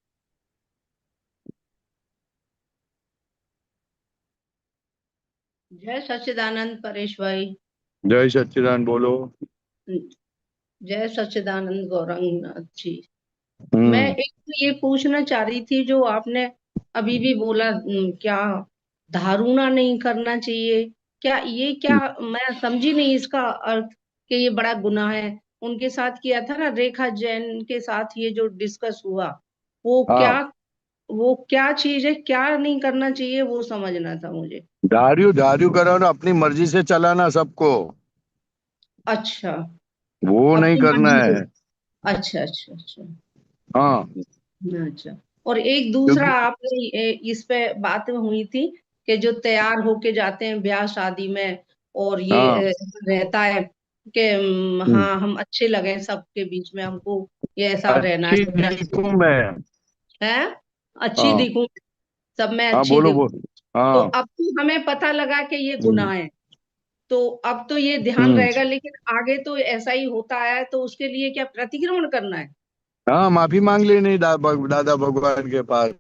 જય સચ્ચિદાનંદ પરેશભાઈ. જય સચિદાનંદ, बोलो. जय सच्चिदानंद गौरंगनाथ जी। मैं हम्म एक तो ये पूछना चाह रही थी, जो आपने अभी भी बोला, क्या धारूणा नहीं करना चाहिए, क्या मैं समझी नहीं इसका अर्थ, कि ये बड़ा गुनाह है। उनके साथ किया था ना, रेखा जैन के साथ ये जो डिस्कस हुआ, वो हाँ, क्या चीज है, क्या नहीं करना चाहिए, वो समझना था मुझे। दारू कराना, अपनी मर्जी से चलाना सबको, अच्छा, वो नहीं अपनी करना मर्जी से। है। अच्छा। हाँ, अच्छा, और एक दूसरा क्योंकि आपने इस पे बात हुई थी कि जो तैयार होके जाते हैं ब्याह शादी में, और ये हाँ, रहता है कि हम्म, हाँ हम अच्छे लगे सबके बीच में, हमको ये ऐसा रहना है, अच्छी सब में अच्छे दिखूं मैं। है, अच्छी हाँ दिखूं, सब में हाँ, अच्छी बोलो दिखूं। बोलो। तो हाँ, अब तो हमें पता लगा कि ये हम्म गुनाह है, तो अब तो ये ध्यान हम्म। रहेगा, लेकिन आगे तो ऐसा ही होता है, तो उसके लिए क्या प्रतिक्रमण करना है? हाँ, माफी मांग लेनी दादा भगवान के पास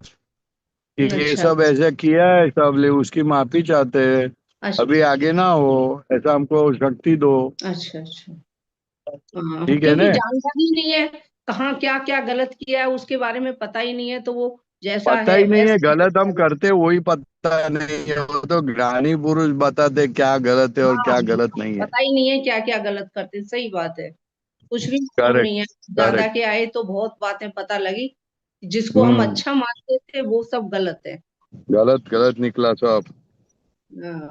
कि ये अच्छा सब ऐसे किया है, सब ले उसकी माफी चाहते हैं, अच्छा अभी आगे ना हो, ऐसा हमको शक्ति दो। अच्छा। हाँ, ठीक है क्योंकि ना? जानकारी नहीं है, कहाँ क्या क्या गलत किया है उसके बारे में पता ही नहीं है, तो वो जैसा पता है ही नहीं है, वैसे ही गलत हम चलेगा। करते वही पता नहीं है, वो तो ज्ञानी पुरुष बताते क्या गलत है और हाँ, क्या गलत नहीं है। पता ही नहीं है क्या क्या गलत करते, सही बात है, कुछ भी मालूम करेक्ट नहीं है। दादा करेक्ट। के आए तो बहुत बातें पता लगी, जिसको हम हम्म, अच्छा मानते थे वो सब गलत है। गलत गलत निकला सब। हाँ,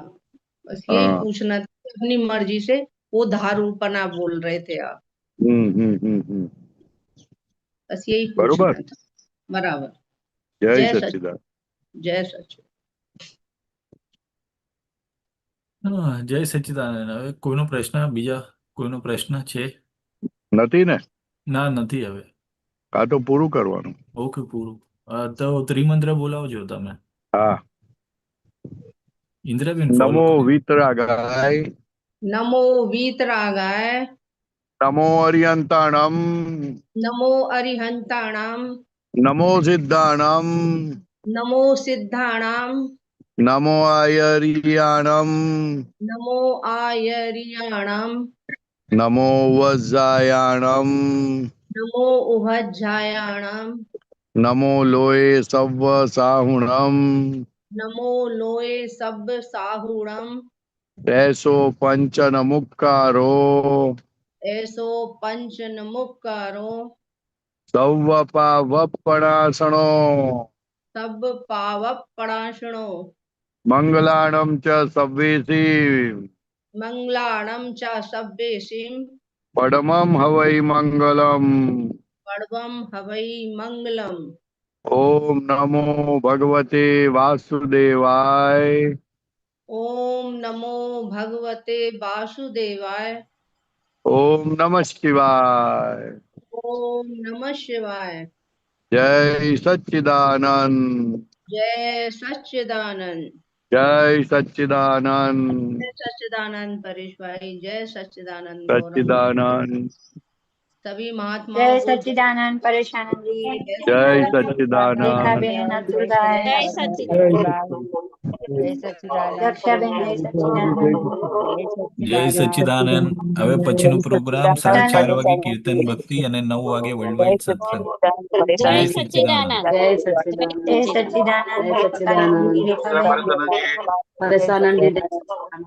बस यही हाँ, पूछना था कि अपनी मर्जी से वो धारूपना बोल रहे थे आप, हम्म। बस यही बरोबर। पूछना था। बराबर। जय जय सच, सच्चिदानंद। जय सच। હા જય સચ્ચિદાનંદ. હવે કોઈનો પ્રશ્ન, બીજા કોઈનો પ્રશ્ન છે? નથી ને? નથી હવે. આ તો પૂરું કરવાનું. ઓકે પૂરું. તો ત્રિમંત્ર બોલાવજો તમે. હા. ઇન્દ્રાબેન ફોલો નમો કરી. વિતરાગાય, नमो वीतरागाय, नमो अरियंताणम, नमो अरिहंताणाम, नमो सिद्धाणम, नमो सिद्धाणाम, नमो आयरियाणम, नमो आयरियाणाम, नमो वज्रायाणम, नमो उभज्जायाणाम, नमो लोये सव्व साहुणम, नमो लोये सब साहुणम, ऐसो पंचन मुक्कारो, ऐसो पंच नमुक्कारो, सव्व पावपणासणो, सब पावपणाशणो, मंगलाणम च सव्वेसी, मंगलाणम च सब्बेसिम, पडमम हवै मंगलम। पर्वम हवै मंगलम। ओम नमो भगवते वासुदेवाय, ઓમ નમો ભગવતે વાસુદેવાય. ઓમ નમઃ શિવાય. ઓમ નમઃ શિવાય. જય સચ્ચિદાનંદ. જય સચ્ચિદાનંદ. જય સચ્ચિદાનંદ. જય સચ્ચિદાનંદ પરેશભાઈ. જય સચ્ચિદાનંદ સચ્ચિદાનંદ. सभी जय महात्माओं को सच्चिदानंद परेशानंद जी। જય સચ્ચિદાનંદ. रेखाबेन अतुलभाई, જય સચ્ચિદાનંદ. જય સચ્ચિદાનંદ रक्षाबेन जय सच्चिदानंद, જય સચ્ચિદાનંદ. હવે પછીનું પ્રોગ્રામ 4:30 વાગે કીર્તન ભક્તિ અને 9 વાગે વર્લ્ડ વાઇડ સત્સંગ. જય જય સચ્ચિદાનંદ. સચ્ચિદાનંદ. જય સચ્ચિદાનંદ. जय सच्चिदानंद, रेखाबेन, પરેશાનંદ